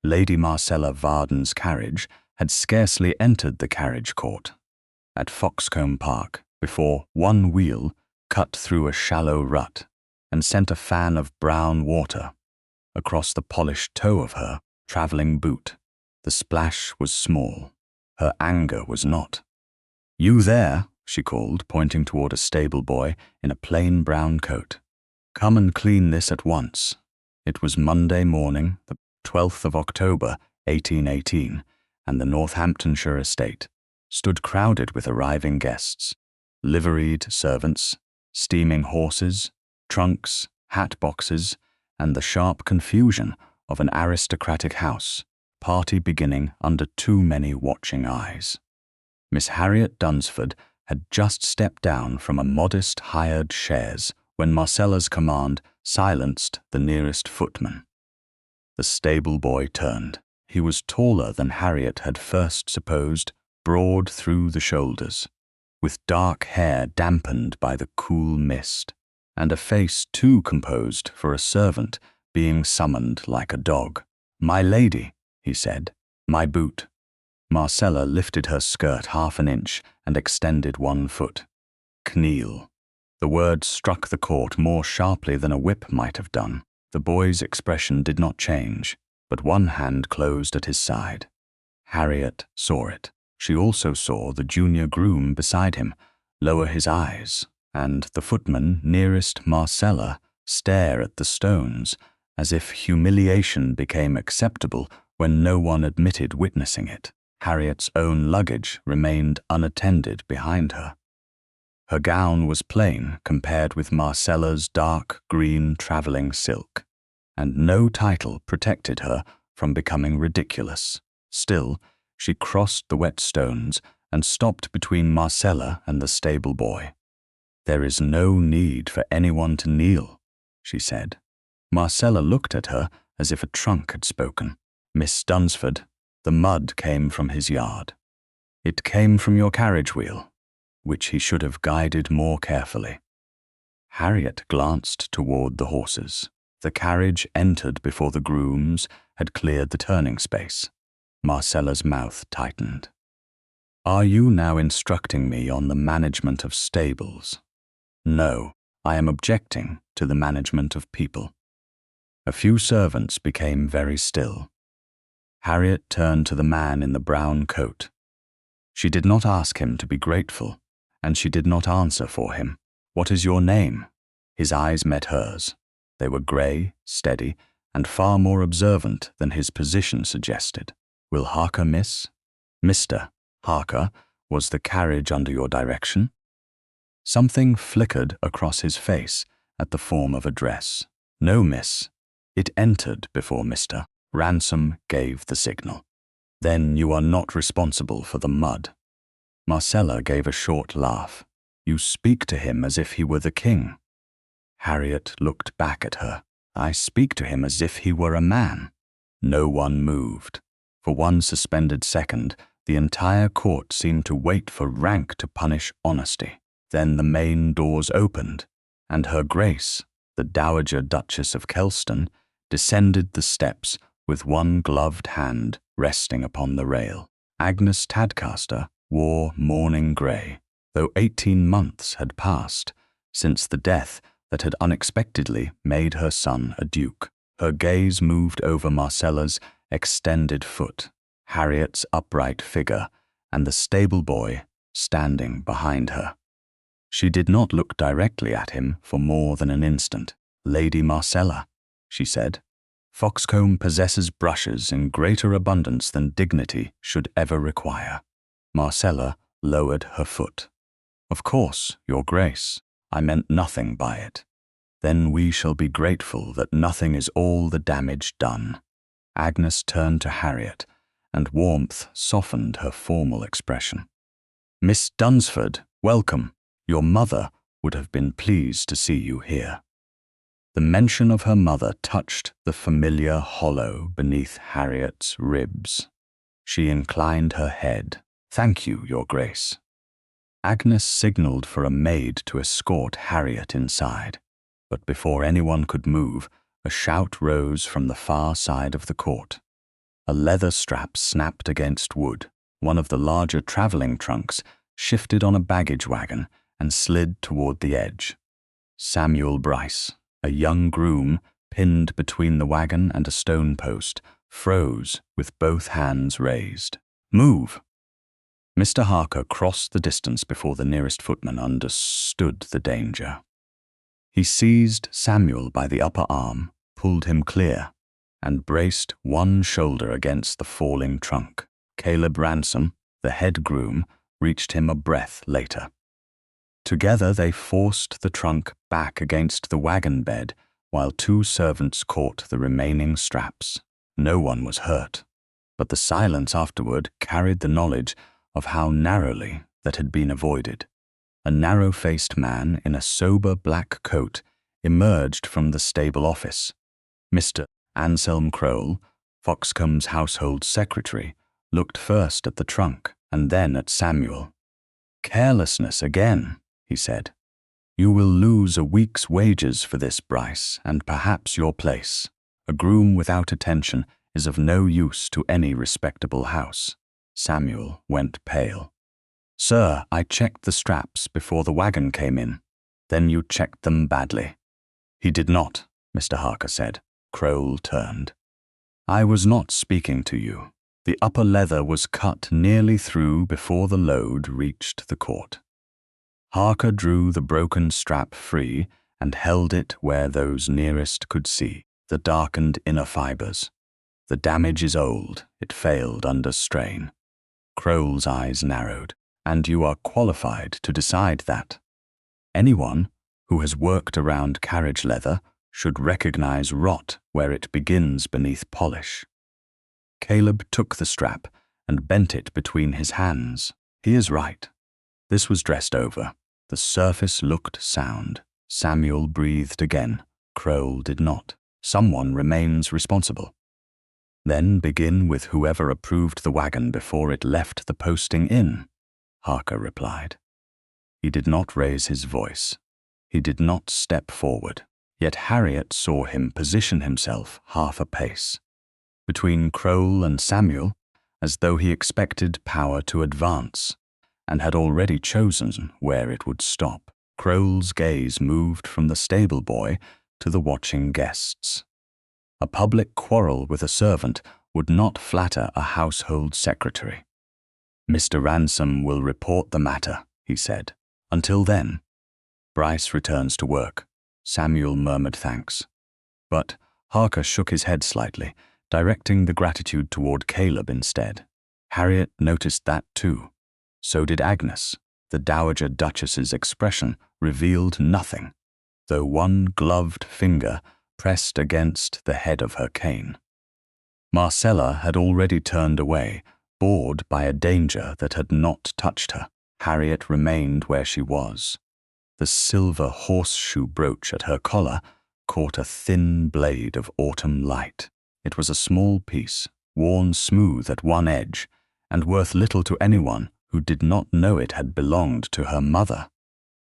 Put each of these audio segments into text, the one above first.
Lady Marcella Varden's carriage had scarcely entered the carriage court at Foxcombe Park before one wheel cut through a shallow rut and sent a fan of brown water across the polished toe of her travelling boot. The splash was small. Her anger was not. "You there," she called, pointing toward a stable boy in a plain brown coat. "Come and clean this at once." It was Monday morning, the 12th of October, 1818, and the Northamptonshire estate stood crowded with arriving guests, liveried servants, steaming horses, trunks, hat boxes, and the sharp confusion of an aristocratic house, party beginning under too many watching eyes. Miss Harriet Dunsford had just stepped down from a modest hired chaise when Marcella's command silenced the nearest footman. The stable boy turned. He was taller than Harriet had first supposed, broad through the shoulders, with dark hair dampened by the cool mist, and a face too composed for a servant being summoned like a dog. "My lady," he said, "my boot." Marcella lifted her skirt half an inch and extended one foot. "Kneel." The word struck the court more sharply than a whip might have done. The boy's expression did not change, but one hand closed at his side. Harriet saw it. She also saw the junior groom beside him lower his eyes, and the footman nearest Marcella stare at the stones, as if humiliation became acceptable when no one admitted witnessing it. Harriet's own luggage remained unattended behind her. Her gown was plain compared with Marcella's dark green travelling silk, and no title protected her from becoming ridiculous. Still, she crossed the wet stones and stopped between Marcella and the stable boy. "There is no need for anyone to kneel," she said. Marcella looked at her as if a trunk had spoken. "Miss Dunsford, the mud came from his yard. It came from your carriage wheel, which he should have guided more carefully." Harriet glanced toward the horses. The carriage entered before the grooms had cleared the turning space. Marcella's mouth tightened. "Are you now instructing me on the management of stables?" "No, I am objecting to the management of people." A few servants became very still. Harriet turned to the man in the brown coat. She did not ask him to be grateful, and she did not answer for him. "What is your name?" His eyes met hers. They were grey, steady, and far more observant than his position suggested. "Will Harker miss?" "Mr. Harker, was the carriage under your direction?" Something flickered across his face at the form of address. "No, miss. It entered before Mr. Ransom gave the signal." "Then you are not responsible for the mud." Marcella gave a short laugh. "You speak to him as if he were the king." Harriet looked back at her. "I speak to him as if he were a man." No one moved. For one suspended second, the entire court seemed to wait for rank to punish honesty. Then the main doors opened, and Her Grace, the Dowager Duchess of Kelston, descended the steps with one gloved hand resting upon the rail. Agnes Tadcaster wore mourning grey, though 18 months had passed since the death that had unexpectedly made her son a duke. Her gaze moved over Marcella's extended foot, Harriet's upright figure, and the stable boy standing behind her. She did not look directly at him for more than an instant. "Lady Marcella," she said, "Foxcombe possesses brushes in greater abundance than dignity should ever require." Marcella lowered her foot. "Of course, Your Grace, I meant nothing by it." "Then we shall be grateful that nothing is all the damage done." Agnes turned to Harriet, and warmth softened her formal expression. "Miss Dunsford, welcome. Your mother would have been pleased to see you here." The mention of her mother touched the familiar hollow beneath Harriet's ribs. She inclined her head. "Thank you, Your Grace." Agnes signalled for a maid to escort Harriet inside, but before anyone could move, a shout rose from the far side of the court. A leather strap snapped against wood. One of the larger traveling trunks shifted on a baggage wagon and slid toward the edge. Samuel Bryce, a young groom pinned between the wagon and a stone post, froze with both hands raised. "Move!" Mr. Harker crossed the distance before the nearest footman understood the danger. He seized Samuel by the upper arm, pulled him clear, and braced one shoulder against the falling trunk. Caleb Ransom, the head groom, reached him a breath later. Together they forced the trunk back against the wagon bed while two servants caught the remaining straps. No one was hurt, but the silence afterward carried the knowledge of how narrowly that had been avoided. A narrow-faced man in a sober black coat emerged from the stable office. Mr. Anselm Crowell, Foxcombe's household secretary, looked first at the trunk and then at Samuel. "Carelessness again," he said. "You will lose a week's wages for this, Bryce, and perhaps your place. A groom without attention is of no use to any respectable house." Samuel went pale. "Sir, I checked the straps before the wagon came in." "Then you checked them badly." "He did not," Mr. Harker said. Crowell turned. "I was not speaking to you. The upper leather was cut nearly through before the load reached the court." Harker drew the broken strap free and held it where those nearest could see, the darkened inner fibers. "The damage is old. It failed under strain." Crowell's eyes narrowed. "And you are qualified to decide that. Anyone who has worked around carriage leather should recognize rot where it begins beneath polish." Caleb took the strap and bent it between his hands. "He is right." This was dressed over. The surface looked sound. Samuel breathed again. Crowell did not. "Someone remains responsible." "Then begin with whoever approved the wagon before it left the posting inn," Harker replied. He did not raise his voice. He did not step forward. Yet Harriet saw him position himself half a pace between Crowell and Samuel, as though he expected power to advance, and had already chosen where it would stop. Crowell's gaze moved from the stable boy to the watching guests. A public quarrel with a servant would not flatter a household secretary. "Mr. Ransom will report the matter," he said. "Until then, Bryce returns to work." Samuel murmured thanks. But Harker shook his head slightly, directing the gratitude toward Caleb instead. Harriet noticed that too. So did Agnes. The Dowager Duchess's expression revealed nothing, though one gloved finger pressed against the head of her cane. Marcella had already turned away, bored by a danger that had not touched her. Harriet remained where she was. The silver horseshoe brooch at her collar caught a thin blade of autumn light. It was a small piece, worn smooth at one edge, and worth little to anyone who did not know it had belonged to her mother.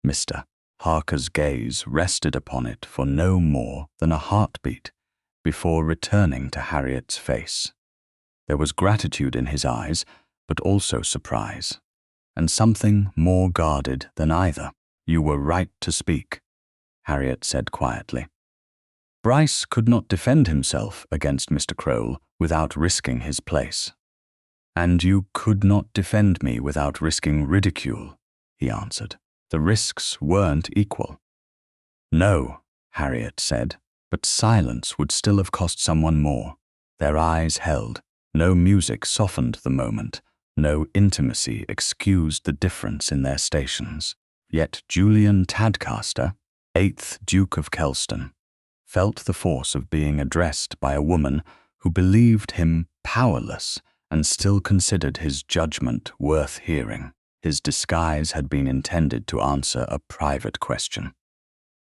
Mr. Harker's gaze rested upon it for no more than a heartbeat before returning to Harriet's face. There was gratitude in his eyes, but also surprise, and something more guarded than either. "You were right to speak," Harriet said quietly. Bryce could not defend himself against Mr. Crowell without risking his place. "And you could not defend me without risking ridicule," he answered. "The risks weren't equal." "No," Harriet said, but silence would still have cost someone more. Their eyes held. No music softened the moment. No intimacy excused the difference in their stations. Yet Julian Tadcaster, 8th Duke of Kelston, felt the force of being addressed by a woman who believed him powerless and still considered his judgment worth hearing. His disguise had been intended to answer a private question.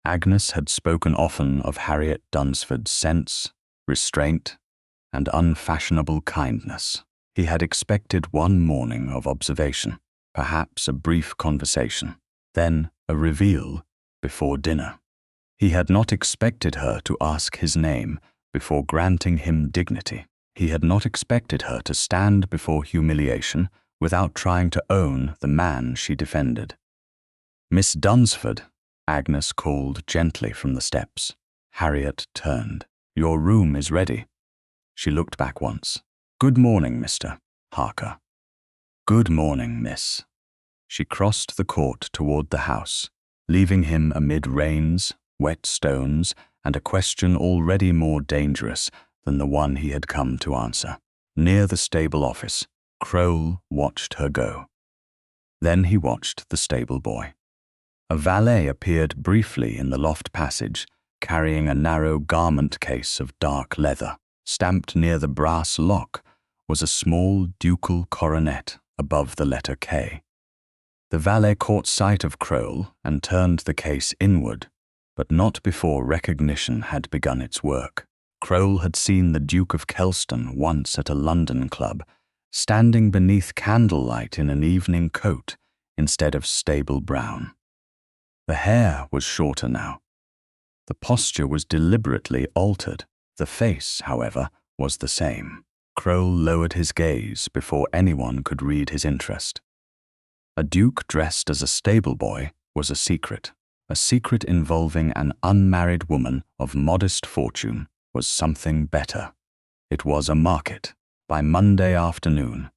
Agnes had spoken often of Harriet Dunsford's sense, restraint, and unfashionable kindness. He had expected one morning of observation, perhaps a brief conversation, then a reveal before dinner. He had not expected her to ask his name before granting him dignity. He had not expected her to stand before humiliation without trying to own the man she defended. "Miss Dunsford," Agnes called gently from the steps. Harriet turned. "Your room is ready." She looked back once. "Good morning, Mr. Harker." "Good morning, miss." She crossed the court toward the house, leaving him amid rains, wet stones, and a question already more dangerous than the one he had come to answer. Near the stable office, Crowle watched her go. Then he watched the stable boy. A valet appeared briefly in the loft passage, carrying a narrow garment case of dark leather. Stamped near the brass lock was a small ducal coronet above the letter K. The valet caught sight of Crowle and turned the case inward, but not before recognition had begun its work. Crowle had seen the Duke of Kelston once at a London club, standing beneath candlelight in an evening coat instead of stable brown. The hair was shorter now. The posture was deliberately altered. The face, however, was the same. Crowle lowered his gaze before anyone could read his interest. A duke dressed as a stable boy was a secret involving an unmarried woman of modest fortune was something better. It was a market. By Monday afternoon,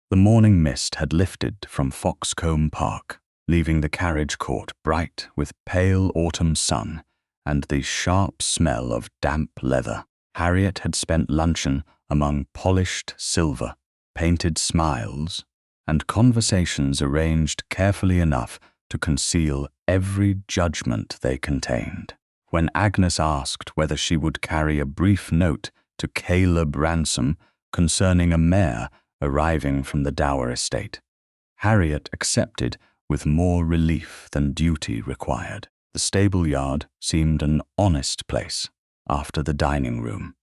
the morning mist had lifted from Foxcombe Park, leaving the carriage court bright with pale autumn sun and the sharp smell of damp leather. Harriet had spent luncheon among polished silver, painted smiles, and conversations arranged carefully enough to conceal every judgment they contained. When Agnes asked whether she would carry a brief note to Caleb Ransom concerning a mare arriving from the Dower estate, Harriet accepted with more relief than duty required. The stable yard seemed an honest place after the dining room.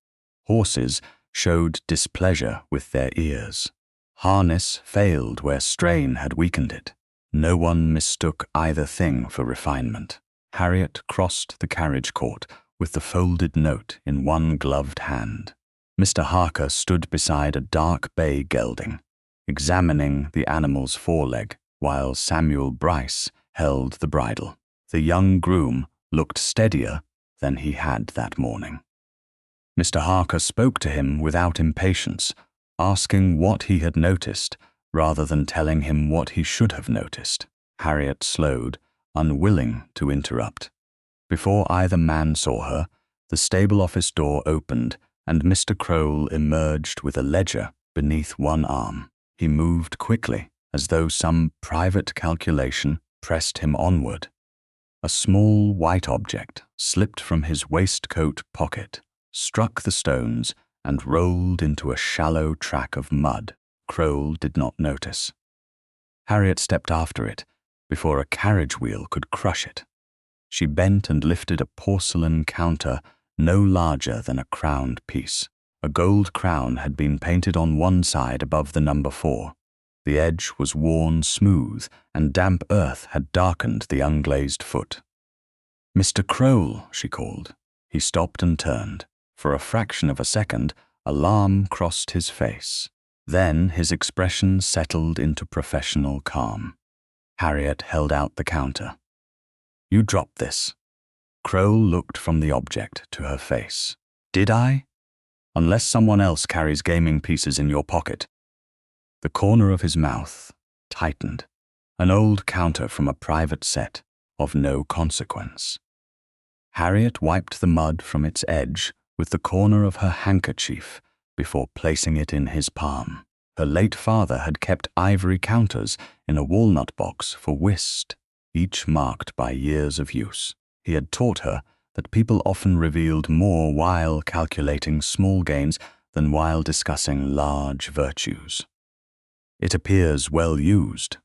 Horses showed displeasure with their ears. Harness failed where strain had weakened it. No one mistook either thing for refinement. Harriet crossed the carriage court with the folded note in one gloved hand. Mr. Harker stood beside a dark bay gelding, examining the animal's foreleg, while Samuel Bryce held the bridle. The young groom looked steadier than he had that morning. Mr. Harker spoke to him without impatience, asking what he had noticed rather than telling him what he should have noticed. Harriet slowed, unwilling to interrupt. Before either man saw her, the stable office door opened and Mr. Crowle emerged with a ledger beneath one arm. He moved quickly, as though some private calculation pressed him onward. A small white object slipped from his waistcoat pocket, struck the stones, and rolled into a shallow track of mud. Crowle did not notice. Harriet stepped after it before a carriage wheel could crush it. She bent and lifted a porcelain counter no larger than a crowned piece. A gold crown had been painted on one side above the number 4. The edge was worn smooth, and damp earth had darkened the unglazed foot. "Mr. Crowle," she called. He stopped and turned. For a fraction of a second, alarm crossed his face. Then his expression settled into professional calm. Harriet held out the counter. "You dropped this." Crowle looked from the object to her face. "Did I? Unless someone else carries gaming pieces in your pocket." The corner of his mouth tightened. An old counter from a private set, of no consequence. Harriet wiped the mud from its edge with the corner of her handkerchief before placing it in his palm. Her late father had kept ivory counters in a walnut box for whist, each marked by years of use. He had taught her that people often revealed more while calculating small gains than while discussing large virtues. "It appears well used,"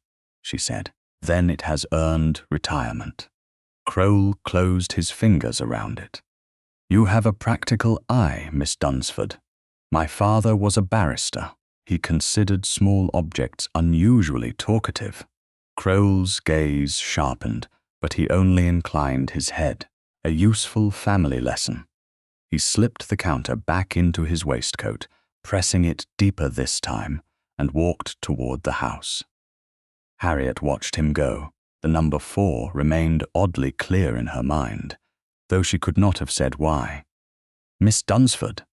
she said. "Then it has earned retirement." Crowle closed his fingers around it. "You have a practical eye, Miss Dunsford. My father was a barrister. He considered small objects unusually talkative." Crowle's gaze sharpened, but he only inclined his head. A useful family lesson. He slipped the counter back into his waistcoat, pressing it deeper this time, and walked toward the house. Harriet watched him go. The number 4 remained oddly clear in her mind, though she could not have said why. "Miss Dunsford."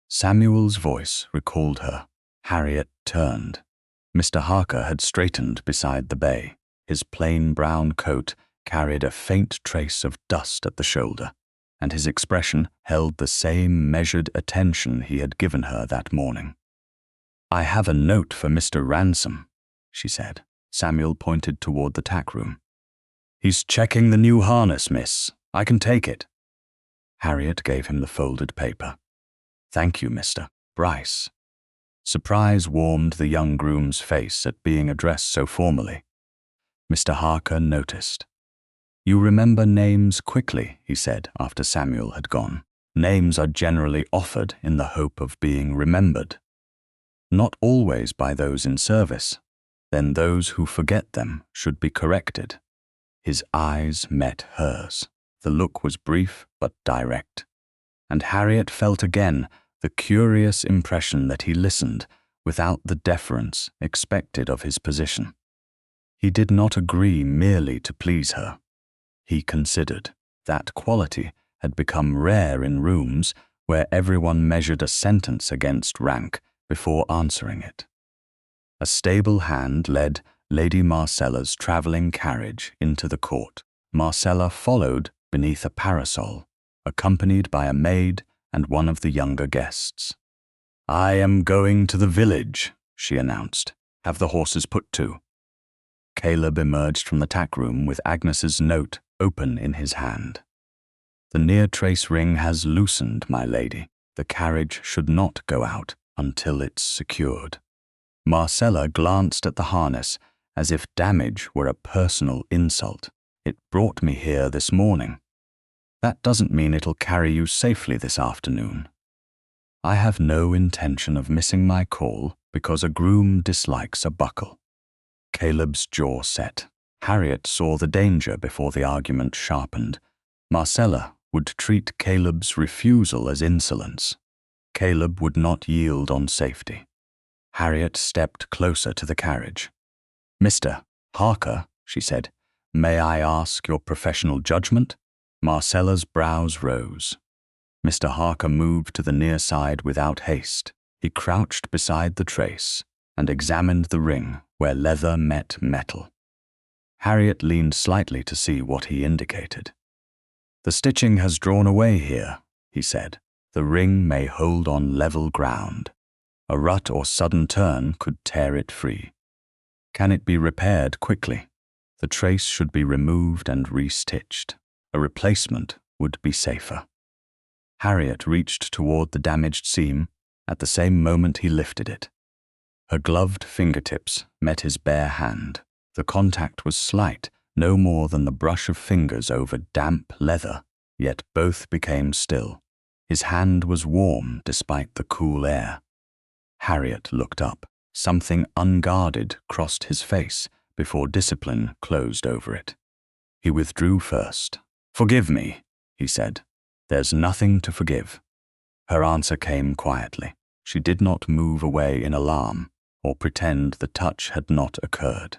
Samuel's voice recalled her. Harriet turned. Mr. Harker had straightened beside the bay. His plain brown coat carried a faint trace of dust at the shoulder, and his expression held the same measured attention he had given her that morning. "I have a note for Mr. Ransom," she said. Samuel pointed toward the tack room. "He's checking the new harness, miss. I can take it." Harriet gave him the folded paper. "Thank you, Mr. Bryce." Surprise warmed the young groom's face at being addressed so formally. Mr. Harker noticed. "You remember names quickly," he said after Samuel had gone. "Names are generally offered in the hope of being remembered. Not always by those in service. Then those who forget them should be corrected." His eyes met hers. The look was brief but direct, and Harriet felt again the curious impression that he listened without the deference expected of his position. He did not agree merely to please her. He considered that quality had become rare in rooms where everyone measured a sentence against rank before answering it. A stable hand led Lady Marcella's travelling carriage into the court. Marcella followed beneath a parasol, accompanied by a maid and one of the younger guests. "I am going to the village," she announced. "Have the horses put to." Caleb emerged from the tack room with Agnes's note open in his hand. "The near trace ring has loosened, my lady. The carriage should not go out until it's secured." Marcella glanced at the harness as if damage were a personal insult. "It brought me here this morning." "That doesn't mean it'll carry you safely this afternoon." "I have no intention of missing my call because a groom dislikes a buckle." Caleb's jaw set. Harriet saw the danger before the argument sharpened. Marcella would treat Caleb's refusal as insolence. Caleb would not yield on safety. Harriet stepped closer to the carriage. "Mr. Harker," she said, "may I ask your professional judgment?" Marcella's brows rose. Mr. Harker moved to the near side without haste. He crouched beside the trace and examined the ring where leather met metal. Harriet leaned slightly to see what he indicated. "The stitching has drawn away here," he said. "The ring may hold on level ground. A rut or sudden turn could tear it free. Can it be repaired quickly? The trace should be removed and restitched. A replacement would be safer." Harriet reached toward the damaged seam at the same moment he lifted it. Her gloved fingertips met his bare hand. The contact was slight, no more than the brush of fingers over damp leather, yet both became still. His hand was warm despite the cool air. Harriet looked up. Something unguarded crossed his face before discipline closed over it. He withdrew first. "Forgive me," he said. "There's nothing to forgive." Her answer came quietly. She did not move away in alarm or pretend the touch had not occurred.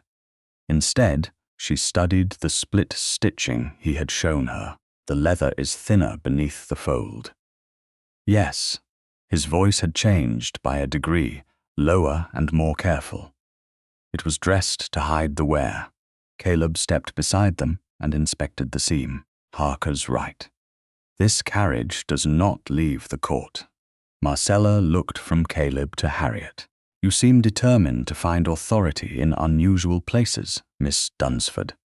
Instead, she studied the split stitching he had shown her. "The leather is thinner beneath the fold." "Yes." His voice had changed by a degree, lower and more careful. It was dressed to hide the wear. Caleb stepped beside them and inspected the seam. Harker's right. "This carriage does not leave the court." Marcella looked from Caleb to Harriet. "You seem determined to find authority in unusual places, Miss Dunsford."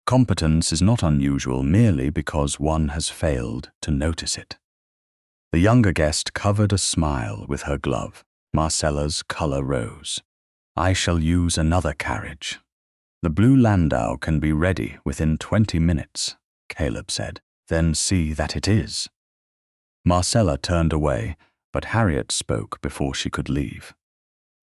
"Competence is not unusual merely because one has failed to notice it." The younger guest covered a smile with her glove. Marcella's color rose. "I shall use another carriage." "The blue landau can be ready within 20 minutes, Caleb said. "Then see that it is." Marcella turned away, but Harriet spoke before she could leave.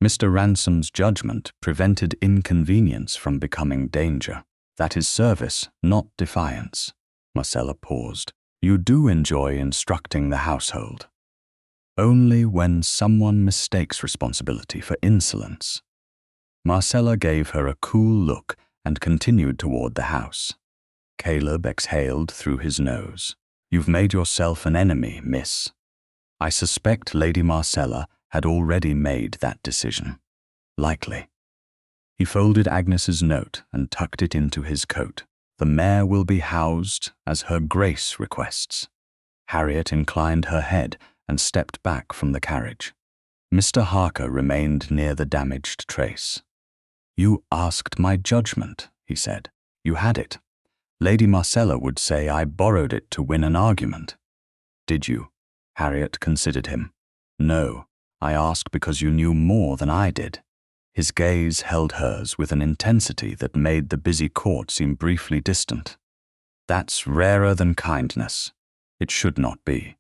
Mr. Ransom's judgment prevented inconvenience from becoming danger. That is service, not defiance. Marcella paused. "You do enjoy instructing the household." only when someone mistakes responsibility for insolence. Marcella gave her a cool look and continued toward the house. Caleb exhaled through his nose. "You've made yourself an enemy, miss." I suspect Lady Marcella had already made that decision. Likely. He folded Agnes's note and tucked it into his coat. "The mare will be housed as her grace requests." Harriet inclined her head and stepped back from the carriage. Mr. Harker remained near the damaged trace. "You asked my judgment," he said. "You had it. Lady Marcella would say I borrowed it to win an argument." "Did you?" Harriet considered him. "No, I ask because you knew more than I did." His gaze held hers with an intensity that made the busy court seem briefly distant. "That's rarer than kindness. It should not be."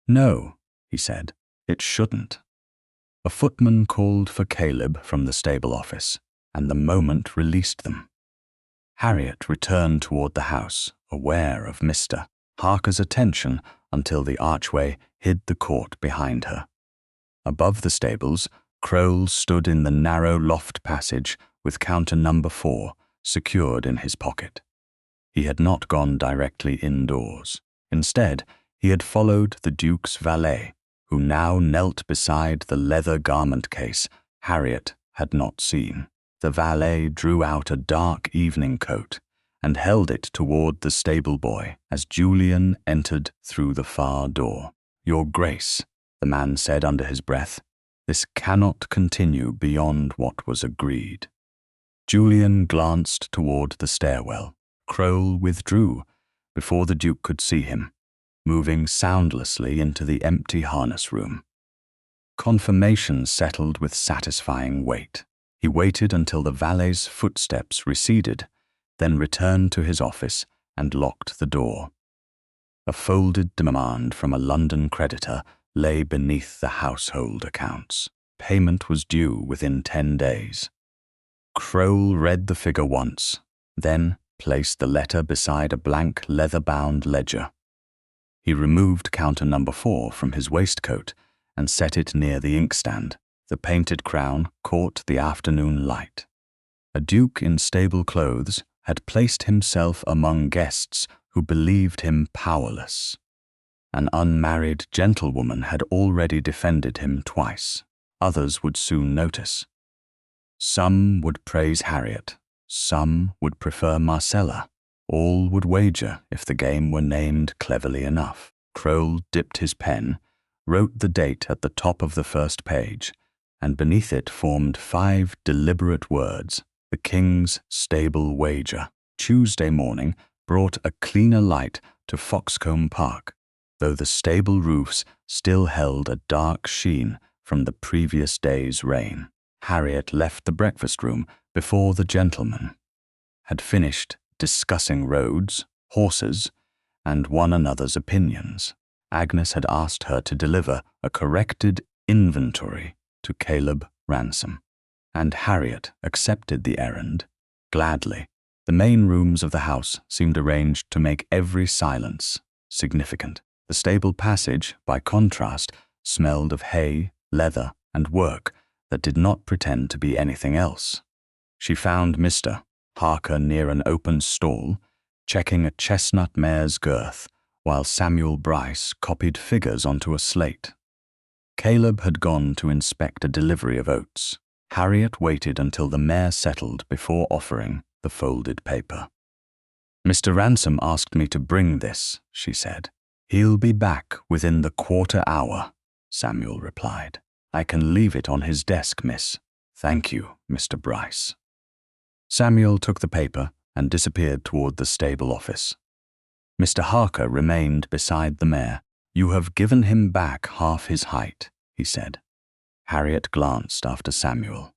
"No," he said, "it shouldn't." A footman called for Caleb from the stable office, and the moment released them. Harriet returned toward the house, aware of Mr. Harker's attention until the archway hid the court behind her. Above the stables, Crowell stood in the narrow loft passage with counter number 4 secured in his pocket. He had not gone directly indoors. Instead, he had followed the Duke's valet, who now knelt beside the leather garment case Harriet had not seen. The valet drew out a dark evening coat and held it toward the stable boy as Julian entered through the far door. "Your Grace," the man said under his breath, "this cannot continue beyond what was agreed." Julian glanced toward the stairwell. Crowell withdrew before the Duke could see him, moving soundlessly into the empty harness room. Confirmation settled with satisfying weight. He waited until the valet's footsteps receded, then returned to his office and locked the door. A folded demand from a London creditor lay beneath the household accounts. Payment was due within 10 days. Crowell read the figure once, then placed the letter beside a blank leather-bound ledger. He removed counter number 4 from his waistcoat and set it near the inkstand. The painted crown caught the afternoon light. A duke in stable clothes had placed himself among guests who believed him powerless. An unmarried gentlewoman had already defended him twice. Others would soon notice. Some would praise Harriet. Some would prefer Marcella. All would wager if the game were named cleverly enough. Crowell dipped his pen, wrote the date at the top of the first page, and beneath it formed 5 deliberate words: "The King's Stable Wager." Tuesday morning brought a cleaner light to Foxcombe Park, though the stable roofs still held a dark sheen from the previous day's rain. Harriet left the breakfast room before the gentlemen had finished discussing roads, horses, and one another's opinions. Agnes had asked her to deliver a corrected inventory to Caleb Ransom, and Harriet accepted the errand gladly. The main rooms of the house seemed arranged to make every silence significant. The stable passage, by contrast, smelled of hay, leather, and work that did not pretend to be anything else. She found Mr. Harker near an open stall, checking a chestnut mare's girth, while Samuel Bryce copied figures onto a slate. Caleb had gone to inspect a delivery of oats. Harriet waited until the mare settled before offering the folded paper. "Mr. Ransom asked me to bring this," she said. "He'll be back within the quarter hour," Samuel replied. "I can leave it on his desk, miss." "Thank you, Mr. Bryce." Samuel took the paper and disappeared toward the stable office. Mr. Harker remained beside the mare. "You have given him back half his height," he said. Harriet glanced after Samuel.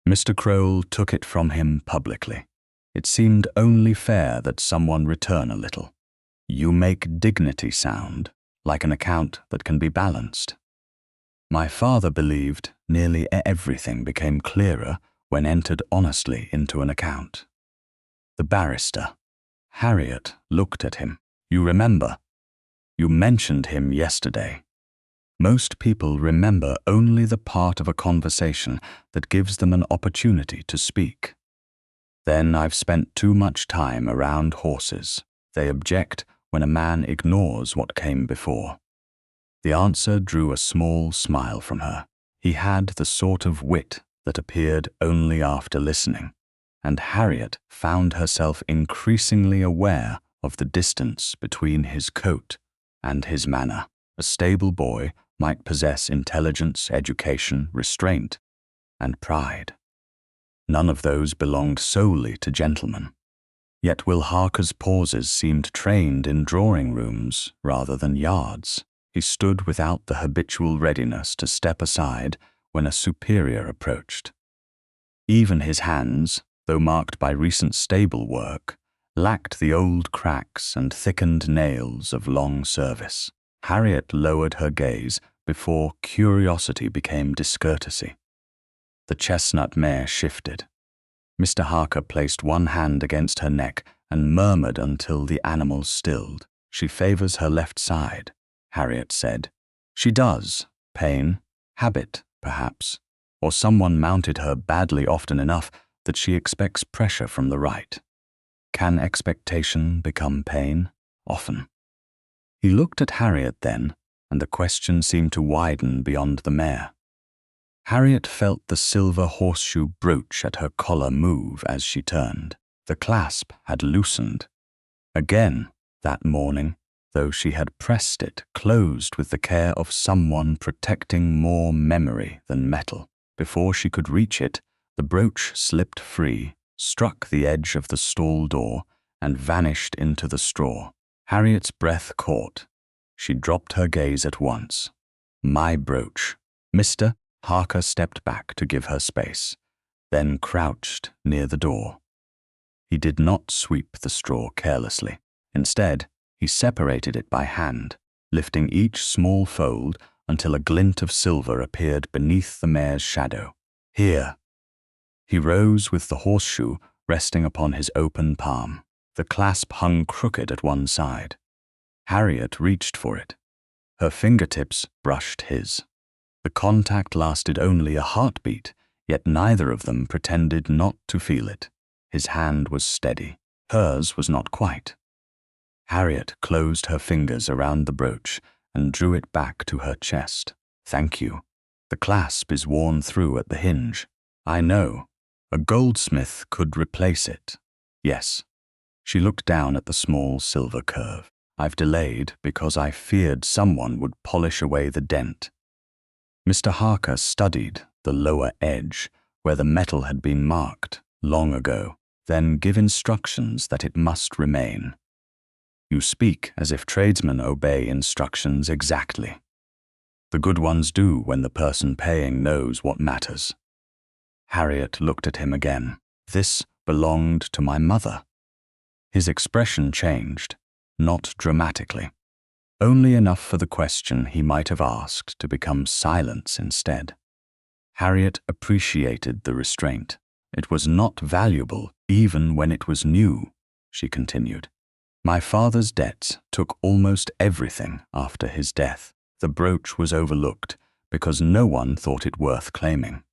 Mr. Crowell took it from him publicly. It seemed only fair that someone return a little. "You make dignity sound like an account that can be balanced." My father believed nearly everything became clearer when entered honestly into an account. The barrister. Harriet looked at him. "You remember? You mentioned him yesterday." Most people remember only the part of a conversation that gives them an opportunity to speak. Then I've spent too much time around horses. They object when a man ignores what came before. The answer drew a small smile from her. He had the sort of wit that appeared only after listening, and Harriet found herself increasingly aware of the distance between his coat and his manner. A stable boy might possess intelligence, education, restraint, and pride. None of those belonged solely to gentlemen. Yet Will Harker's pauses seemed trained in drawing rooms rather than yards. He stood without the habitual readiness to step aside when a superior approached. Even his hands, though marked by recent stable work, lacked the old cracks and thickened nails of long service. Harriet lowered her gaze before curiosity became discourtesy. The chestnut mare shifted. Mr. Harker placed one hand against her neck and murmured until the animal stilled. "She favors her left side," Harriet said. "She does. Pain, habit, perhaps. Or someone mounted her badly often enough that she expects pressure from the right. Can expectation become pain? Often." He looked at Harriet then, and the question seemed to widen beyond the mare. Harriet felt the silver horseshoe brooch at her collar move as she turned. The clasp had loosened. Again, that morning, though she had pressed it, closed with the care of someone protecting more memory than metal. Before she could reach it, the brooch slipped free, struck the edge of the stall door, and vanished into the straw. Harriet's breath caught. She dropped her gaze at once. My brooch. Mr. Harker stepped back to give her space, then crouched near the door. He did not sweep the straw carelessly. Instead, he separated it by hand, lifting each small fold until a glint of silver appeared beneath the mare's shadow. "Here." He rose with the horseshoe resting upon his open palm. The clasp hung crooked at one side. Harriet reached for it. Her fingertips brushed his. The contact lasted only a heartbeat, yet neither of them pretended not to feel it. His hand was steady. Hers was not quite. Harriet closed her fingers around the brooch and drew it back to her chest. "Thank you. The clasp is worn through at the hinge. I know. A goldsmith could replace it." "Yes." She looked down at the small silver curve. "I've delayed because I feared someone would polish away the dent." Mr. Harker studied the lower edge where the metal had been marked long ago, then give instructions that it must remain. "You speak as if tradesmen obey instructions exactly. The good ones do when the person paying knows what matters." Harriet looked at him again. "This belonged to my mother." His expression changed, not dramatically. Only enough for the question he might have asked to become silence instead. Harriet appreciated the restraint. "It was not valuable even when it was new," she continued. "My father's debts took almost everything after his death. The brooch was overlooked because no one thought it worth claiming.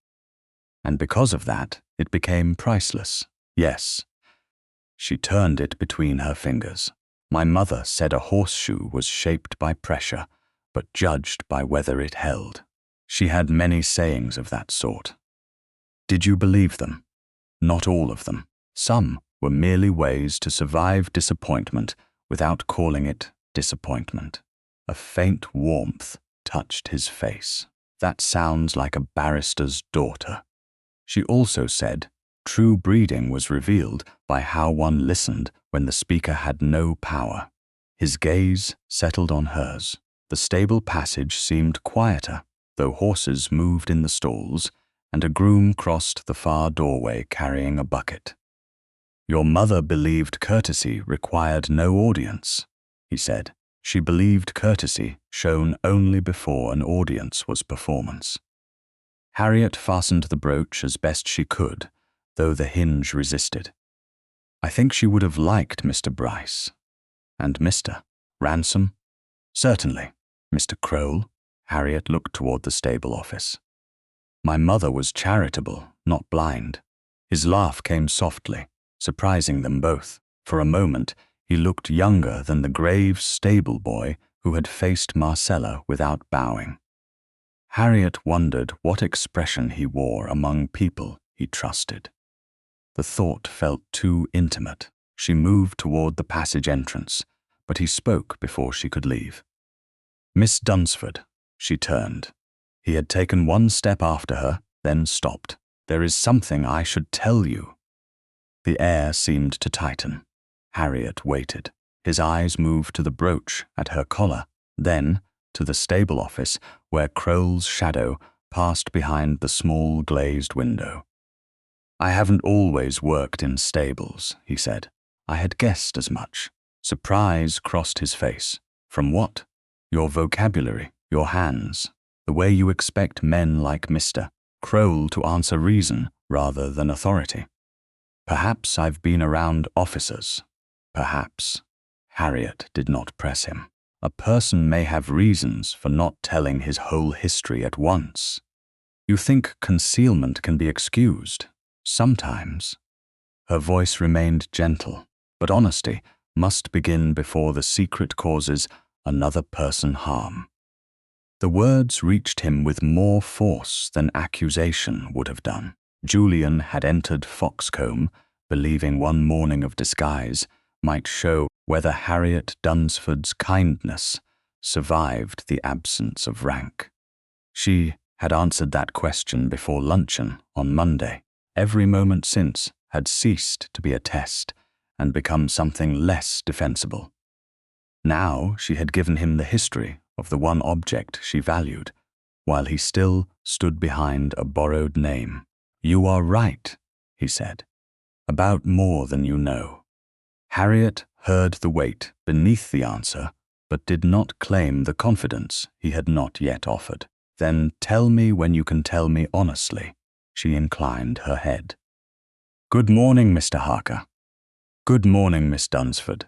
And because of that, it became priceless. Yes." She turned it between her fingers. "My mother said a horseshoe was shaped by pressure, but judged by whether it held." She had many sayings of that sort. Did you believe them? Not all of them. Some were merely ways to survive disappointment without calling it disappointment. A faint warmth touched his face. "That sounds like a barrister's daughter." She also said, true breeding was revealed by how one listened when the speaker had no power. His gaze settled on hers. The stable passage seemed quieter, though horses moved in the stalls, and a groom crossed the far doorway carrying a bucket. "Your mother believed courtesy required no audience," he said. "She believed courtesy shown only before an audience was performance." Harriet fastened the brooch as best she could, though the hinge resisted. "I think she would have liked Mr. Bryce." "And Mr. Ransom?" "Certainly. Mr. Crowle?" Harriet looked toward the stable office. My mother was charitable, not blind. His laugh came softly, surprising them both. For a moment, he looked younger than the grave stable boy who had faced Marcella without bowing. Harriet wondered what expression he wore among people he trusted. The thought felt too intimate. She moved toward the passage entrance, but he spoke before she could leave. Miss Dunsford, she turned. He had taken one step after her, then stopped. There is something I should tell you. The air seemed to tighten. Harriet waited. His eyes moved to the brooch at her collar, then to the stable office where Crowell's shadow passed behind the small glazed window. I haven't always worked in stables, he said. I had guessed as much. Surprise crossed his face. From what? Your vocabulary, your hands, the way you expect men like Mr. Crowell to answer reason rather than authority. Perhaps I've been around officers. Perhaps. Harriet did not press him. A person may have reasons for not telling his whole history at once. You think concealment can be excused? Sometimes. Her voice remained gentle, but honesty must begin before the secret causes another person harm. The words reached him with more force than accusation would have done. Julian had entered Foxcombe, believing one morning of disguise might show whether Harriet Dunsford's kindness survived the absence of rank. She had answered that question before luncheon on Monday. Every moment since had ceased to be a test and become something less defensible. Now she had given him the history of the one object she valued, while he still stood behind a borrowed name. You are right, he said, about more than you know. Harriet heard the weight beneath the answer, but did not claim the confidence he had not yet offered. Then tell me when you can tell me honestly. She inclined her head. Good morning, Mr. Harker. Good morning, Miss Dunsford.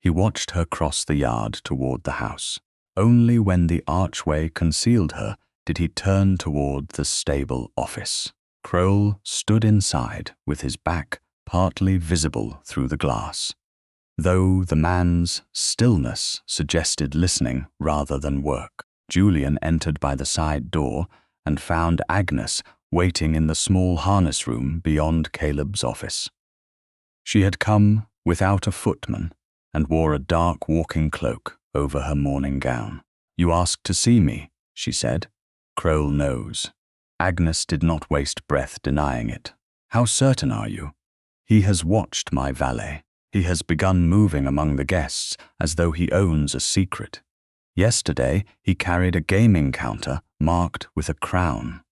He watched her cross the yard toward the house. Only when the archway concealed her did he turn toward the stable office. Crowell stood inside with his back partly visible through the glass, though the man's stillness suggested listening rather than work. Julian entered by the side door and found Agnes waiting in the small harness room beyond Caleb's office. She had come without a footman and wore a dark walking cloak over her morning gown. You asked to see me, she said. Crowell knows. Agnes did not waste breath denying it. How certain are you? He has watched my valet. He has begun moving among the guests as though he owns a secret. Yesterday he carried a gaming counter marked with a crown.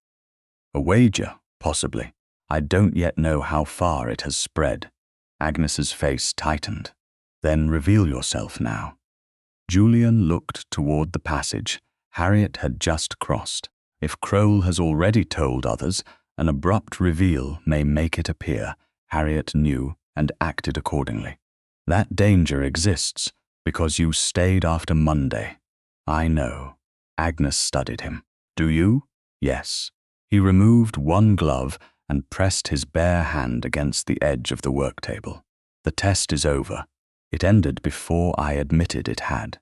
A wager, possibly. I don't yet know how far it has spread. Agnes's face tightened. Then reveal yourself now. Julian looked toward the passage Harriet had just crossed. If Crowell has already told others, an abrupt reveal may make it appear Harriet knew and acted accordingly. That danger exists because you stayed after Monday. I know. Agnes studied him. Do you? Yes. He removed one glove and pressed his bare hand against the edge of the work table. The test is over. It ended before I admitted it had.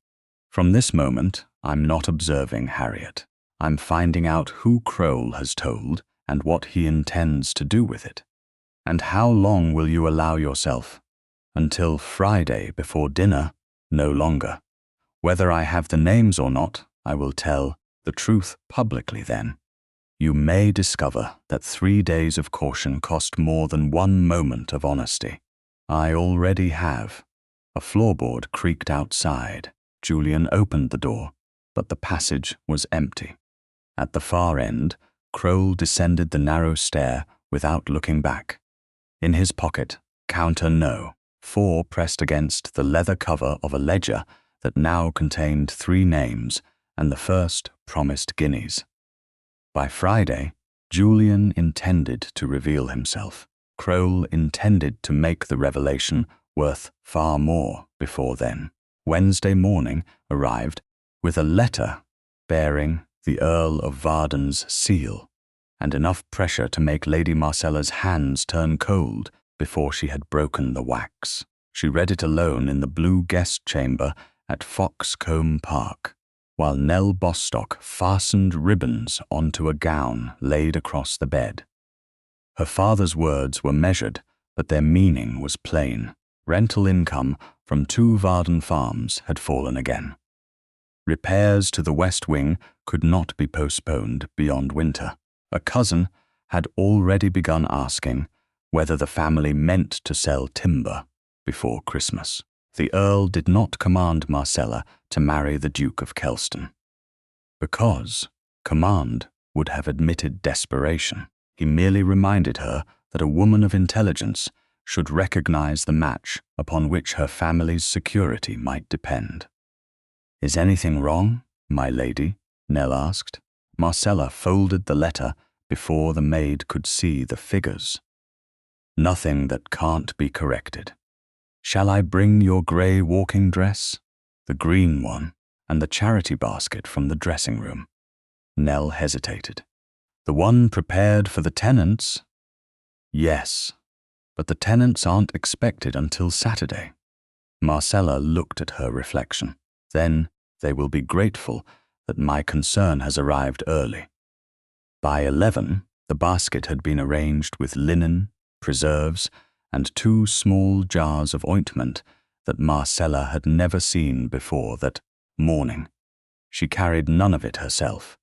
From this moment, I'm not observing Harriet. I'm finding out who Crowell has told and what he intends to do with it. And how long will you allow yourself? Until Friday before dinner? No longer. Whether I have the names or not, I will tell the truth publicly then. You may discover that 3 days of caution cost more than 1 moment of honesty. I already have. A floorboard creaked outside. Julian opened the door, but the passage was empty. At the far end, Crowell descended the narrow stair without looking back. In his pocket, counter No. 4 pressed against the leather cover of a ledger that now contained 3 names, and the first promised guineas. By Friday, Julian intended to reveal himself. Crowell intended to make the revelation worth far more before then. Wednesday morning arrived with a letter bearing the Earl of Varden's seal, and enough pressure to make Lady Marcella's hands turn cold before she had broken the wax. She read it alone in the blue guest chamber at Foxcombe Park, while Nell Bostock fastened ribbons onto a gown laid across the bed. Her father's words were measured, but their meaning was plain. Rental income from 2 Varden farms had fallen again. Repairs to the west wing could not be postponed beyond winter. A cousin had already begun asking whether the family meant to sell timber before Christmas. The Earl did not command Marcella to marry the Duke of Kelston, because command would have admitted desperation. He merely reminded her that a woman of intelligence should recognize the match upon which her family's security might depend. "Is anything wrong, my lady?" Nell asked. Marcella folded the letter before the maid could see the figures. "Nothing that can't be corrected. Shall I bring your grey walking dress, the green one, and the charity basket from the dressing room?" Nell hesitated. "The one prepared for the tenants?" "Yes, but the tenants aren't expected until Saturday." Marcella looked at her reflection. "Then they will be grateful that my concern has arrived early." By 11, the basket had been arranged with linen, preserves, and 2 small jars of ointment that Marcella had never seen before that morning. She carried none of it herself.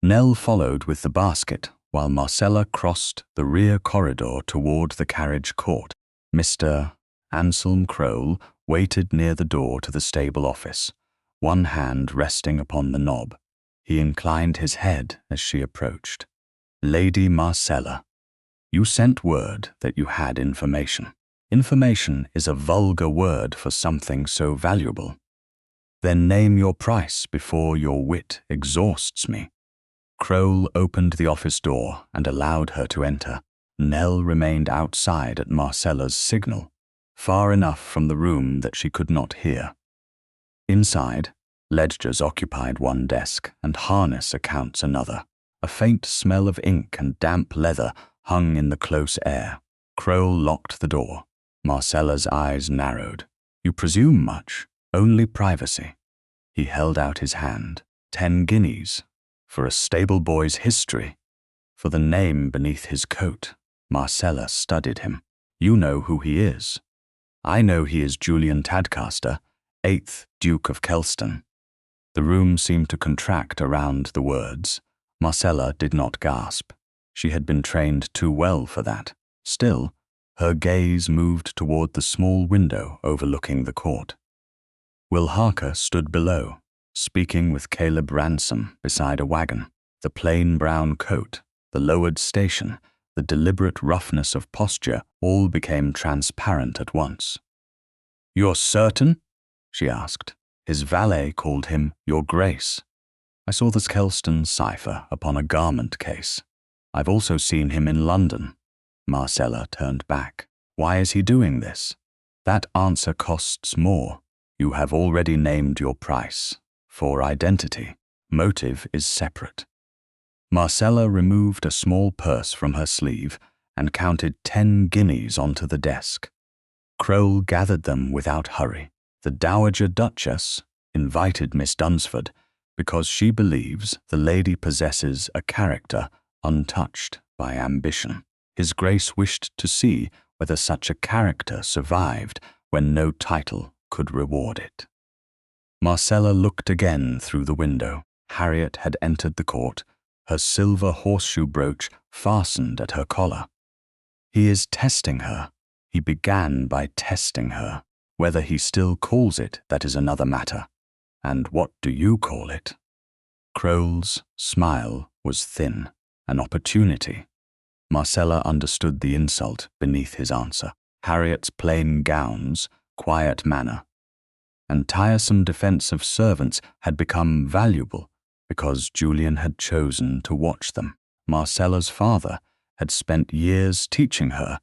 Nell followed with the basket, while Marcella crossed the rear corridor toward the carriage court. Mr. Anselm Crowle waited near the door to the stable office, one hand resting upon the knob. He inclined his head as she approached. "Lady Marcella, you sent word that you had information. Information is a vulgar word for something so valuable. Then name your price before your wit exhausts me." Crowle opened the office door and allowed her to enter. Nell remained outside at Marcella's signal, far enough from the room that she could not hear. Inside, ledgers occupied one desk and harness accounts another. A faint smell of ink and damp leather hung in the close air. Crowle locked the door. Marcella's eyes narrowed. "You presume much, only privacy." He held out his hand. 10 guineas. For a stable boy's history. For the name beneath his coat. Marcella studied him. "You know who he is." "I know he is Julian Tadcaster, 8th Duke of Kelston." The room seemed to contract around the words. Marcella did not gasp. She had been trained too well for that. Still, her gaze moved toward the small window overlooking the court. Will Harker stood below, speaking with Caleb Ransom beside a wagon. The plain brown coat, the lowered station, the deliberate roughness of posture all became transparent at once. "You're certain?" she asked. His valet called him Your Grace. "I saw the Kelston cipher upon a garment case. I've also seen him in London." Marcella turned back. "Why is he doing this?" "That answer costs more. You have already named your price. For identity, motive is separate." Marcella removed a small purse from her sleeve and counted 10 guineas onto the desk. Crowle gathered them without hurry. "The Dowager Duchess invited Miss Dunsford because she believes the lady possesses a character untouched by ambition. His Grace wished to see whether such a character survived when no title could reward it." Marcella looked again through the window. Harriet had entered the court, her silver horseshoe brooch fastened at her collar. "He is testing her. He began by testing her. Whether he still calls it, that is another matter. And what do you call it?" Crowle's smile was thin. An opportunity. Marcella understood the insult beneath his answer. Harriet's plain gowns, quiet manner, and tiresome defense of servants had become valuable because Julian had chosen to watch them. Marcella's father had spent years teaching her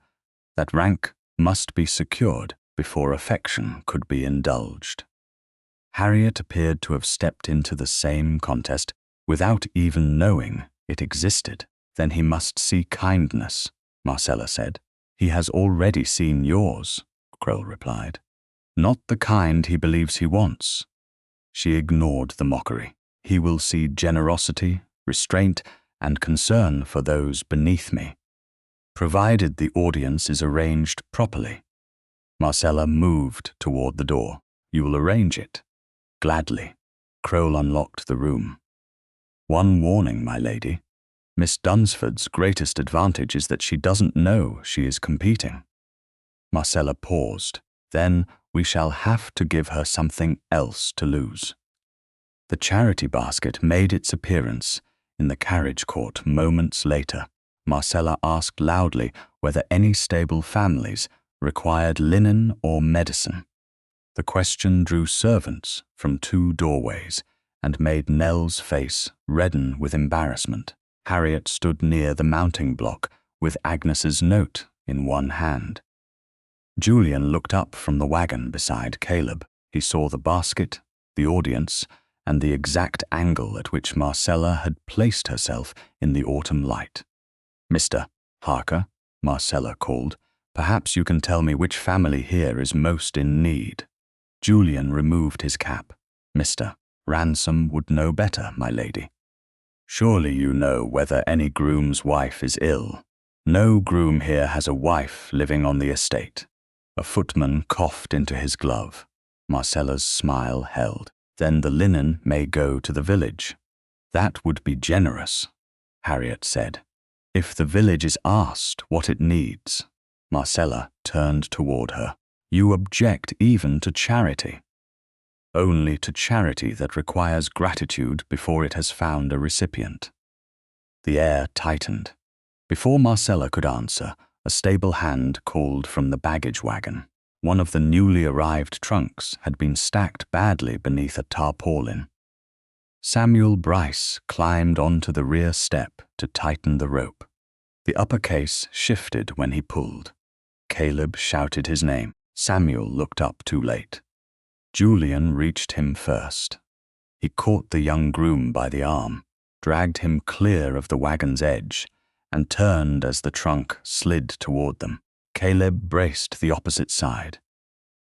that rank must be secured before affection could be indulged. Harriet appeared to have stepped into the same contest without even knowing it existed. Then he must see kindness, Marcella said. He has already seen yours, Kroll replied. Not the kind he believes he wants. She ignored the mockery. He will see generosity, restraint, and concern for those beneath me, provided the audience is arranged properly. Marcella moved toward the door. You will arrange it? Gladly. Kroll unlocked the room. One warning, my lady. Miss Dunsford's greatest advantage is that she doesn't know she is competing. Marcella paused. Then we shall have to give her something else to lose. The charity basket made its appearance in the carriage court moments later. Marcella asked loudly whether any stable families required linen or medicine. The question drew servants from 2 doorways and made Nell's face redden with embarrassment. Harriet stood near the mounting block with Agnes's note in one hand. Julian looked up from the wagon beside Caleb. He saw the basket, the audience, and the exact angle at which Marcella had placed herself in the autumn light. Mr. Harker, Marcella called, perhaps you can tell me which family here is most in need. Julian removed his cap. Mr. Ransom would know better, my lady. Surely you know whether any groom's wife is ill. No groom here has a wife living on the estate. A footman coughed into his glove. Marcella's smile held. Then the linen may go to the village. That would be generous, Harriet said. If the village is asked what it needs. Marcella turned toward her. You object even to charity. Only to charity that requires gratitude before it has found a recipient. The air tightened. Before Marcella could answer, a stable hand called from the baggage wagon. One of the newly arrived trunks had been stacked badly beneath a tarpaulin. Samuel Bryce climbed onto the rear step to tighten the rope. The upper case shifted when he pulled. Caleb shouted his name. Samuel looked up too late. Julian reached him first. He caught the young groom by the arm, dragged him clear of the wagon's edge, and turned as the trunk slid toward them. Caleb braced the opposite side.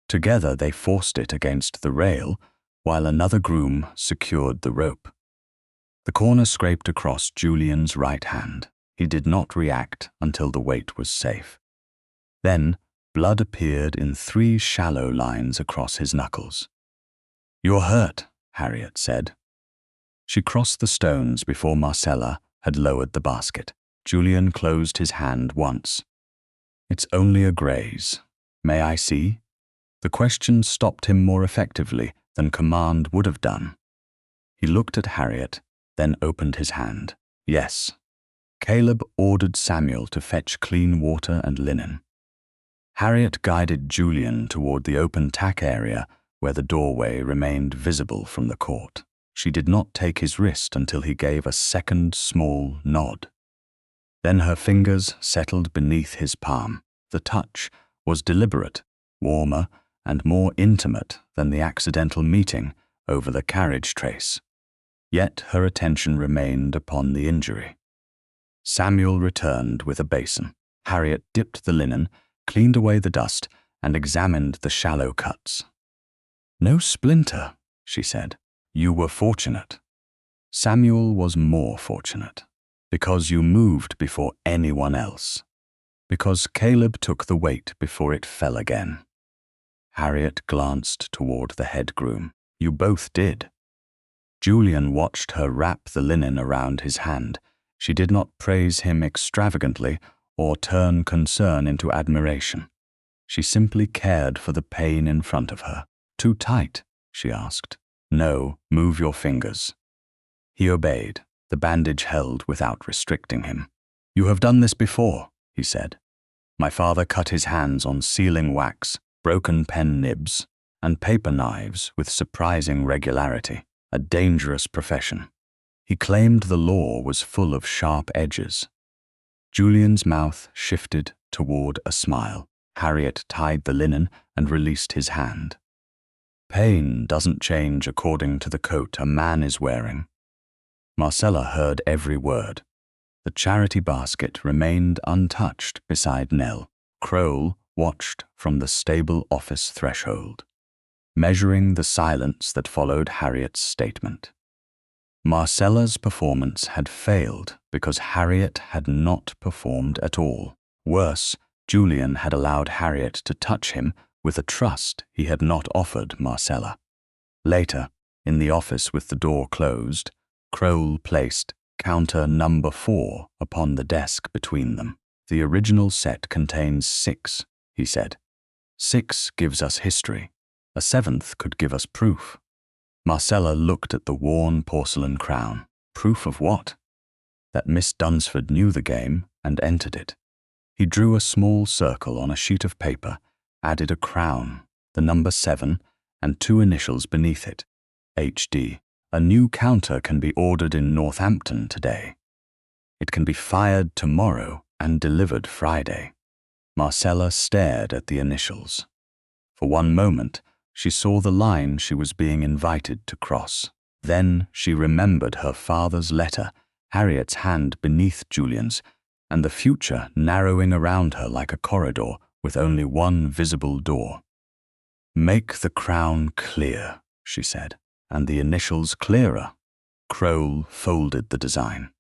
Together they forced it against the rail, while another groom secured the rope. The corner scraped across Julian's right hand. He did not react until the weight was safe. Then blood appeared in 3 shallow lines across his knuckles. You're hurt, Harriet said. She crossed the stones before Marcella had lowered the basket. Julian closed his hand once. It's only a graze. May I see? The question stopped him more effectively than command would have done. He looked at Harriet, then opened his hand. Yes. Caleb ordered Samuel to fetch clean water and linen. Harriet guided Julian toward the open tack area where the doorway remained visible from the court. She did not take his wrist until he gave a second small nod. Then her fingers settled beneath his palm. The touch was deliberate, warmer, and more intimate than the accidental meeting over the carriage trace. Yet her attention remained upon the injury. Samuel returned with a basin. Harriet dipped the linen, cleaned away the dust, and examined the shallow cuts. No splinter, she said. You were fortunate. Samuel was more fortunate. Because you moved before anyone else. Because Caleb took the weight before it fell again. Harriet glanced toward the head groom. You both did. Julian watched her wrap the linen around his hand. She did not praise him extravagantly or turn concern into admiration. She simply cared for the pain in front of her. Too tight, she asked. No, move your fingers. He obeyed. The bandage held without restricting him. You have done this before, he said. My father cut his hands on sealing wax, broken pen nibs, and paper knives with surprising regularity, a dangerous profession. He claimed the law was full of sharp edges. Julian's mouth shifted toward a smile. Harriet tied the linen and released his hand. Pain doesn't change according to the coat a man is wearing. Marcella heard every word. The charity basket remained untouched beside Nell. Crowle watched from the stable office threshold, measuring the silence that followed Harriet's statement. Marcella's performance had failed because Harriet had not performed at all. Worse, Julian had allowed Harriet to touch him with a trust he had not offered Marcella. Later, in the office with the door closed, Crowle placed counter number 4 upon the desk between them. The original set contains 6, he said. 6 gives us history. A 7th could give us proof. Marcella looked at the worn porcelain crown. Proof of what? That Miss Dunsford knew the game and entered it. He drew a small circle on a sheet of paper, added a crown, the number 7, and 2 initials beneath it. HD. A new counter can be ordered in Northampton today. It can be fired tomorrow and delivered Friday. Marcella stared at the initials. For one moment, she saw the line she was being invited to cross. Then she remembered her father's letter, Harriet's hand beneath Julian's, and the future narrowing around her like a corridor with only one visible door. "Make the crown clear," she said, "and the initials clearer." Crowle folded the design.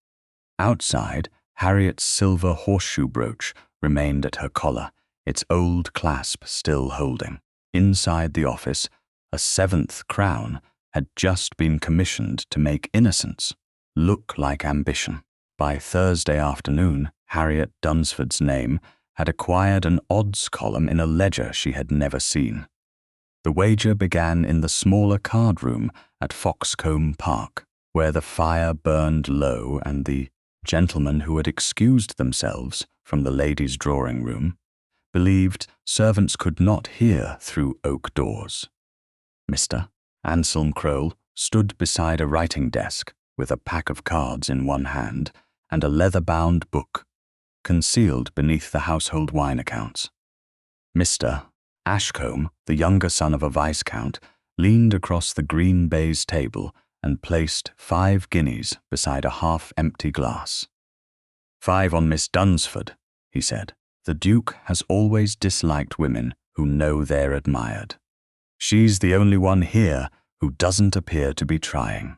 Outside, Harriet's silver horseshoe brooch remained at her collar, its old clasp still holding. Inside the office, a 7th crown had just been commissioned to make innocence look like ambition. By Thursday afternoon, Harriet Dunsford's name had acquired an odds column in a ledger she had never seen. The wager began in the smaller card room at Foxcombe Park, where the fire burned low and the gentlemen who had excused themselves from the ladies' drawing room believed servants could not hear through oak doors. Mr. Anselm Crowle stood beside a writing desk with a pack of cards in one hand and a leather-bound book, concealed beneath the household wine accounts. Mr. Ashcombe, the younger son of a viscount, leaned across the green baize table and placed 5 guineas beside a half-empty glass. "5 on Miss Dunsford," he said. "The Duke has always disliked women who know they're admired. She's the only one here who doesn't appear to be trying."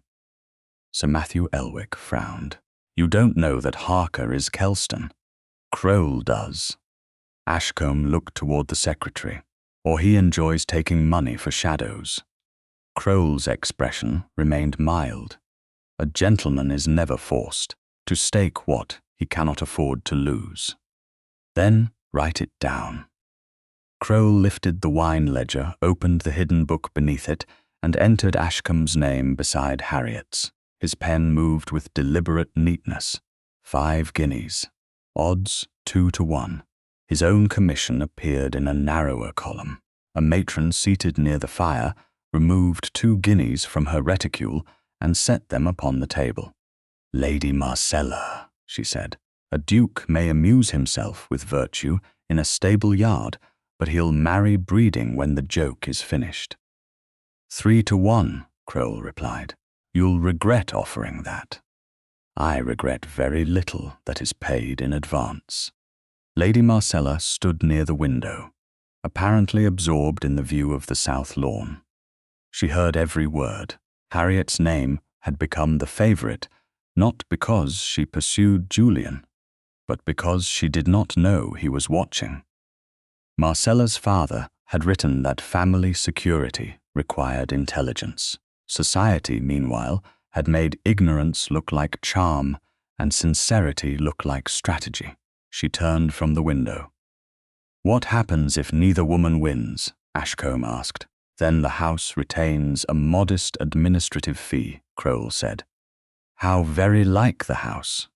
Sir Matthew Elwick frowned. "You don't know that Harker is Kelston. Crowle does." Ashcombe looked toward the secretary. "Or he enjoys taking money for shadows." Crowle's expression remained mild. A gentleman is never forced to stake what he cannot afford to lose. "Then write it down." Crowle lifted the wine ledger, opened the hidden book beneath it, and entered Ashcombe's name beside Harriet's. His pen moved with deliberate neatness. 5 guineas. Odds 2 to 1. His own commission appeared in a narrower column. A matron seated near the fire removed 2 guineas from her reticule and set them upon the table. "Lady Marcella," she said, "a duke may amuse himself with virtue in a stable yard, but he'll marry breeding when the joke is finished." 3 to 1, Crowle replied. "You'll regret offering that." "I regret very little that is paid in advance." Lady Marcella stood near the window, apparently absorbed in the view of the south lawn. She heard every word. Harriet's name had become the favorite, not because she pursued Julian, but because she did not know he was watching. Marcella's father had written that family security required intelligence. Society, meanwhile, had made ignorance look like charm and sincerity look like strategy. She turned from the window. "What happens if neither woman wins?" Ashcombe asked. "Then the house retains a modest administrative fee," Crowle said. "How very like the house."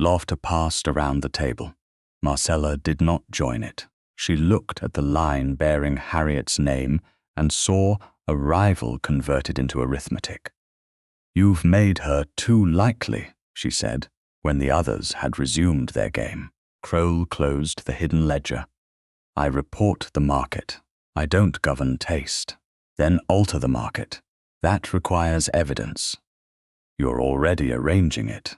Laughter passed around the table. Marcella did not join it. She looked at the line bearing Harriet's name and saw a rival converted into arithmetic. "You've made her too likely," she said, when the others had resumed their game. Crowle closed the hidden ledger. "I report the market. I don't govern taste." Then alter the market. That requires evidence. You're already arranging it.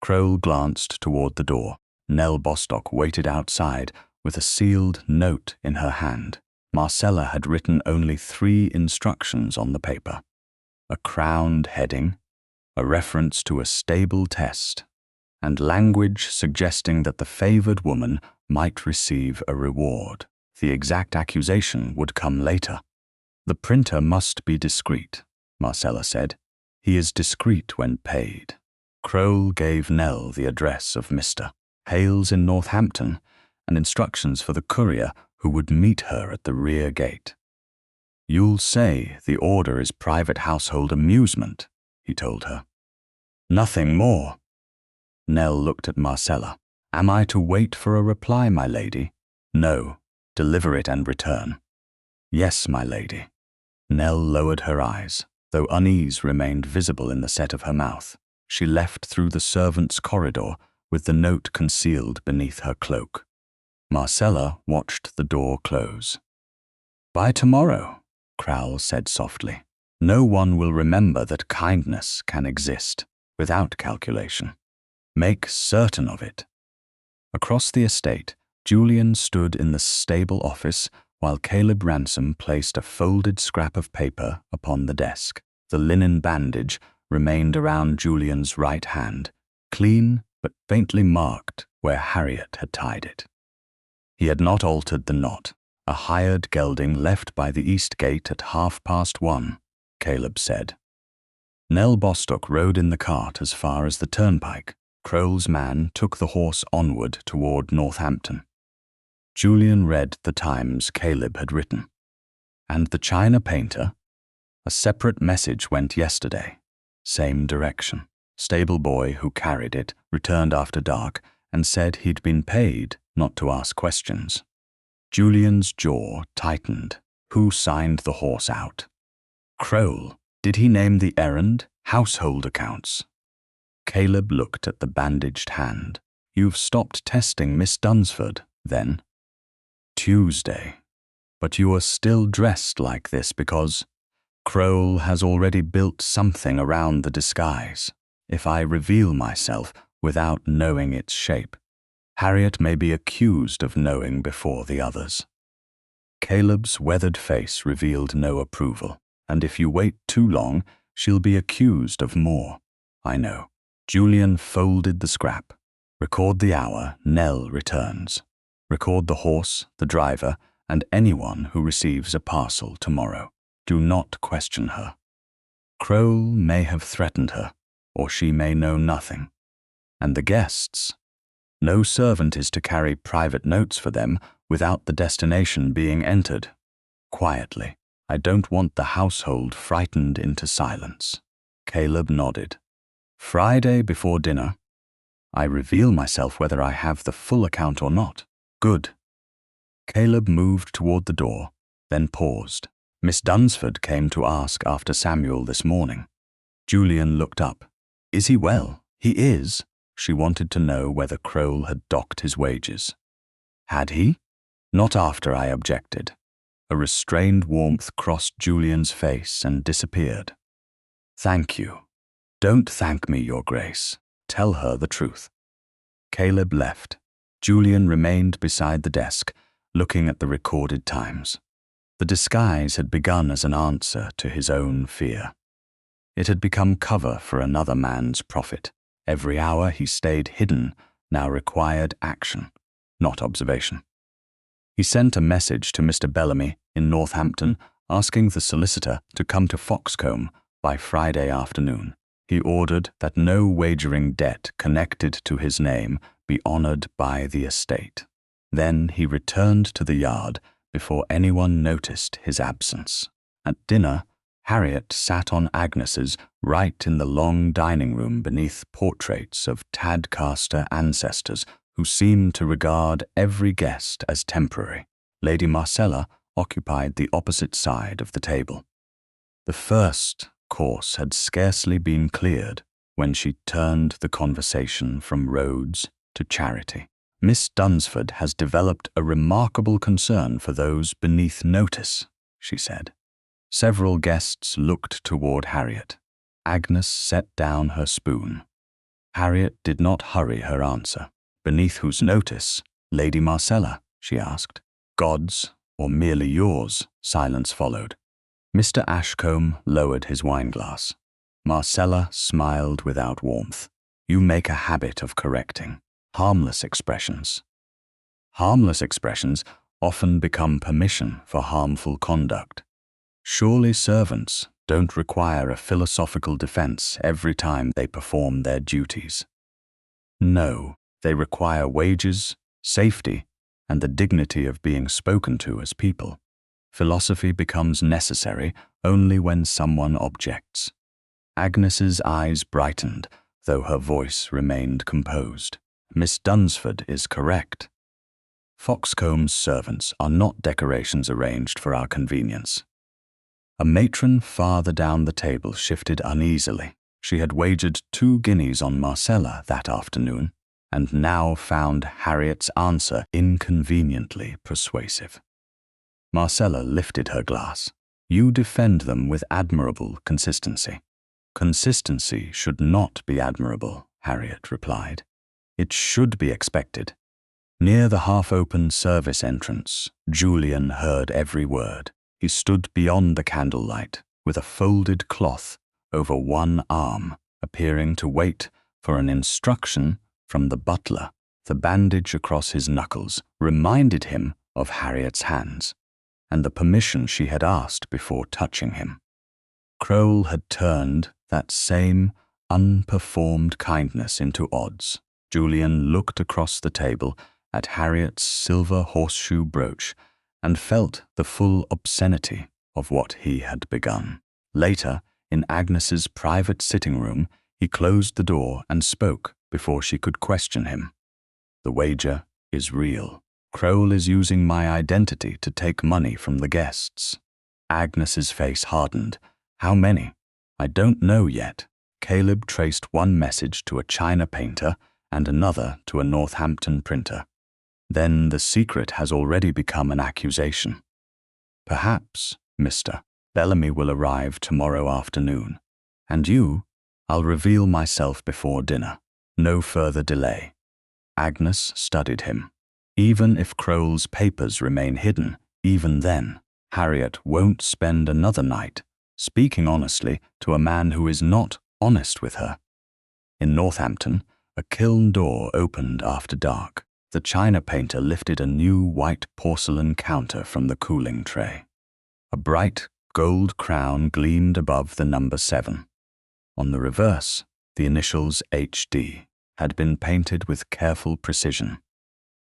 Crowell glanced toward the door. Nell Bostock waited outside with a sealed note in her hand. Marcella had written only 3 instructions on the paper: a crowned heading, a reference to a stable test, and language suggesting that the favored woman might receive a reward. The exact accusation would come later. The printer must be discreet, Marcella said. He is discreet when paid. Crowell gave Nell the address of Mr. Hales in Northampton and instructions for the courier who would meet her at the rear gate. You'll say the order is private household amusement, he told her. Nothing more. Nell looked at Marcella. Am I to wait for a reply, my lady? No. Deliver it and return. Yes, my lady. Nell lowered her eyes, though unease remained visible in the set of her mouth. She left through the servants' corridor with the note concealed beneath her cloak. Marcella watched the door close. By tomorrow, Crowell said softly, no one will remember that kindness can exist without calculation. Make certain of it. Across the estate, Julian stood in the stable office while Caleb Ransom placed a folded scrap of paper upon the desk. The linen bandage remained around Julian's right hand, clean but faintly marked where Harriet had tied it. He had not altered the knot, a hired gelding left by the east gate at 1:30, Caleb said. Nell Bostock rode in the cart as far as the turnpike. Crowell's man took the horse onward toward Northampton. Julian read the times Caleb had written. And the china painter? A separate message went yesterday. Same direction. Stable boy who carried it returned after dark and said he'd been paid not to ask questions. Julian's jaw tightened. Who signed the horse out? Crowell. Did he name the errand? Household accounts. Caleb looked at the bandaged hand. You've stopped testing Miss Dunsford, then? Tuesday. But you are still dressed like this because Crowell has already built something around the disguise. If I reveal myself without knowing its shape, Harriet may be accused of knowing before the others. Caleb's weathered face revealed no approval, and if you wait too long, she'll be accused of more. I know. Julian folded the scrap. Record the hour Nell returns. Record the horse, the driver, and anyone who receives a parcel tomorrow. Do not question her. Crowell may have threatened her, or she may know nothing. And the guests? No servant is to carry private notes for them without the destination being entered. Quietly. I don't want the household frightened into silence. Caleb nodded. Friday before dinner. I reveal myself whether I have the full account or not. Good. Caleb moved toward the door, then paused. Miss Dunsford came to ask after Samuel this morning. Julian looked up. Is he well? He is. She wanted to know whether Crowell had docked his wages. Had he? Not after I objected. A restrained warmth crossed Julian's face and disappeared. Thank you. Don't thank me, Your Grace. Tell her the truth. Caleb left. Julian remained beside the desk, looking at the recorded times. The disguise had begun as an answer to his own fear. It had become cover for another man's profit. Every hour he stayed hidden now required action, not observation. He sent a message to Mr. Bellamy in Northampton asking the solicitor to come to Foxcombe by Friday afternoon. He ordered that no wagering debt connected to his name be honoured by the estate. Then he returned to the yard before anyone noticed his absence. At dinner, Harriet sat on Agnes's right in the long dining room beneath portraits of Tadcaster ancestors who seemed to regard every guest as temporary. Lady Marcella occupied the opposite side of the table. The first course had scarcely been cleared when she turned the conversation from roads to charity. Miss Dunsford has developed a remarkable concern for those beneath notice, she said. Several guests looked toward Harriet. Agnes set down her spoon. Harriet did not hurry her answer. Beneath whose notice, Lady Marcella, she asked. God's, or merely yours? Silence followed. Mr. Ashcombe lowered his wineglass. Marcella smiled without warmth. You make a habit of correcting. Harmless expressions. Harmless expressions often become permission for harmful conduct. Surely servants don't require a philosophical defense every time they perform their duties. No, they require wages, safety, and the dignity of being spoken to as people. Philosophy becomes necessary only when someone objects. Agnes's eyes brightened, though her voice remained composed. Miss Dunsford is correct. Foxcombe's servants are not decorations arranged for our convenience. A matron farther down the table shifted uneasily. She had wagered 2 guineas on Marcella that afternoon, and now found Harriet's answer inconveniently persuasive. Marcella lifted her glass. You defend them with admirable consistency. Consistency should not be admirable, Harriet replied. It should be expected. Near the half-open service entrance, Julian heard every word. He stood beyond the candlelight with a folded cloth over one arm, appearing to wait for an instruction from the butler. The bandage across his knuckles reminded him of Harriet's hands, and the permission she had asked before touching him. Crowell had turned that same unperformed kindness into odds. Julian looked across the table at Harriet's silver horseshoe brooch and felt the full obscenity of what he had begun. Later, in Agnes's private sitting room, he closed the door and spoke before she could question him. The wager is real. Crowell is using my identity to take money from the guests. Agnes's face hardened. How many? I don't know yet. Caleb traced one message to a China painter and another to a Northampton printer. Then the secret has already become an accusation. Perhaps, Mr. Bellamy will arrive tomorrow afternoon. And you, I'll reveal myself before dinner. No further delay. Agnes studied him. Even if Crowell's papers remain hidden, even then, Harriet won't spend another night speaking honestly to a man who is not honest with her. In Northampton, a kiln door opened after dark. The China painter lifted a new white porcelain counter from the cooling tray. A bright gold crown gleamed above the number 7. On the reverse, the initials HD had been painted with careful precision.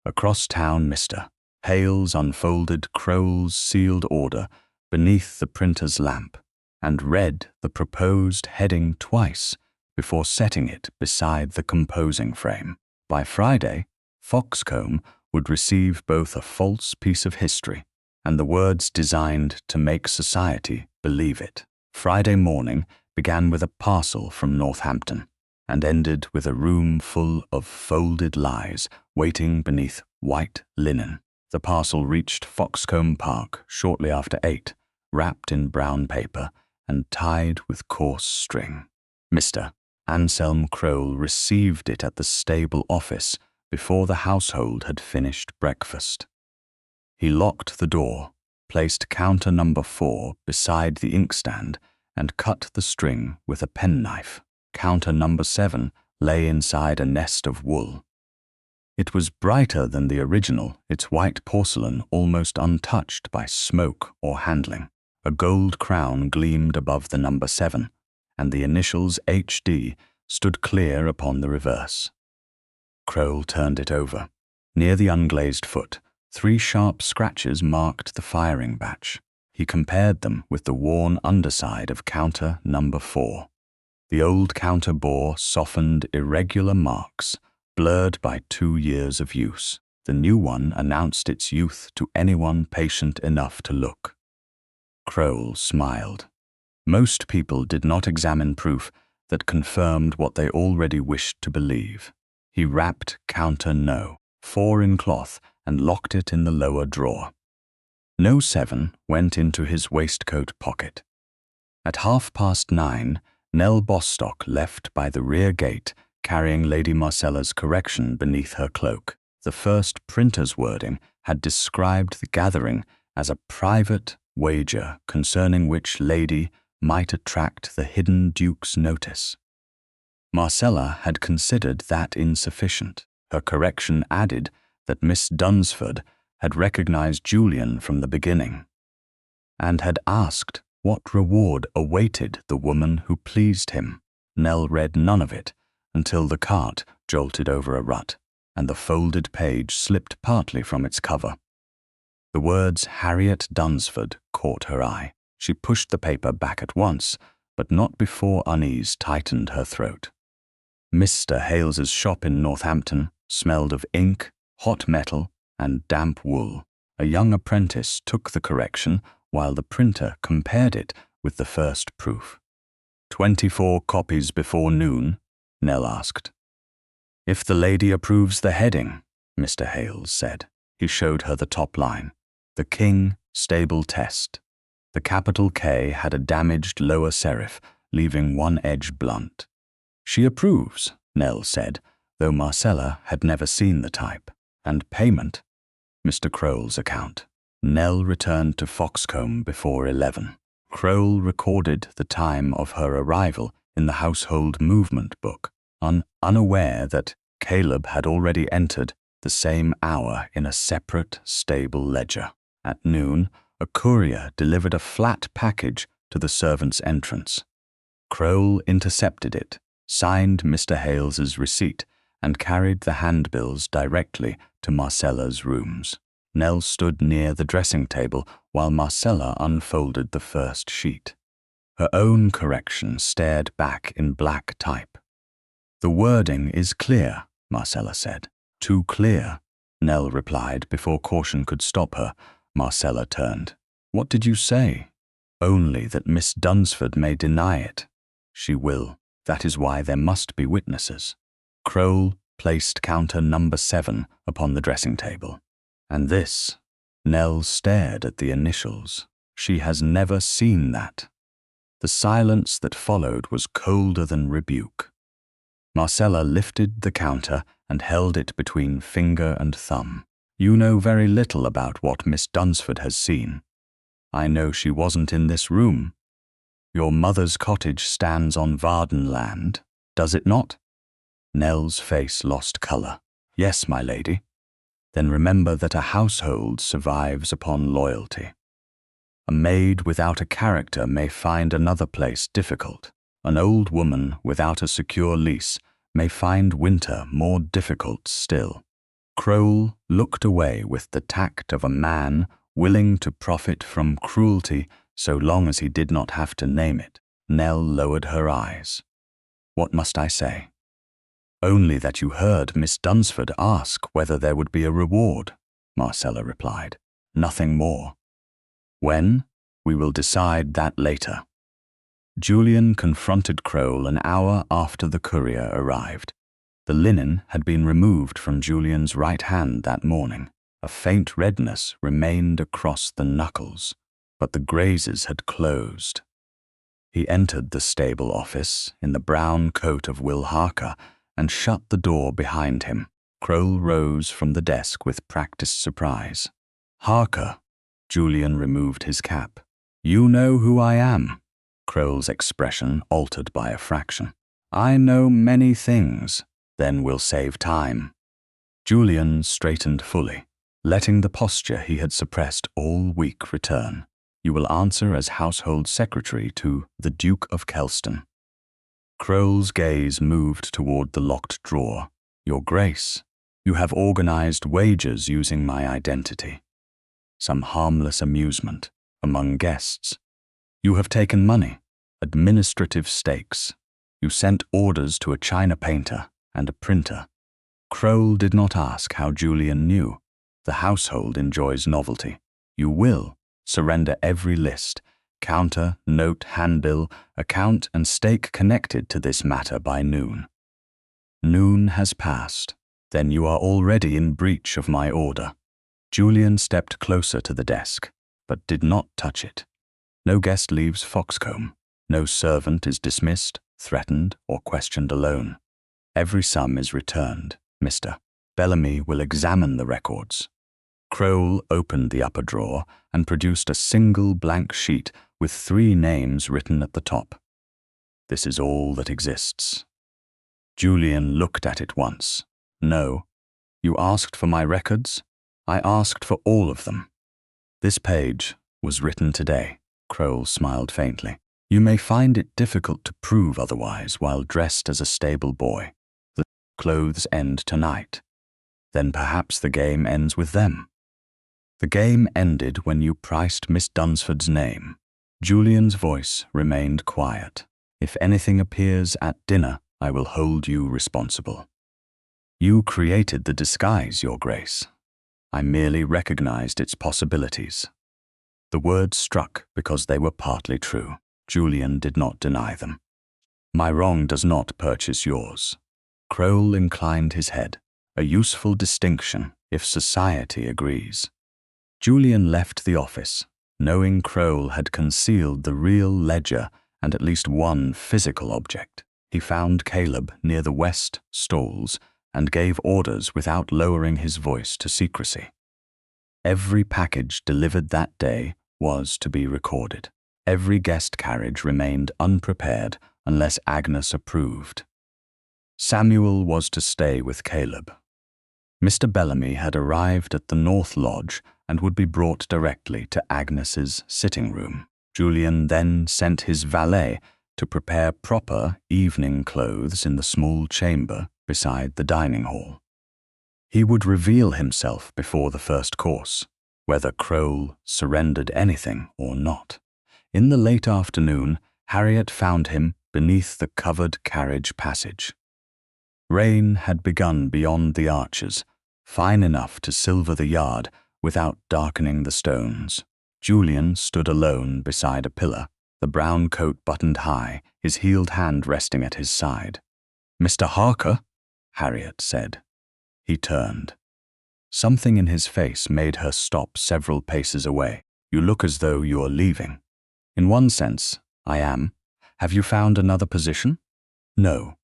Across town, Mr. Hales unfolded Crowell's sealed order beneath the printer's lamp and read the proposed heading twice before setting it beside the composing frame. By Friday, Foxcombe would receive both a false piece of history and the words designed to make society believe it. Friday morning began with a parcel from Northampton and ended with a room full of folded lies waiting beneath white linen. The parcel reached Foxcombe Park shortly after 8, wrapped in brown paper and tied with coarse string. Mr. Anselm Crowell received it at the stable office before the household had finished breakfast. He locked the door, placed counter number 4 beside the inkstand, and cut the string with a penknife. Counter number 7 lay inside a nest of wool. It was brighter than the original, its white porcelain almost untouched by smoke or handling. A gold crown gleamed above the number 7, and the initials HD stood clear upon the reverse. Crowell turned it over. Near the unglazed foot, 3 sharp scratches marked the firing batch. He compared them with the worn underside of counter number 4. The old counter bore softened, irregular marks, blurred by 2 years of use. The new one announced its youth to anyone patient enough to look. Crowell smiled. Most people did not examine proof that confirmed what they already wished to believe. He wrapped counter No. 4 in cloth and locked it in the lower drawer. No 7 went into his waistcoat pocket. At 9:30, Nell Bostock left by the rear gate, carrying Lady Marcella's correction beneath her cloak. The first printer's wording had described the gathering as a private wager concerning which lady might attract the hidden Duke's notice. Marcella had considered that insufficient. Her correction added that Miss Dunsford had recognized Julian from the beginning, and had asked what reward awaited the woman who pleased him. Nell read none of it until the cart jolted over a rut, and the folded page slipped partly from its cover. The words Harriet Dunsford caught her eye. She pushed the paper back at once, but not before unease tightened her throat. Mr. Hales's shop in Northampton smelled of ink, hot metal, and damp wool. A young apprentice took the correction while the printer compared it with the first proof. 24 copies before noon? Nell asked. If the lady approves the heading, Mr. Hales said. He showed her the top line. The King Stable Test. The capital K had a damaged lower serif, leaving one edge blunt. She approves, Nell said, though Marcella had never seen the type. And payment? Mr. Crowle's account. Nell returned to Foxcombe before 11. Crowle recorded the time of her arrival in the household movement book, unaware that Caleb had already entered the same hour in a separate stable ledger. At noon, a courier delivered a flat package to the servants' entrance. Crowle intercepted it, signed Mr. Hales's receipt, and carried the handbills directly to Marcella's rooms. Nell stood near the dressing table while Marcella unfolded the first sheet. Her own correction stared back in black type. The wording is clear, Marcella said. Too clear, Nell replied before caution could stop her. Marcella turned. What did you say? Only that Miss Dunsford may deny it. She will. That is why there must be witnesses. Crowle placed counter number 7 upon the dressing table. And this? Nell stared at the initials. She has never seen that. The silence that followed was colder than rebuke. Marcella lifted the counter and held it between finger and thumb. You know very little about what Miss Dunsford has seen. I know she wasn't in this room. Your mother's cottage stands on Varden land, does it not? Nell's face lost colour. Yes, my lady. Then remember that a household survives upon loyalty. A maid without a character may find another place difficult. An old woman without a secure lease may find winter more difficult still. Crowle looked away with the tact of a man willing to profit from cruelty so long as he did not have to name it. Nell lowered her eyes. What must I say? Only that you heard Miss Dunsford ask whether there would be a reward, Marcella replied. Nothing more. When? We will decide that later. Julian confronted Crowle an hour after the courier arrived. The linen had been removed from Julian's right hand that morning. A faint redness remained across the knuckles, but the grazes had closed. He entered the stable office in the brown coat of Will Harker and shut the door behind him. Crowle rose from the desk with practiced surprise. Harker. Julian removed his cap. You know who I am. Crowle's expression altered by a fraction. I know many things. Then we'll save time. Julian straightened fully, letting the posture he had suppressed all week return. You will answer as household secretary to the Duke of Kelston. Crowle's gaze moved toward the locked drawer. Your Grace, you have organized wagers using my identity. Some harmless amusement among guests. You have taken money, administrative stakes. You sent orders to a china painter and a printer. Crowle did not ask how Julian knew. The household enjoys novelty. You will surrender every list, counter, note, handbill, account, and stake connected to this matter by noon. Noon has passed. Then you are already in breach of my order. Julian stepped closer to the desk. but did not touch it. No guest leaves Foxcombe. No servant is dismissed, threatened, or questioned alone. Every sum is returned. Mr. Bellamy will examine the records. Crowle opened the upper drawer and produced a single blank sheet with 3 names written at the top. This is all that exists. Julian looked at it once. No. You asked for my records? I asked for all of them. This page was written today. Crowle smiled faintly. You may find it difficult to prove otherwise while dressed as a stable boy. The clothes end tonight. Then perhaps the game ends with them. The game ended when you priced Miss Dunsford's name. Julian's voice remained quiet. If anything appears at dinner, I will hold you responsible. You created the disguise, Your Grace. I merely recognized its possibilities. The words struck because they were partly true. Julian did not deny them. My wrong does not purchase yours. Crowle inclined his head. A useful distinction, if society agrees. Julian left the office, knowing Crowle had concealed the real ledger and at least one physical object. He found Caleb near the west stalls and gave orders without lowering his voice to secrecy. Every package delivered that day was to be recorded. Every guest carriage remained unprepared unless Agnes approved. Samuel was to stay with Caleb. Mr. Bellamy had arrived at the North Lodge and would be brought directly to Agnes's sitting room. Julian then sent his valet to prepare proper evening clothes in the small chamber beside the dining hall. He would reveal himself before the first course, whether Crowle surrendered anything or not. In the late afternoon, Harriet found him beneath the covered carriage passage. Rain had begun beyond the arches, fine enough to silver the yard without darkening the stones. Julian stood alone beside a pillar, the brown coat buttoned high, his heeled hand resting at his side. "Mr. Harker," Harriet said. He turned. Something in his face made her stop several paces away. "You look as though you are leaving." "In one sense, I am. Have you found another position?" "No."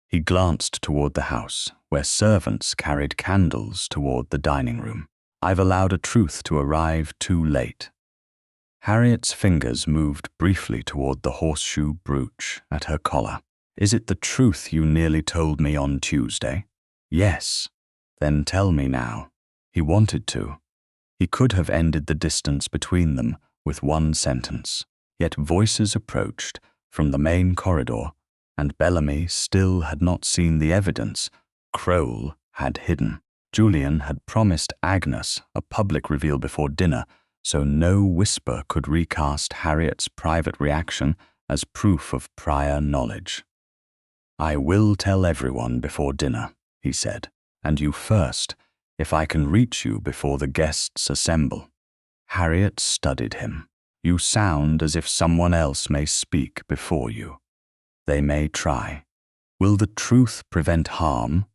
He glanced toward the house, where servants carried candles toward the dining room. "I've allowed a truth to arrive too late." Harriet's fingers moved briefly toward the horseshoe brooch at her collar. "Is it the truth you nearly told me on Tuesday?" "Yes." "Then tell me now." He wanted to. He could have ended the distance between them with one sentence. Yet voices approached from the main corridor, and Bellamy still had not seen the evidence Crowle had hidden. Julian had promised Agnes a public reveal before dinner, so no whisper could recast Harriet's private reaction as proof of prior knowledge. "I will tell everyone before dinner," he said, "and you first, if I can reach you before the guests assemble." Harriet studied him. "You sound as if someone else may speak before you." "They may try." "Will the truth prevent harm?"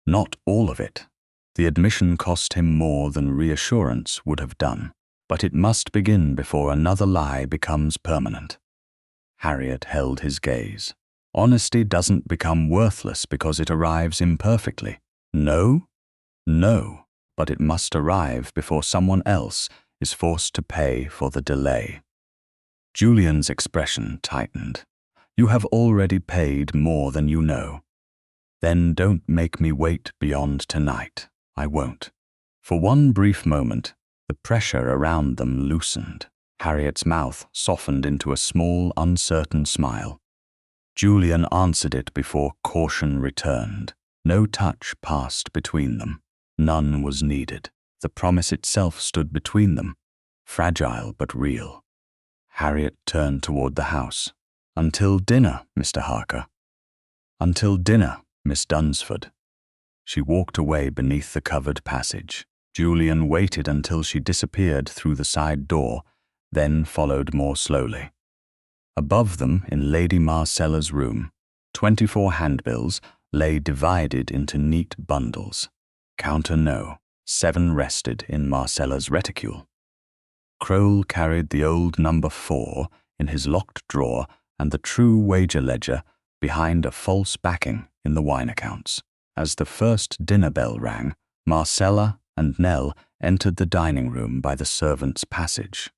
"Not all of it." The admission cost him more than reassurance would have done, but it must begin before another lie becomes permanent. Harriet held his gaze. "Honesty doesn't become worthless because it arrives imperfectly." "No? No, but it must arrive before someone else is forced to pay for the delay." Julian's expression tightened. "You have already paid more than you know." "Then don't make me wait beyond tonight." "I won't." For one brief moment, the pressure around them loosened. Harriet's mouth softened into a small, uncertain smile. Julian answered it before caution returned. No touch passed between them. None was needed. The promise itself stood between them, fragile but real. Harriet turned toward the house. "Until dinner, Mr. Harker." "Until dinner, Miss Dunsford." She walked away beneath the covered passage. Julian waited until she disappeared through the side door, then followed more slowly. Above them, in Lady Marcella's room, 24 handbills lay divided into neat bundles. Counter no. 7 rested in Marcella's reticule. Crowell carried the old number 4 in his locked drawer and the true wager ledger behind a false backing in the wine accounts. As the first dinner bell rang, Marcella and Nell entered the dining room by the servants' passage.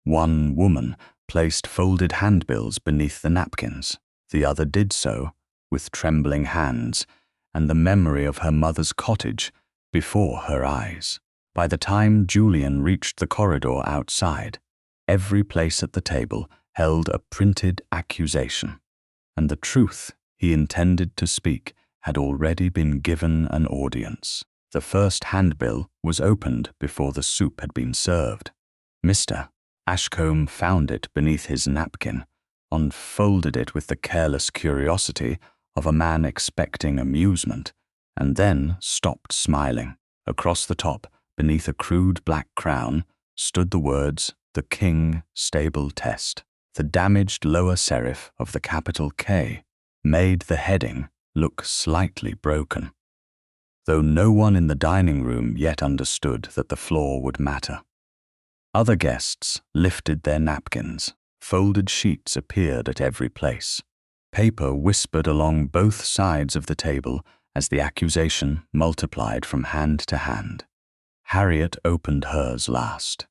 One woman placed folded handbills beneath the napkins. The other did so with trembling hands, and the memory of her mother's cottage before her eyes. By the time Julian reached the corridor outside, every place at the table held a printed accusation, and the truth he intended to speak had already been given an audience. The first handbill was opened before the soup had been served. Mr. Ashcombe found it beneath his napkin, unfolded it with the careless curiosity of a man expecting amusement, and then stopped smiling. Across the top, beneath a crude black crown, stood the words, "The King Stable Test." The damaged lower serif of the capital K made the heading look slightly broken, though no one in the dining room yet understood that the flaw would matter. Other guests lifted their napkins. Folded sheets appeared at every place. Paper whispered along both sides of the table as the accusation multiplied from hand to hand. Harriet opened hers last.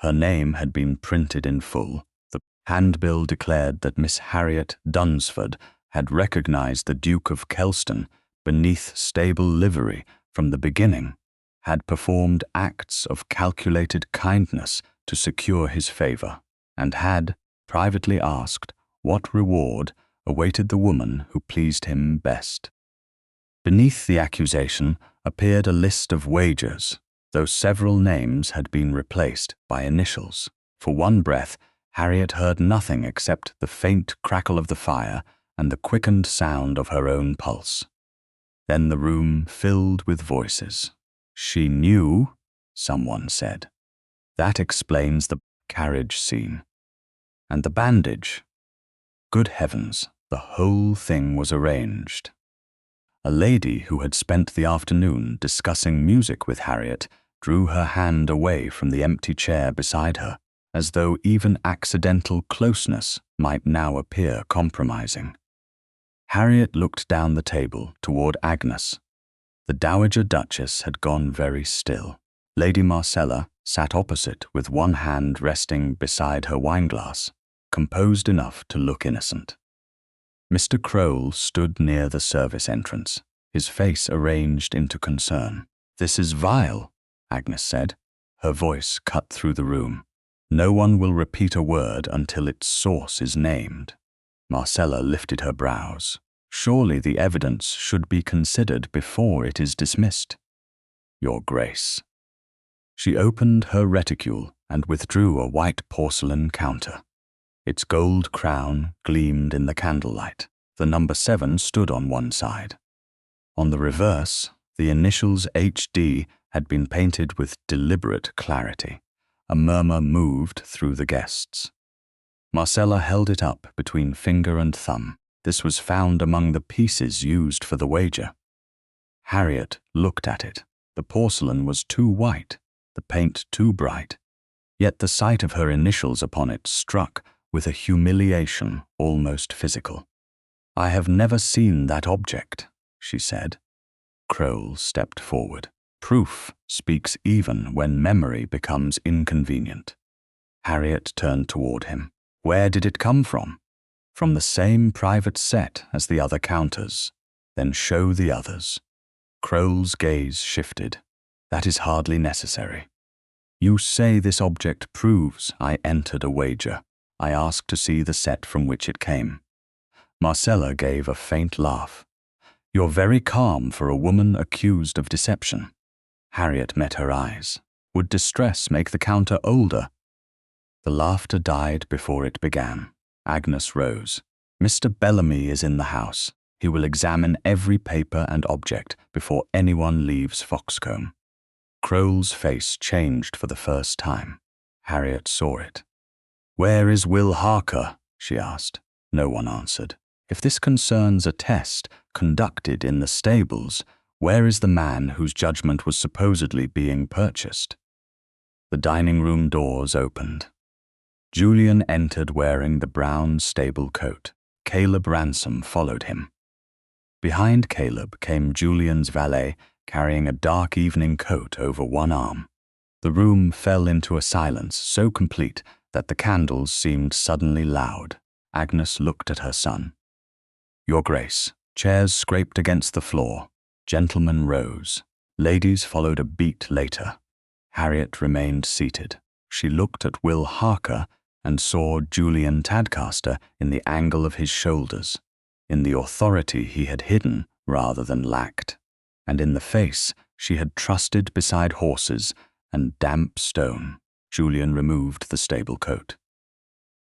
Her name had been printed in full. The handbill declared that Miss Harriet Dunsford had recognized the Duke of Kelston beneath stable livery from the beginning, had performed acts of calculated kindness to secure his favor, and had privately asked what reward awaited the woman who pleased him best. Beneath the accusation appeared a list of wagers, though several names had been replaced by initials. For one breath, Harriet heard nothing except the faint crackle of the fire and the quickened sound of her own pulse. Then the room filled with voices. "She knew," someone said. "That explains the carriage scene. And the bandage. Good heavens, the whole thing was arranged." A lady who had spent the afternoon discussing music with Harriet drew her hand away from the empty chair beside her, as though even accidental closeness might now appear compromising. Harriet looked down the table toward Agnes. The Dowager Duchess had gone very still. Lady Marcella sat opposite with one hand resting beside her wineglass, composed enough to look innocent. Mr. Crowell stood near the service entrance, his face arranged into concern. "This is vile," Agnes said. Her voice cut through the room. "No one will repeat a word until its source is named." Marcella lifted her brows. "Surely the evidence should be considered before it is dismissed." "Your Grace." She opened her reticule and withdrew a white porcelain counter. Its gold crown gleamed in the candlelight. The number 7 stood on one side. On the reverse, the initials HD had been painted with deliberate clarity. A murmur moved through the guests. Marcella held it up between finger and thumb. This was found among the pieces used for the wager. Harriet looked at it. The porcelain was too white, the paint too bright, yet the sight of her initials upon it struck with a humiliation almost physical. "I have never seen that object," she said. Crowell stepped forward. "Proof speaks even when memory becomes inconvenient." Harriet turned toward him. "Where did it come from?" "From the same private set as the other counters." "Then show the others." Crowell's gaze shifted. "That is hardly necessary. You say this object proves I entered a wager. I ask to see the set from which it came." Marcella gave a faint laugh. "You're very calm for a woman accused of deception." Harriet met her eyes. "Would distress make the counter older?" The laughter died before it began. Agnes rose. "Mr. Bellamy is in the house. He will examine every paper and object before anyone leaves Foxcombe." Crowell's face changed for the first time. Harriet saw it. "Where is Will Harker?" she asked. No one answered. "If this concerns a test conducted in the stables, where is the man whose judgment was supposedly being purchased?" The dining-room doors opened. Julian entered wearing the brown stable coat. Caleb Ransom followed him. Behind Caleb came Julian's valet, carrying a dark evening coat over one arm. The room fell into a silence so complete that the candles seemed suddenly loud. Agnes looked at her son. "Your Grace." Chairs scraped against the floor. Gentlemen rose. Ladies followed a beat later. Harriet remained seated. She looked at Will Harker and saw Julian Tadcaster in the angle of his shoulders, in the authority he had hidden rather than lacked, and in the face she had trusted beside horses and damp stone. Julian removed the stable coat.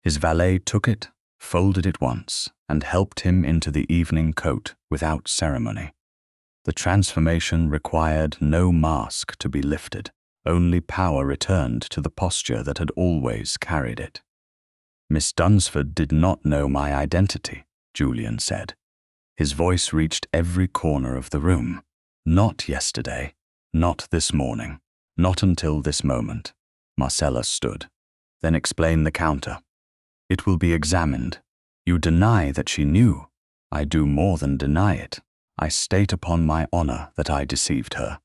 His valet took it, folded it once, and helped him into the evening coat without ceremony. The transformation required no mask to be lifted. Only power returned to the posture that had always carried it. "Miss Dunsford did not know my identity," Julian said. His voice reached every corner of the room. "Not yesterday, not this morning, not until this moment." Marcella stood. "Then explain the counter." "It will be examined. You deny that she knew." "I do more than deny it. I state upon my honor that I deceived her."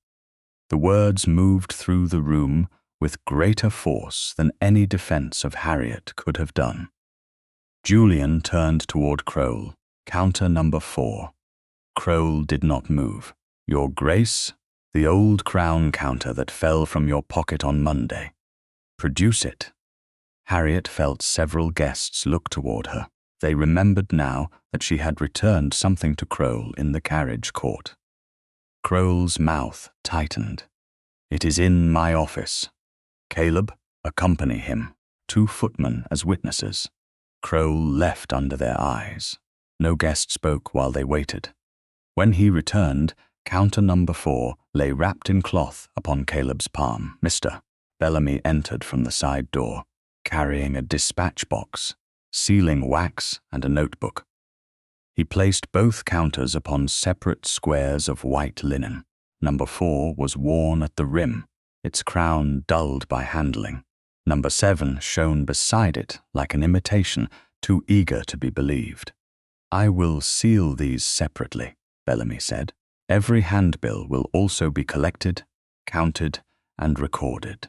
The words moved through the room with greater force than any defense of Harriet could have done. Julian turned toward Crowle. "Counter number 4. Crowle did not move. "Your Grace, the old crown counter that fell from your pocket on Monday. Produce it." Harriet felt several guests look toward her. They remembered now that she had returned something to Crowle in the carriage court. Crowle's mouth tightened. "It is in my office. Caleb, accompany him. 2 footmen as witnesses." Crowle left under their eyes. No guest spoke while they waited. When he returned, counter number 4 lay wrapped in cloth upon Caleb's palm. "Mr." Bellamy entered from the side door, carrying a dispatch box, sealing wax, and a notebook. He placed both counters upon separate squares of white linen. Number 4 was worn at the rim, its crown dulled by handling. Number 7 shone beside it like an imitation, too eager to be believed. "I will seal these separately," Bellamy said. "Every handbill will also be collected, counted, and recorded.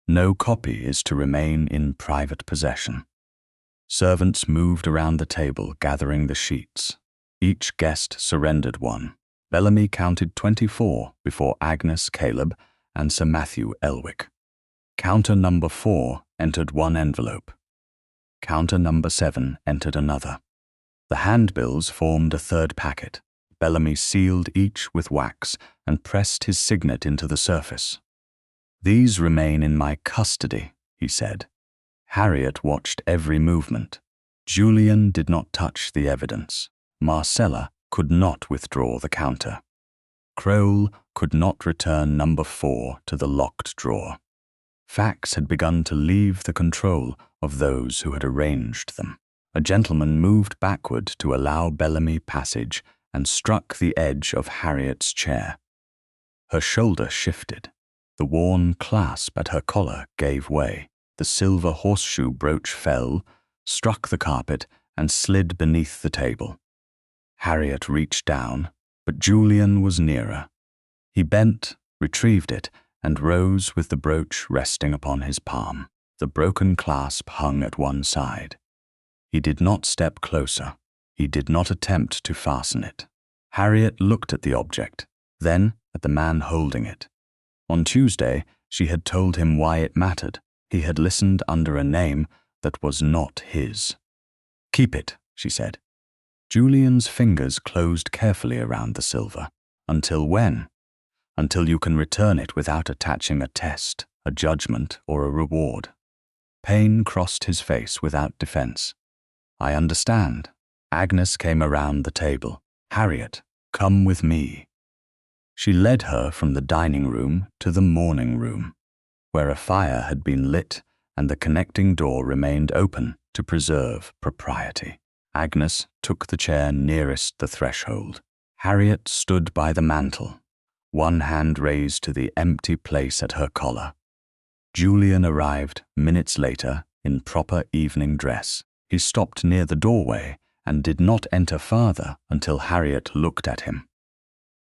No copy is to remain in private possession." Servants moved around the table, gathering the sheets. Each guest surrendered one. Bellamy counted 24 before Agnes Caleb and Sir Matthew Elwick. Counter number 4 entered one envelope. Counter number 7 entered another. The handbills formed a third packet. Bellamy sealed each with wax and pressed his signet into the surface. "These remain in my custody," he said. Harriet watched every movement. Julian did not touch the evidence. Marcella could not withdraw the counter. Crowle could not return number 4 to the locked drawer. Facts had begun to leave the control of those who had arranged them. A gentleman moved backward to allow Bellamy passage and struck the edge of Harriet's chair. Her shoulder shifted. The worn clasp at her collar gave way. The silver horseshoe brooch fell, struck the carpet, and slid beneath the table. Harriet reached down, but Julian was nearer. He bent, retrieved it, and rose with the brooch resting upon his palm. The broken clasp hung at one side. He did not step closer. He did not attempt to fasten it. Harriet looked at the object, then at the man holding it. On Tuesday, she had told him why it mattered. He had listened under a name that was not his. "Keep it," she said. Julian's fingers closed carefully around the silver. "Until when?" "Until you can return it without attaching a test, a judgment, or a reward." Pain crossed his face without defense. "I understand." Agnes came around the table. "Harriet, come with me." She led her from the dining room to the morning room, where a fire had been lit and the connecting door remained open to preserve propriety. Agnes took the chair nearest the threshold. Harriet stood by the mantel, one hand raised to the empty place at her collar. Julian arrived minutes later in proper evening dress. He stopped near the doorway and did not enter farther until Harriet looked at him.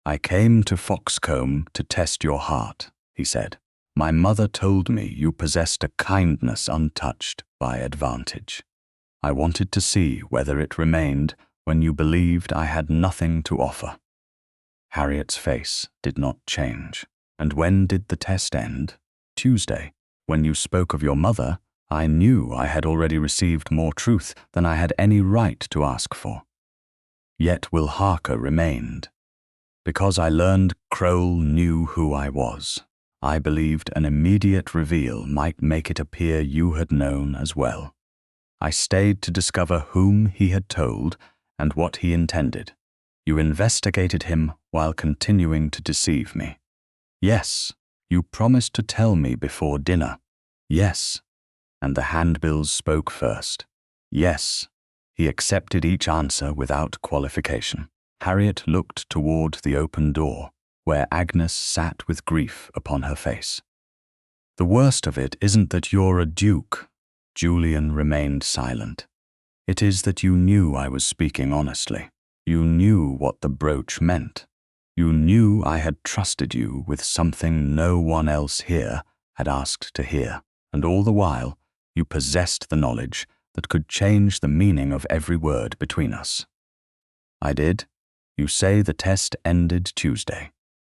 "I came to Foxcombe to test your heart," he said. "My mother told me you possessed a kindness untouched by advantage. I wanted to see whether it remained when you believed I had nothing to offer." Harriet's face did not change. "And when did the test end?" "Tuesday. When you spoke of your mother, I knew I had already received more truth than I had any right to ask for. Yet Will Harker remained. Because I learned Crowell knew who I was, I believed an immediate reveal might make it appear you had known as well. I stayed to discover whom he had told and what he intended. You investigated him while continuing to deceive me. Yes, you promised to tell me before dinner. Yes. And the handbills spoke first. Yes. He accepted each answer without qualification. Harriet looked toward the open door, where Agnes sat with grief upon her face. "The worst of it isn't that you're a duke." Julian remained silent. "It is that you knew I was speaking honestly. You knew what the brooch meant. You knew I had trusted you with something no one else here had asked to hear, and all the while you possessed the knowledge that could change the meaning of every word between us." "I did. You say the test ended Tuesday.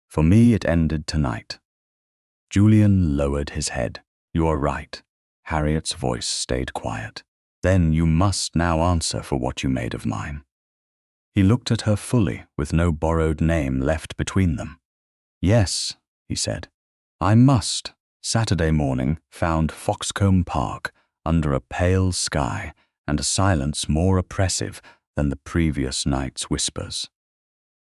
For me it ended tonight." Julian lowered his head. "You are right." Harriet's voice stayed quiet. "Then you must now answer for what you made of mine." He looked at her fully, with no borrowed name left between them. "Yes," he said, "I must." Saturday morning found Foxcombe Park under a pale sky and a silence more oppressive than the previous night's whispers.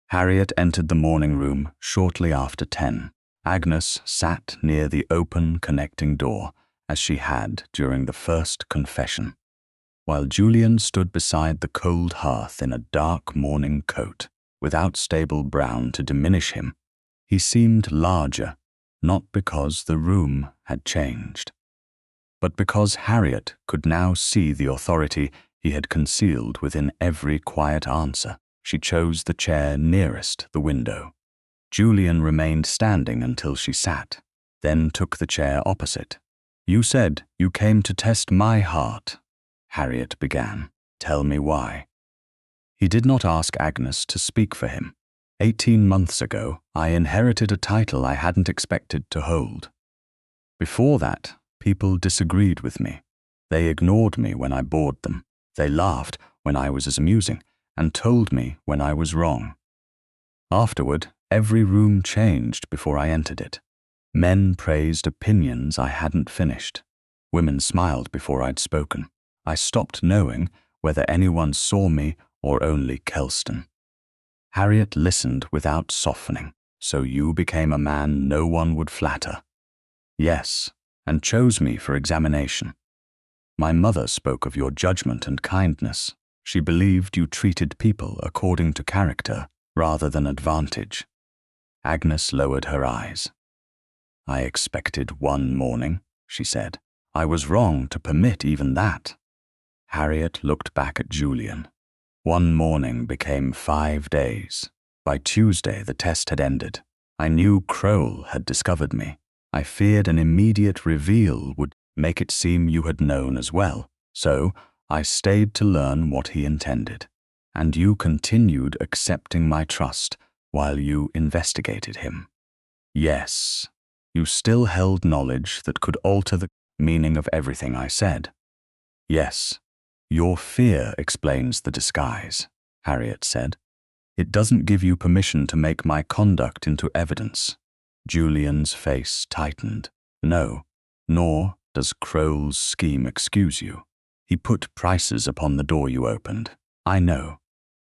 Harriet entered the morning room shortly after 10. Agnes sat near the open connecting door, as she had during the first confession, while Julian stood beside the cold hearth in a dark morning coat, without stable brown to diminish him. He seemed larger, not because the room had changed, but because Harriet could now see the authority he had concealed within every quiet answer. She chose the chair nearest the window. Julian remained standing until she sat, then took the chair opposite. "You said you came to test my heart," Harriet began. "Tell me why." He did not ask Agnes to speak for him. 18 months ago, I inherited a title I hadn't expected to hold. Before that, people disagreed with me. They ignored me when I bored them. They laughed when I was as amusing, and told me when I was wrong. Afterward, every room changed before I entered it. Men praised opinions I hadn't finished. Women smiled before I'd spoken. I stopped knowing whether anyone saw me or only Kelston. Harriet listened without softening. "So you became a man no one would flatter." "Yes, and chose me for examination. My mother spoke of your judgment and kindness. She believed you treated people according to character rather than advantage." Agnes lowered her eyes. "I expected one morning," she said. "I was wrong to permit even that." Harriet looked back at Julian. One morning became 5 days. By Tuesday the test had ended. I knew Crowell had discovered me. I feared an immediate reveal would make it seem you had known as well. So I stayed to learn what he intended. And you continued accepting my trust while you investigated him. Yes, you still held knowledge that could alter the meaning of everything I said. Yes, your fear explains the disguise, Harriet said. It doesn't give you permission to make my conduct into evidence. Julian's face tightened. No, nor does Crowell's scheme excuse you. He put prices upon the door you opened. I know.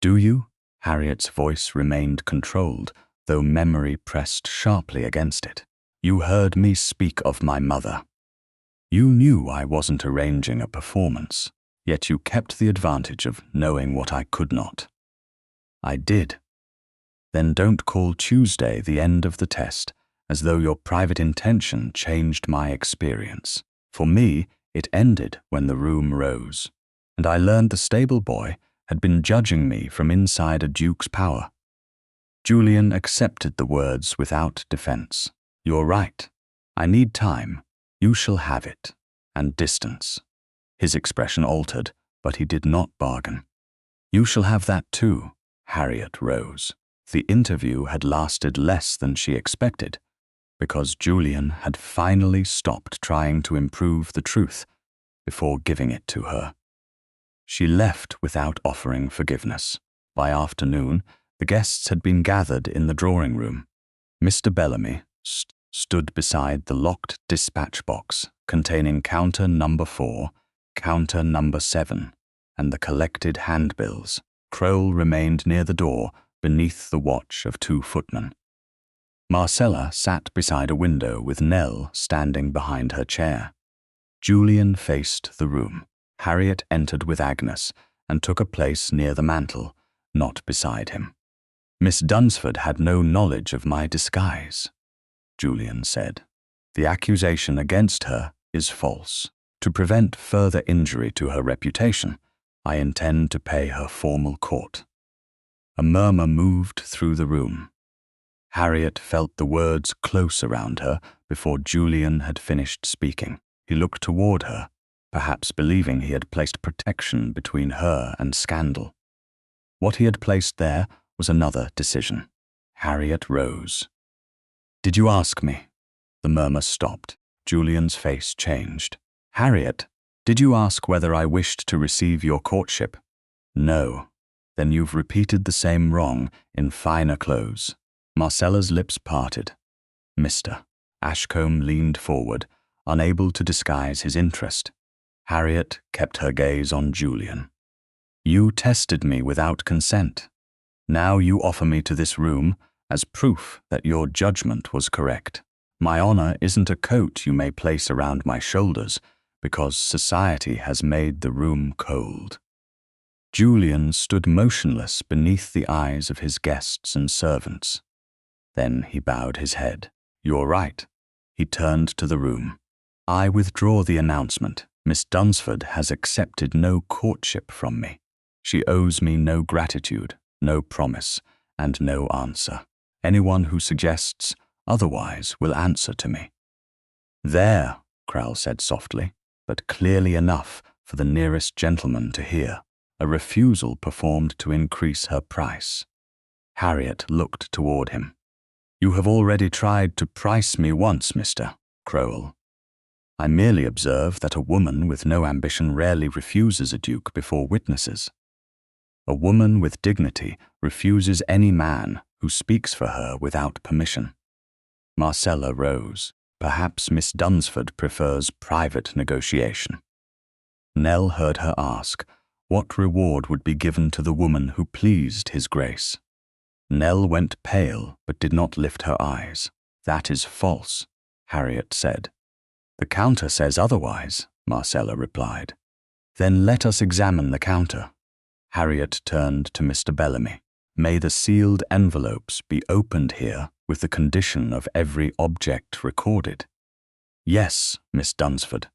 Do you? Harriet's voice remained controlled, though memory pressed sharply against it. You heard me speak of my mother. You knew I wasn't arranging a performance, yet you kept the advantage of knowing what I could not. I did. Then don't call Tuesday the end of the test as though your private intention changed my experience. For me, it ended when the room rose, and I learned the stable boy had been judging me from inside a duke's power. Julian accepted the words without defense. You're right. I need time. You shall have it. And distance. His expression altered, but he did not bargain. You shall have that too. Harriet rose. The interview had lasted less than she expected, because Julian had finally stopped trying to improve the truth before giving it to her. She left without offering forgiveness. By afternoon, the guests had been gathered in the drawing room. Mr. Bellamy stood beside the locked dispatch box containing counter number 4, counter number 7, and the collected handbills. Crowell remained near the door beneath the watch of 2 footmen. Marcella sat beside a window with Nell standing behind her chair. Julian faced the room. Harriet entered with Agnes and took a place near the mantel, not beside him. Miss Dunsford had no knowledge of my disguise, Julian said. The accusation against her is false. To prevent further injury to her reputation, I intend to pay her formal court. A murmur moved through the room. Harriet felt the words close around her before Julian had finished speaking. He looked toward her, perhaps believing he had placed protection between her and scandal. What he had placed there was another decision. Harriet rose. Did you ask me? The murmur stopped. Julian's face changed. Harriet, did you ask whether I wished to receive your courtship? No. Then you've repeated the same wrong in finer clothes. Marcella's lips parted. Mr. Ashcombe leaned forward, unable to disguise his interest. Harriet kept her gaze on Julian. You tested me without consent. Now you offer me to this room as proof that your judgment was correct. My honor isn't a coat you may place around my shoulders because society has made the room cold. Julian stood motionless beneath the eyes of his guests and servants. Then he bowed his head. You're right. He turned to the room. I withdraw the announcement. Miss Dunsford has accepted no courtship from me. She owes me no gratitude, no promise, and no answer. Anyone who suggests otherwise will answer to me. There, Crowell said softly, but clearly enough for the nearest gentleman to hear. A refusal performed to increase her price. Harriet looked toward him. You have already tried to price me once, Mr. Crowell. I merely observe that a woman with no ambition rarely refuses a duke before witnesses. A woman with dignity refuses any man who speaks for her without permission. Marcella rose. Perhaps Miss Dunsford prefers private negotiation. Nell heard her ask what reward would be given to the woman who pleased his grace. Nell went pale but did not lift her eyes. That is false, Harriet said. The counter says otherwise, Marcella replied. Then let us examine the counter. Harriet turned to Mr. Bellamy. May the sealed envelopes be opened here with the condition of every object recorded. Yes, Miss Dunsford.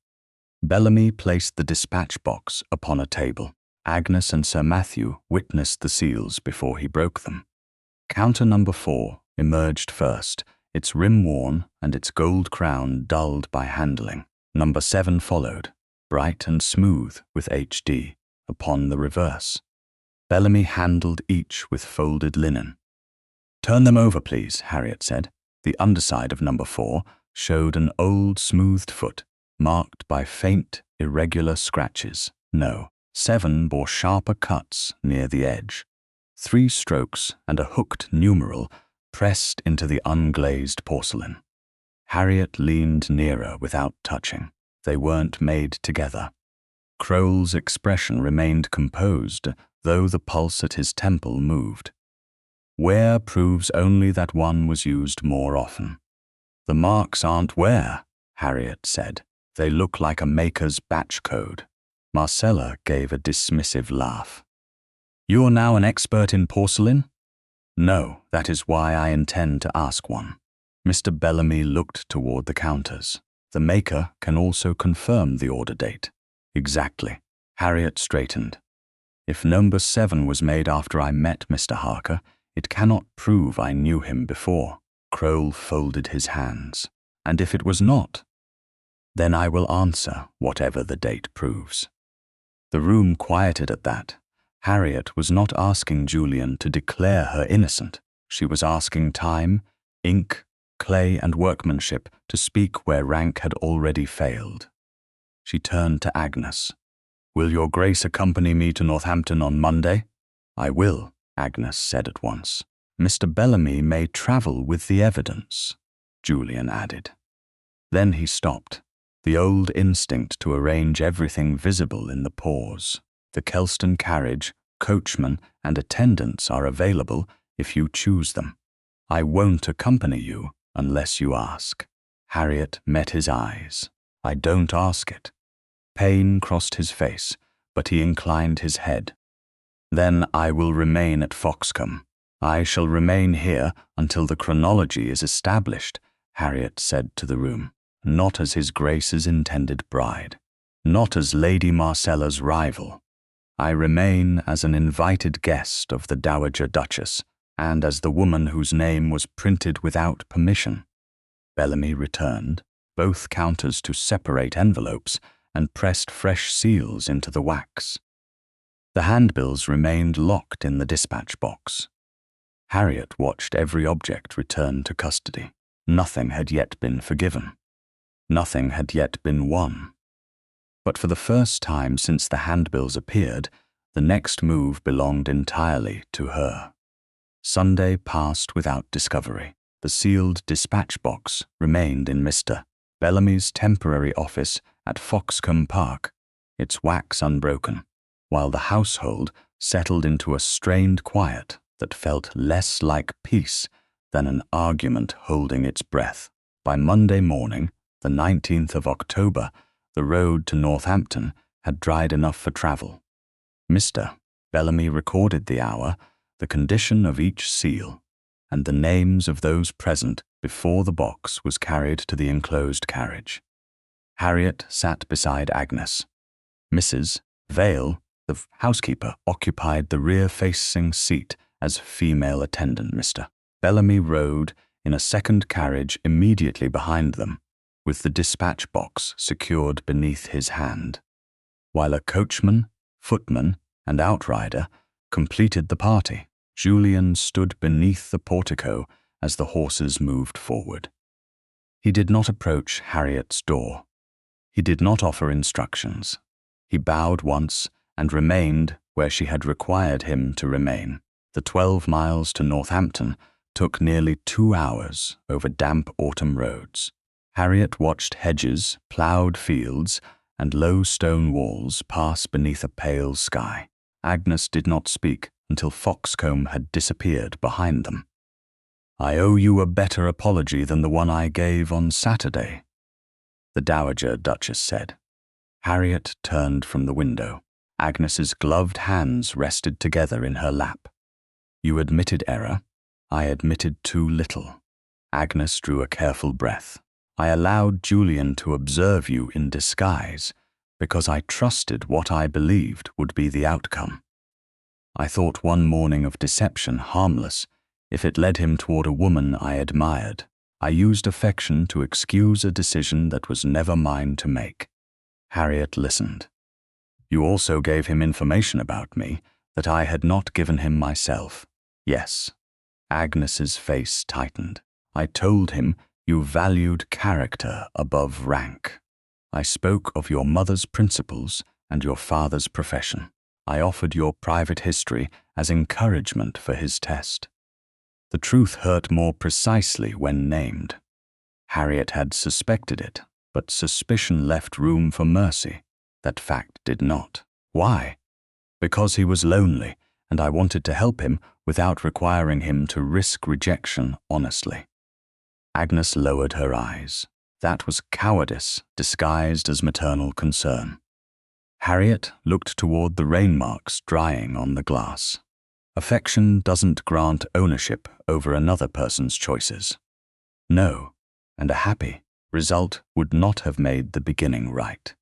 Bellamy placed the dispatch box upon a table. Agnes and Sir Matthew witnessed the seals before he broke them. Counter number 4 emerged first, its rim worn and its gold crown dulled by handling. Number 7 followed, bright and smooth with HD, upon the reverse. Bellamy handled each with folded linen. Turn them over, please, Harriet said. The underside of number 4 showed an old smoothed foot, marked by faint, irregular scratches. No, 7 bore sharper cuts near the edge. 3 strokes and a hooked numeral pressed into the unglazed porcelain. Harriet leaned nearer without touching. They weren't made together. Crowell's expression remained composed, though the pulse at his temple moved. Wear proves only that one was used more often. The marks aren't wear, Harriet said. They look like a maker's batch code. Marcella gave a dismissive laugh. You're now an expert in porcelain? No, that is why I intend to ask one. Mr. Bellamy looked toward the counters. The maker can also confirm the order date. Exactly. Harriet straightened. If number 7 was made after I met Mr. Harker, it cannot prove I knew him before. Crowell folded his hands. And if it was not, then I will answer whatever the date proves. The room quieted at that. Harriet was not asking Julian to declare her innocent. She was asking time, ink, clay, and workmanship to speak where rank had already failed. She turned to Agnes. "Will your Grace accompany me to Northampton on Monday?" "I will," Agnes said at once. "Mr. Bellamy may travel with the evidence," Julian added. Then he stopped. The old instinct to arrange everything visible in the pause. The Kelston carriage, coachman, and attendants are available if you choose them. "I won't accompany you unless you ask." Harriet met his eyes. "I don't ask it." Pain crossed his face, but he inclined his head. "Then I will remain at Foxcombe. I shall remain here until the chronology is established," Harriet said to the room. "Not as His Grace's intended bride, not as Lady Marcella's rival. I remain as an invited guest of the Dowager Duchess, and as the woman whose name was printed without permission." Bellamy returned, both counters to separate envelopes, and pressed fresh seals into the wax. The handbills remained locked in the dispatch box. Harriet watched every object return to custody. Nothing had yet been forgiven. Nothing had yet been won. But for the first time since the handbills appeared, the next move belonged entirely to her. Sunday passed without discovery. The sealed dispatch box remained in Mr. Bellamy's temporary office at Foxcombe Park, its wax unbroken, while the household settled into a strained quiet that felt less like peace than an argument holding its breath. By Monday morning, the 19th of October, the road to Northampton had dried enough for travel. Mr. Bellamy recorded the hour, the condition of each seal, and the names of those present before the box was carried to the enclosed carriage. Harriet sat beside Agnes. Mrs. Vale, the housekeeper, occupied the rear-facing seat as female attendant. Mr. Bellamy rode in a second carriage immediately behind them, with the dispatch box secured beneath his hand, while a coachman, footman, and outrider completed the party. Julian stood beneath the portico as the horses moved forward. He did not approach Harriet's door. He did not offer instructions. He bowed once and remained where she had required him to remain. The 12 miles to Northampton took nearly 2 hours over damp autumn roads. Harriet watched hedges, ploughed fields, and low stone walls pass beneath a pale sky. Agnes did not speak until Foxcombe had disappeared behind them. "I owe you a better apology than the one I gave on Saturday," the Dowager Duchess said. Harriet turned from the window. Agnes's gloved hands rested together in her lap. "You admitted error. I admitted too little." Agnes drew a careful breath. "I allowed Julian to observe you in disguise because I trusted what I believed would be the outcome. I thought one morning of deception harmless if it led him toward a woman I admired. I used affection to excuse a decision that was never mine to make." Harriet listened. "You also gave him information about me that I had not given him myself." "Yes." Agnes's face tightened. "I told him you valued character above rank. I spoke of your mother's principles and your father's profession. I offered your private history as encouragement for his test." The truth hurt more precisely when named. Harriet had suspected it, but suspicion left room for mercy. That fact did not. Why? Because he was lonely, and I wanted to help him without requiring him to risk rejection honestly. Agnes lowered her eyes. That was cowardice disguised as maternal concern. Harriet looked toward the rain marks drying on the glass. Affection doesn't grant ownership over another person's choices. No, and a happy result would not have made the beginning right.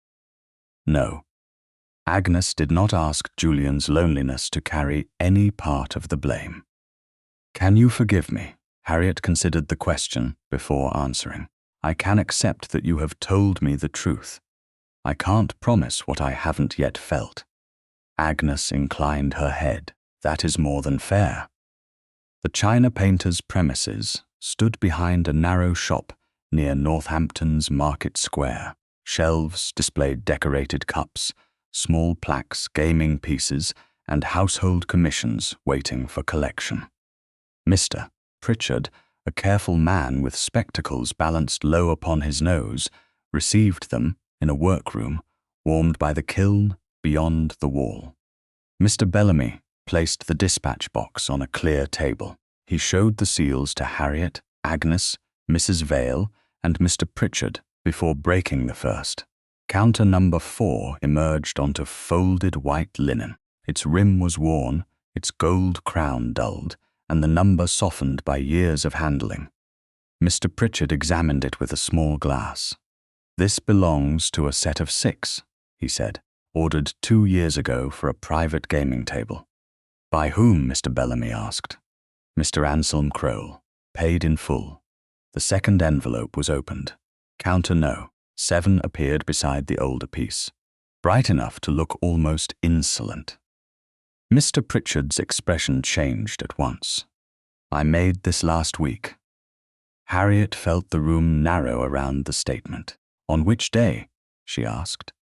No, Agnes did not ask Julian's loneliness to carry any part of the blame. Can you forgive me? Harriet considered the question before answering. I can accept that you have told me the truth. I can't promise what I haven't yet felt. Agnes inclined her head. That is more than fair. The china painter's premises stood behind a narrow shop near Northampton's Market Square. Shelves displayed decorated cups, small plaques, gaming pieces, and household commissions waiting for collection. Mr. Pritchard, a careful man with spectacles balanced low upon his nose, received them in a workroom warmed by the kiln beyond the wall. Mr. Bellamy placed the dispatch box on a clear table. He showed the seals to Harriet, Agnes, Mrs. Vale, and Mr. Pritchard before breaking the first. Counter number 4 emerged onto folded white linen. Its rim was worn, its gold crown dulled, and the number softened by years of handling. Mr. Pritchard examined it with a small glass. This belongs to a set of 6, he said, ordered 2 years ago for a private gaming table. By whom? Mr. Bellamy asked. Mr. Anselm Crowell, paid in full. The second envelope was opened. Counter No. 7 appeared beside the older piece, bright enough to look almost insolent. Mr. Pritchard's expression changed at once. I made this last week. Harriet felt the room narrow around the statement. On which day? She asked.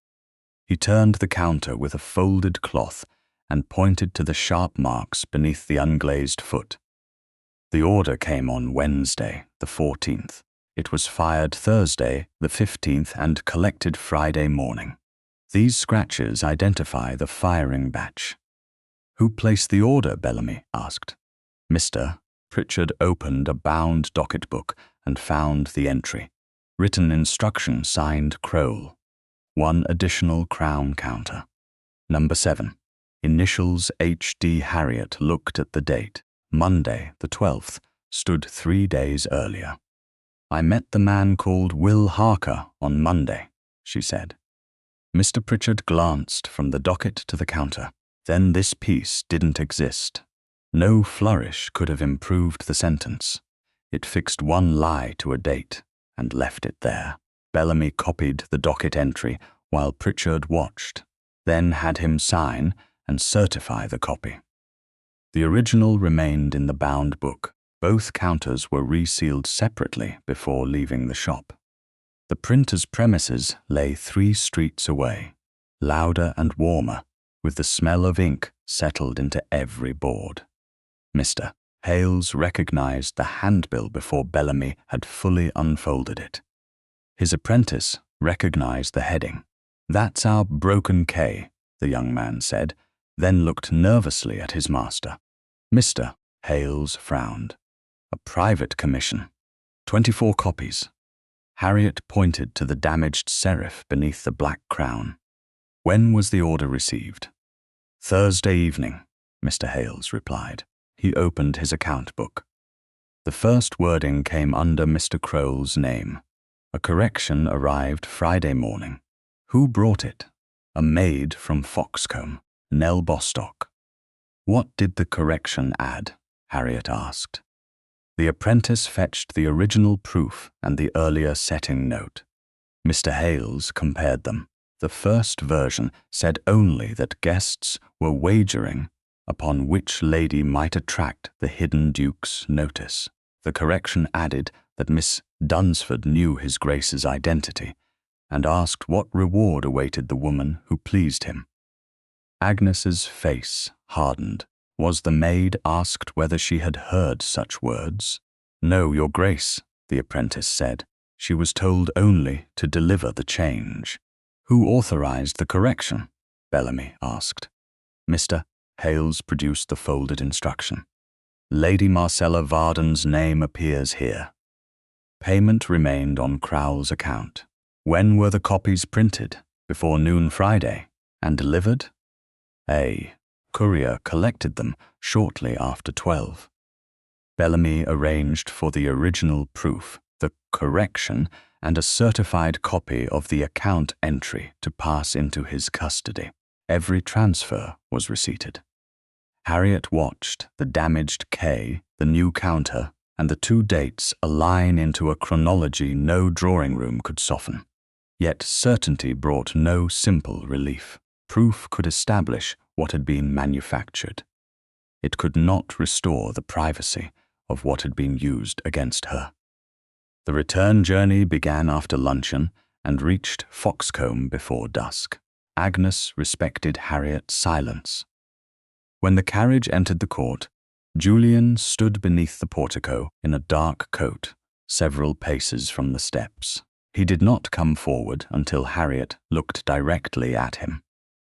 He turned the counter with a folded cloth and pointed to the sharp marks beneath the unglazed foot. The order came on Wednesday, the 14th. It was fired Thursday, the 15th, and collected Friday morning. These scratches identify the firing batch. Who placed the order? Bellamy asked. Mr. Pritchard opened a bound docket book and found the entry. Written instruction signed Crowell. 1 additional crown counter. Number 7. Initials H.D. Harriet looked at the date. Monday, the 12th, stood 3 days earlier. I met the man called Will Harker on Monday, she said. Mr. Pritchard glanced from the docket to the counter. Then this piece didn't exist. No flourish could have improved the sentence. It fixed one lie to a date and left it there. Bellamy copied the docket entry while Pritchard watched, then had him sign and certify the copy. The original remained in the bound book. Both counters were resealed separately before leaving the shop. The printer's premises lay 3 streets away, louder and warmer, with the smell of ink settled into every board. Mr. Hales recognized the handbill before Bellamy had fully unfolded it. His apprentice recognized the heading. That's our broken K, the young man said, then looked nervously at his master. Mr. Hales frowned. A private commission. 24 copies. Harriet pointed to the damaged serif beneath the black crown. When was the order received? Thursday evening, Mr. Hales replied. He opened his account book. The first wording came under Mr. Crowell's name. A correction arrived Friday morning. Who brought it? A maid from Foxcombe, Nell Bostock. What did the correction add? Harriet asked. The apprentice fetched the original proof and the earlier setting note. Mr. Hales compared them. The first version said only that guests were wagering upon which lady might attract the hidden Duke's notice. The correction added that Miss Dunsford knew his Grace's identity and asked what reward awaited the woman who pleased him. Agnes's face hardened. Was the maid asked whether she had heard such words? No, Your Grace, the apprentice said. She was told only to deliver the change. Who authorized the correction? Bellamy asked. Mr. Hales produced the folded instruction. Lady Marcella Varden's name appears here. Payment remained on Crowell's account. When were the copies printed? Before noon Friday. And delivered? A courier collected them shortly after 12. Bellamy arranged for the original proof the correction, and a certified copy of the account entry to pass into his custody. Every transfer was receipted. Harriet watched the damaged K, the new counter, and the two dates align into a chronology no drawing room could soften. Yet certainty brought no simple relief. Proof could establish what had been manufactured. It could not restore the privacy of what had been used against her. The return journey began after luncheon and reached Foxcombe before dusk. Agnes respected Harriet's silence. When the carriage entered the court, Julian stood beneath the portico in a dark coat, several paces from the steps. He did not come forward until Harriet looked directly at him.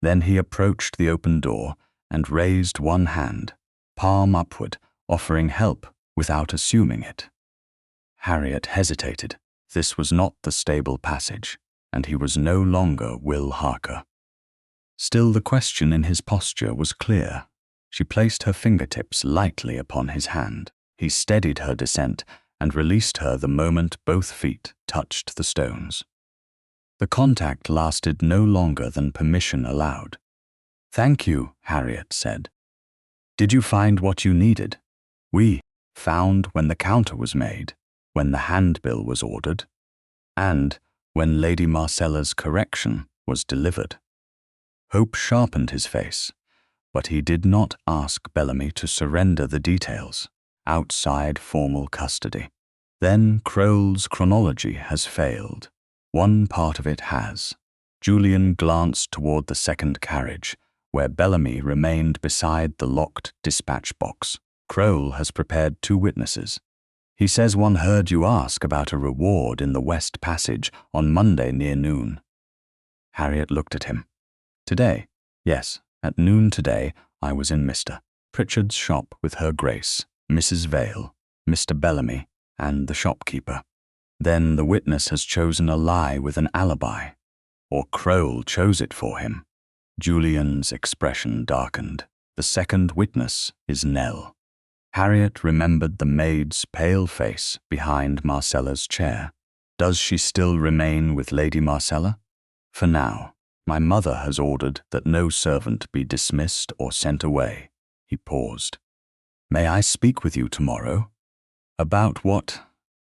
Then he approached the open door and raised one hand, palm upward, offering help without assuming it. Harriet hesitated. This was not the stable passage, and he was no longer Will Harker. Still, the question in his posture was clear. She placed her fingertips lightly upon his hand. He steadied her descent and released her the moment both feet touched the stones. The contact lasted no longer than permission allowed. "Thank you," Harriet said. "Did you find what you needed?" "We found when the counter was made, when the handbill was ordered, and when Lady Marcella's correction was delivered." Hope sharpened his face, but he did not ask Bellamy to surrender the details outside formal custody. Then Crowell's chronology has failed. One part of it has. Julian glanced toward the second carriage, where Bellamy remained beside the locked dispatch box. "Crowell has prepared 2 witnesses. He says one heard you ask about a reward in the West Passage on Monday near noon." Harriet looked at him. "Today? Yes, at noon today I was in Mr. Pritchard's shop with Her Grace, Mrs. Vale, Mr. Bellamy, and the shopkeeper. Then the witness has chosen a lie with an alibi, or Crowell chose it for him." Julian's expression darkened. "The second witness is Nell." Harriet remembered the maid's pale face behind Marcella's chair. "Does she still remain with Lady Marcella?" "For now. My mother has ordered that no servant be dismissed or sent away." He paused. "May I speak with you tomorrow?" "About what?"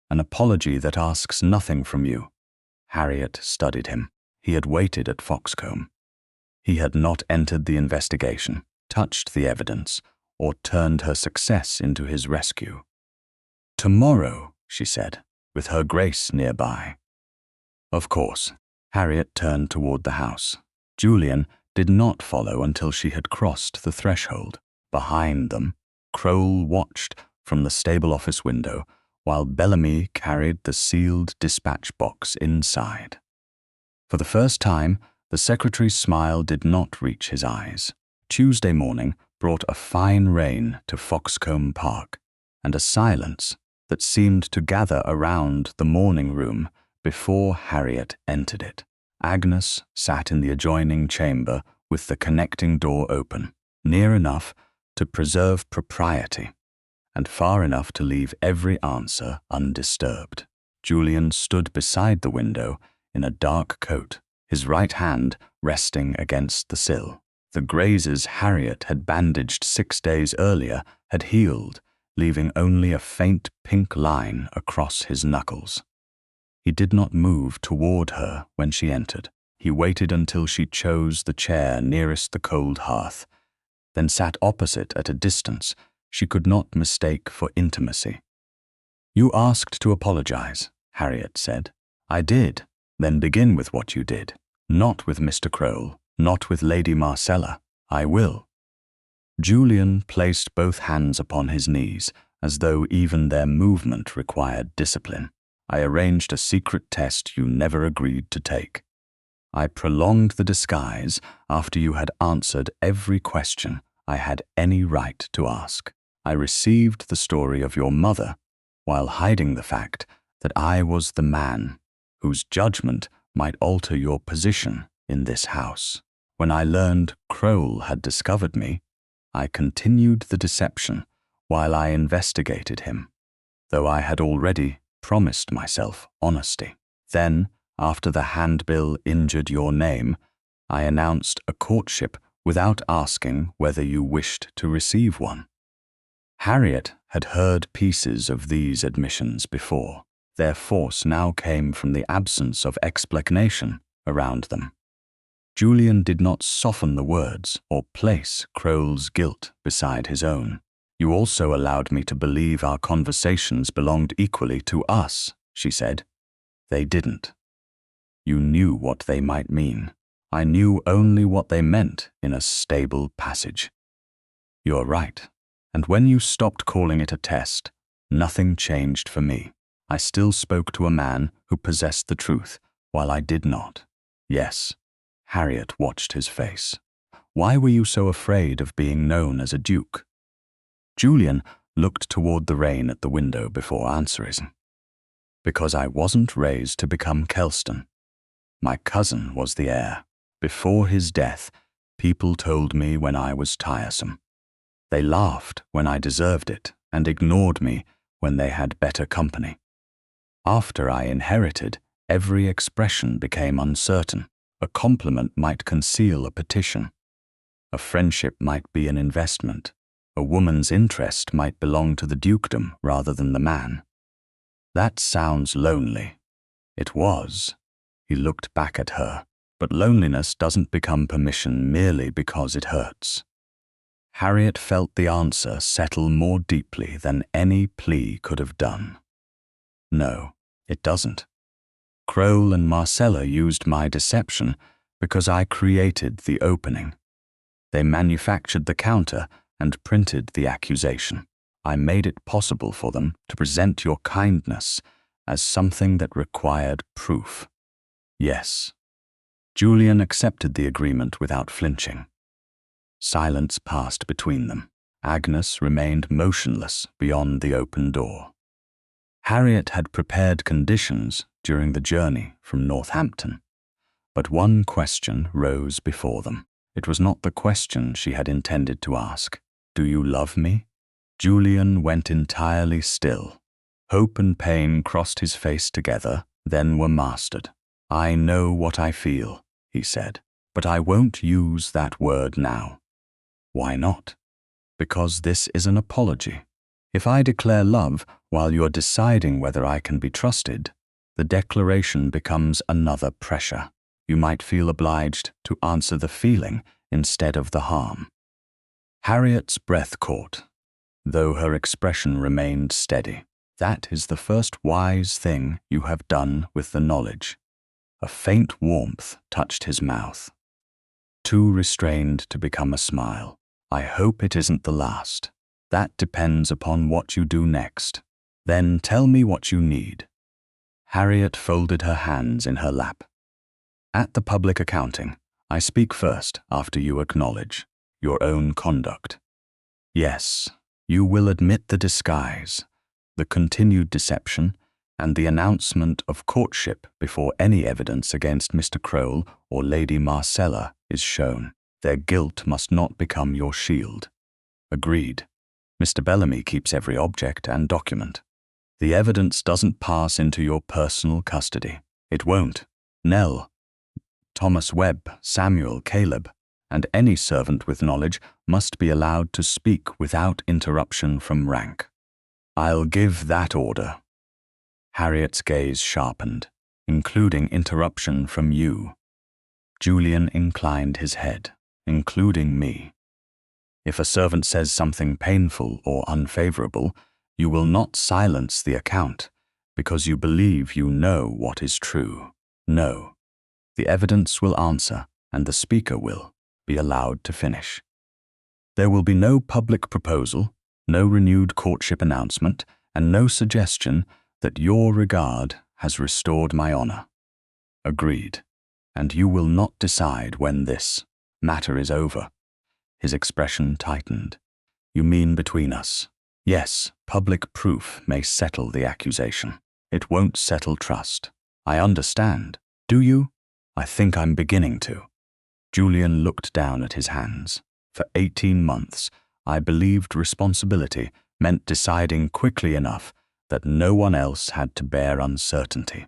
"An apology that asks nothing from you." Harriet studied him. He had waited at Foxcombe. He had not entered the investigation, touched the evidence, or turned her success into his rescue. "Tomorrow," she said, "with Her Grace nearby." "Of course." Harriet turned toward the house. Julian did not follow until she had crossed the threshold. Behind them, Crowell watched from the stable office window while Bellamy carried the sealed dispatch box inside. For the first time, the secretary's smile did not reach his eyes. Tuesday morning brought a fine rain to Foxcombe Park, and a silence that seemed to gather around the morning room before Harriet entered it. Agnes sat in the adjoining chamber with the connecting door open, near enough to preserve propriety, and far enough to leave every answer undisturbed. Julian stood beside the window in a dark coat, his right hand resting against the sill. The grazes Harriet had bandaged 6 days earlier had healed, leaving only a faint pink line across his knuckles. He did not move toward her when she entered. He waited until she chose the chair nearest the cold hearth, then sat opposite at a distance she could not mistake for intimacy. "You asked to apologize," Harriet said. "I did." "Then begin with what you did. Not with Mr. Crowell, not with Lady Marcella." "I will." Julian placed both hands upon his knees, as though even their movement required discipline. "I arranged a secret test you never agreed to take. I prolonged the disguise after you had answered every question I had any right to ask. I received the story of your mother while hiding the fact that I was the man whose judgment might alter your position in this house. When I learned Crowell had discovered me, I continued the deception while I investigated him, though I had already promised myself honesty. Then, after the handbill injured your name, I announced a courtship without asking whether you wished to receive one. Harriet had heard pieces of these admissions before. Their force now came from the absence of explanation around them. Julian did not soften the words or place Crowell's guilt beside his own. You also allowed me to believe our conversations belonged equally to us, she said. They didn't. You knew what they might mean. I knew only what they meant in a stable passage. You're right. And when you stopped calling it a test, nothing changed for me. I still spoke to a man who possessed the truth, while I did not. Yes. Harriet watched his face. Why were you so afraid of being known as a duke? Julian looked toward the rain at the window before answering. Because I wasn't raised to become Kelston. My cousin was the heir. Before his death, people told me when I was tiresome. They laughed when I deserved it and ignored me when they had better company. After I inherited, every expression became uncertain. A compliment might conceal a petition. A friendship might be an investment. A woman's interest might belong to the dukedom rather than the man. That sounds lonely. It was. He looked back at her. But loneliness doesn't become permission merely because it hurts. Harriet felt the answer settle more deeply than any plea could have done. No, it doesn't. Crowell and Marcella used my deception because I created the opening. They manufactured the counter and printed the accusation. I made it possible for them to present your kindness as something that required proof. Yes. Julian accepted the agreement without flinching. Silence passed between them. Agnes remained motionless beyond the open door. Harriet had prepared conditions during the journey from Northampton, but one question rose before them. It was not the question she had intended to ask. Do you love me? Julian went entirely still. Hope and pain crossed his face together, then were mastered. I know what I feel, he said, but I won't use that word now. Why not? Because this is an apology. If I declare love while you're deciding whether I can be trusted, the declaration becomes another pressure. You might feel obliged to answer the feeling instead of the harm. Harriet's breath caught, though her expression remained steady. That is the first wise thing you have done with the knowledge. A faint warmth touched his mouth, too restrained to become a smile. I hope it isn't the last. That depends upon what you do next. Then tell me what you need. Harriet folded her hands in her lap. At the public accounting, I speak first after you acknowledge your own conduct. Yes, you will admit the disguise, the continued deception, and the announcement of courtship before any evidence against Mr. Crowell or Lady Marcella is shown. Their guilt must not become your shield. Agreed. Mr. Bellamy keeps every object and document. The evidence doesn't pass into your personal custody. It won't. Nell, Thomas Webb, Samuel, Caleb, and any servant with knowledge must be allowed to speak without interruption from rank. I'll give that order. Harriet's gaze sharpened, including interruption from you. Julian inclined his head, including me. If a servant says something painful or unfavorable, you will not silence the account because you believe you know what is true. No. The evidence will answer, and the speaker will be allowed to finish. There will be no public proposal, no renewed courtship announcement, and no suggestion that your regard has restored my honor. Agreed. And you will not decide when this matter is over. His expression tightened. You mean between us? Yes, public proof may settle the accusation. It won't settle trust. I understand. Do you? I think I'm beginning to. Julian looked down at his hands. For 18 months, I believed responsibility meant deciding quickly enough that no one else had to bear uncertainty.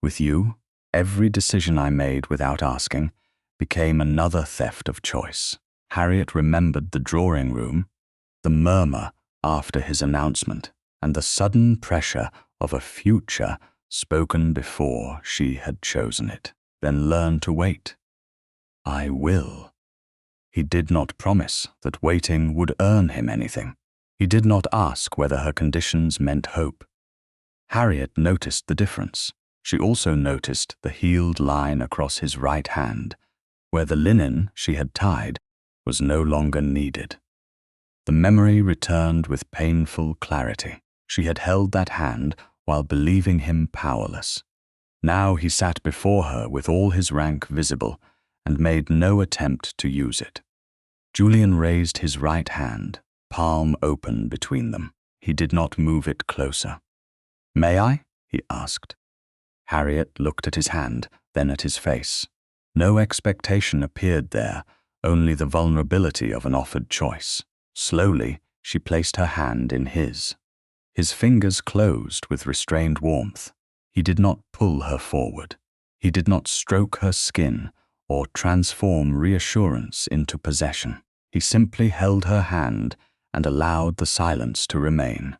With you, every decision I made without asking became another theft of choice. Harriet remembered the drawing room, the murmur after his announcement, and the sudden pressure of a future spoken before she had chosen it. Then learn to wait. I will. He did not promise that waiting would earn him anything. He did not ask whether her conditions meant hope. Harriet noticed the difference. She also noticed the healed line across his right hand, where the linen she had tied was no longer needed. The memory returned with painful clarity. She had held that hand while believing him powerless. Now he sat before her with all his rank visible and made no attempt to use it. Julian raised his right hand, palm open between them. He did not move it closer. "May I?" he asked. Harriet looked at his hand, then at his face. No expectation appeared there, only the vulnerability of an offered choice. Slowly, she placed her hand in his. His fingers closed with restrained warmth. He did not pull her forward. He did not stroke her skin or transform reassurance into possession. He simply held her hand and allowed the silence to remain.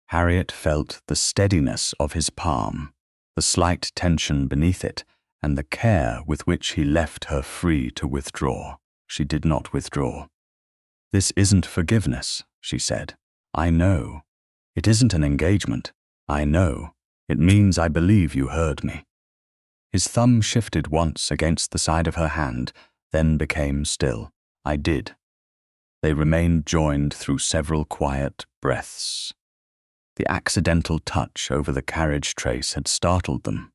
Harriet felt the steadiness of his palm, the slight tension beneath it, and the care with which he left her free to withdraw. She did not withdraw. "This isn't forgiveness," she said. "I know. It isn't an engagement. I know. It means I believe you heard me." His thumb shifted once against the side of her hand, then became still. "I did." They remained joined through several quiet breaths. The accidental touch over the carriage trace had startled them.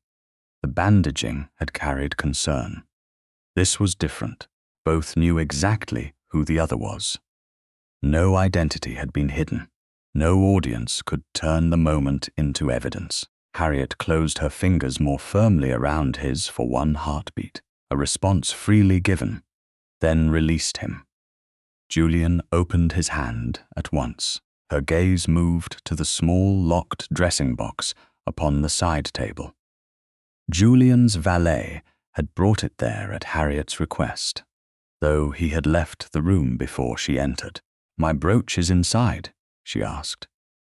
The bandaging had carried concern. This was different. Both knew exactly who the other was. No identity had been hidden. No audience could turn the moment into evidence. Harriet closed her fingers more firmly around his for one heartbeat, a response freely given, then released him. Julian opened his hand at once. Her gaze moved to the small locked dressing box upon the side table. Julian's valet had brought it there at Harriet's request, though he had left the room before she entered. "My brooch is inside?" she asked.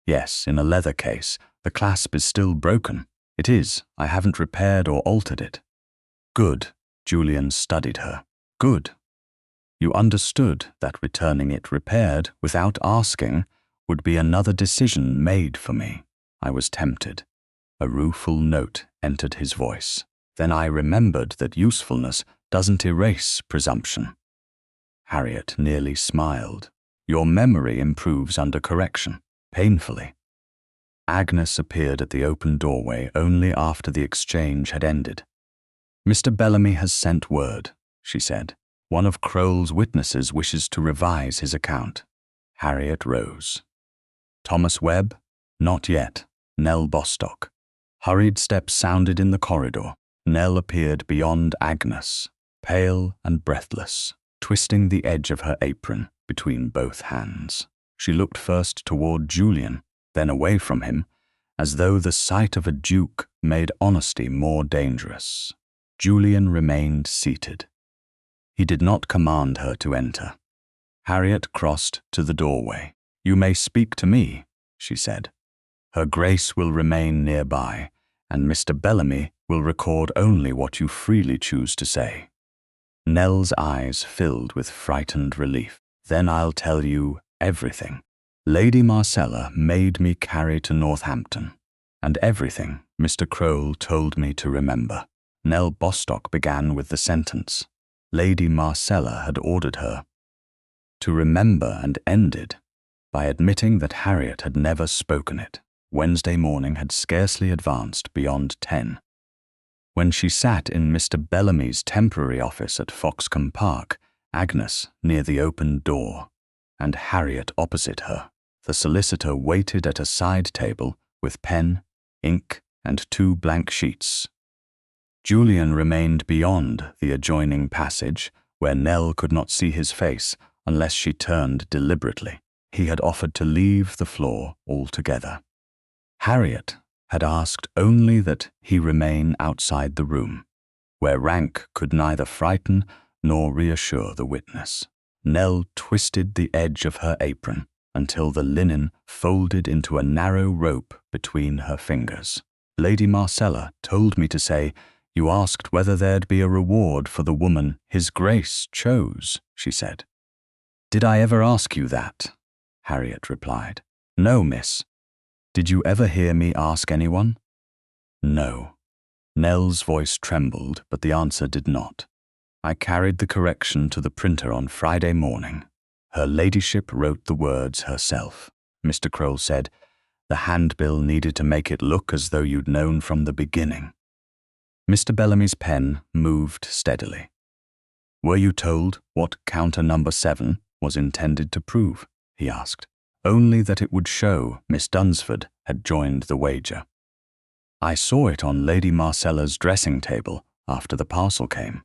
"Yes, in a leather case. The clasp is still broken." "It is. I haven't repaired or altered it." "Good." Julian studied her. "Good. You understood that returning it repaired without asking would be another decision made for me. I was tempted." A rueful note entered his voice. "Then I remembered that usefulness doesn't erase presumption." Harriet nearly smiled. "Your memory improves under correction, painfully." Agnes appeared at the open doorway only after the exchange had ended. "Mr. Bellamy has sent word," she said. "One of Crowell's witnesses wishes to revise his account." Harriet rose. "Thomas Webb?" "Not yet. Nell Bostock." Hurried steps sounded in the corridor. Nell appeared beyond Agnes, pale and breathless, twisting the edge of her apron between both hands. She looked first toward Julian, then away from him, as though the sight of a duke made honesty more dangerous. Julian remained seated. He did not command her to enter. Harriet crossed to the doorway. "You may speak to me," she said. "Her Grace will remain nearby, and Mr. Bellamy will record only what you freely choose to say." Nell's eyes filled with frightened relief. "Then I'll tell you everything. Lady Marcella made me carry to Northampton, and everything Mr. Crowell told me to remember." Nell Bostock began with the sentence Lady Marcella had ordered her to remember, and ended by admitting that Harriet had never spoken it. Wednesday morning had scarcely advanced beyond 10. When she sat in Mr. Bellamy's temporary office at Foxcombe Park, Agnes near the open door, and Harriet opposite her, the solicitor waited at a side table with pen, ink, and 2 blank sheets. Julian remained beyond the adjoining passage, where Nell could not see his face unless she turned deliberately. He had offered to leave the floor altogether. Harriet had asked only that he remain outside the room, where rank could neither frighten nor reassure the witness. Nell twisted the edge of her apron until the linen folded into a narrow rope between her fingers. Lady Marcella told me to say, "You asked whether there'd be a reward for the woman His Grace chose," she said. "Did I ever ask you that?" Harriet replied. "No, miss." "Did you ever hear me ask anyone?" "No." Nell's voice trembled, but the answer did not. "I carried the correction to the printer on Friday morning. Her ladyship wrote the words herself," Mr. Crowell said. "The handbill needed to make it look as though you'd known from the beginning." Mr. Bellamy's pen moved steadily. "Were you told what counter number 7 was intended to prove?" he asked. "Only that it would show Miss Dunsford had joined the wager." "I saw it on Lady Marcella's dressing table after the parcel came.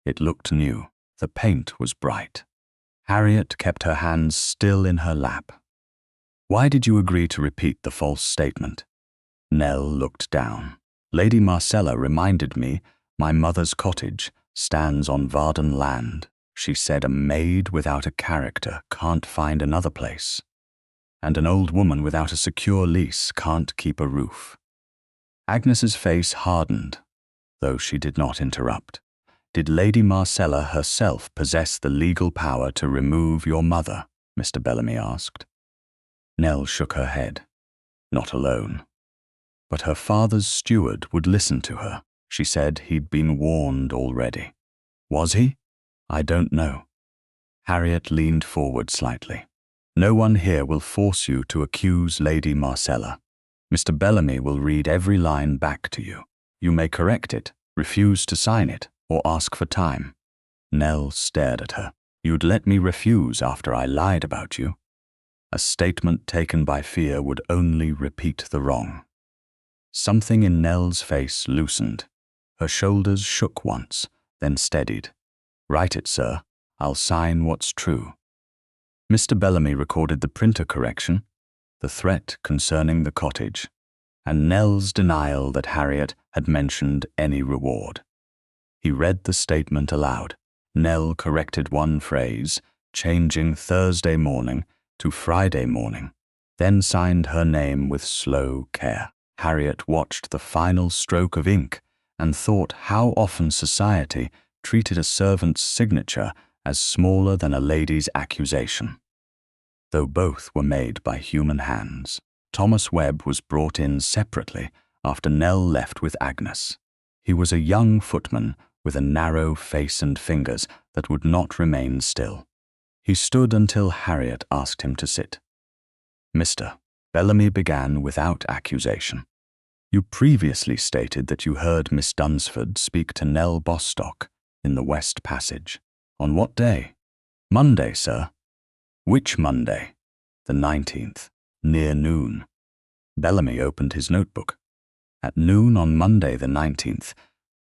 It looked new. The paint was bright." Harriet kept her hands still in her lap. "Why did you agree to repeat the false statement?" Nell looked down. "Lady Marcella reminded me my mother's cottage stands on Varden land. She said a maid without a character can't find another place, and an old woman without a secure lease can't keep a roof." Agnes's face hardened, though she did not interrupt. "Did Lady Marcella herself possess the legal power to remove your mother?" Mr. Bellamy asked. Nell shook her head. "Not alone. But her father's steward would listen to her. She said he'd been warned already." "Was he?" "I don't know." Harriet leaned forward slightly. "No one here will force you to accuse Lady Marcella. Mr. Bellamy will read every line back to you. You may correct it, refuse to sign it, or ask for time." Nell stared at her. "You'd let me refuse after I lied about you?" A statement taken by fear would only repeat the wrong. Something in Nell's face loosened. Her shoulders shook once, then steadied. "Write it, sir. I'll sign what's true." Mr. Bellamy recorded the printer correction, the threat concerning the cottage, and Nell's denial that Harriet had mentioned any reward. He read the statement aloud. Nell corrected one phrase, changing Thursday morning to Friday morning, then signed her name with slow care. Harriet watched the final stroke of ink and thought how often society treated a servant's signature as smaller than a lady's accusation. Though both were made by human hands, Thomas Webb was brought in separately after Nell left with Agnes. He was a young footman with a narrow face and fingers that would not remain still. He stood until Harriet asked him to sit. "Mr. Bellamy began without accusation. You previously stated that you heard Miss Dunsford speak to Nell Bostock in the West Passage. On what day?" "Monday, sir." "Which Monday?" "The 19th, near noon." Bellamy opened his notebook. At noon on Monday the 19th,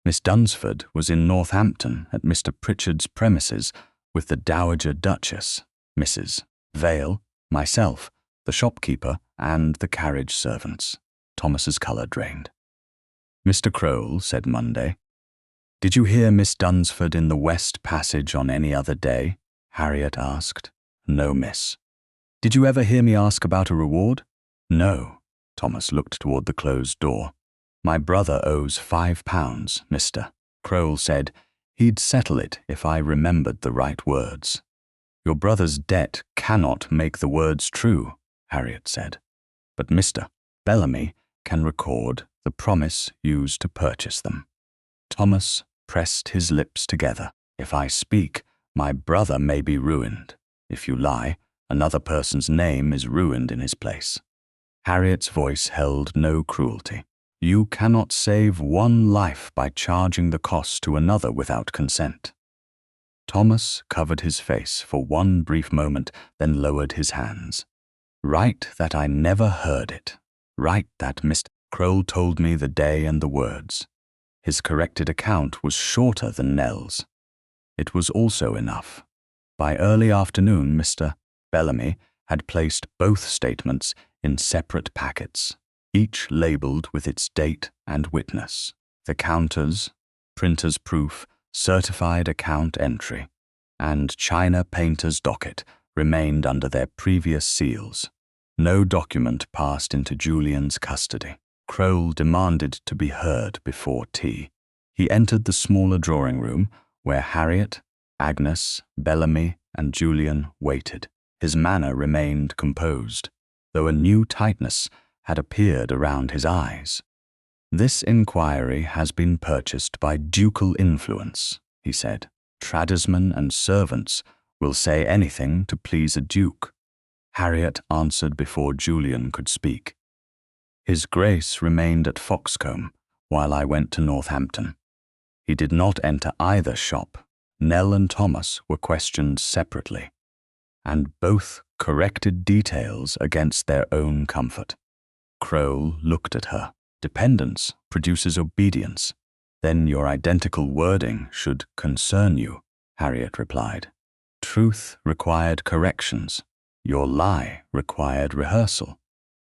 Miss Dunsford was in Northampton at Mr. Pritchard's premises with the Dowager Duchess, Mrs. Vale, myself, the shopkeeper, and the carriage servants. Thomas's colour drained. "Mr. Crowell," said Monday. "Did you hear Miss Dunsford in the West Passage on any other day?" Harriet asked. "No, miss." "Did you ever hear me ask about a reward?" "No." Thomas looked toward the closed door. "My brother owes £5, Mr. Crowell said he'd settle it if I remembered the right words." "Your brother's debt cannot make the words true," Harriet said. "But Mr. Bellamy can record the promise used to purchase them." Thomas pressed his lips together. "If I speak, my brother may be ruined. If you lie, another person's name is ruined in his place." Harriet's voice held no cruelty. "You cannot save one life by charging the cost to another without consent." Thomas covered his face for one brief moment, then lowered his hands. "Write that I never heard it. Write that Mr. Crowell told me the day and the words." His corrected account was shorter than Nell's. It was also enough. By early afternoon, Mr. Bellamy had placed both statements in separate packets. each labelled with its date and witness. The counters, printer's proof, certified account entry, and china painter's docket remained under their previous seals. No document passed into Julian's custody. Crowle demanded to be heard before tea. He entered the smaller drawing room where Harriet, Agnes, Bellamy, and Julian waited. His manner remained composed, though a new tightness had appeared around his eyes. "This inquiry has been purchased by ducal influence," he said. "Tradesmen and servants will say anything to please a duke." Harriet answered before Julian could speak. "His Grace remained at Foxcombe while I went to Northampton. He did not enter either shop. Nell and Thomas were questioned separately, and both corrected details against their own comfort." Crowle looked at her. "Dependence produces obedience. Then your identical wording should concern you," Harriet replied. "Truth required corrections. Your lie required rehearsal."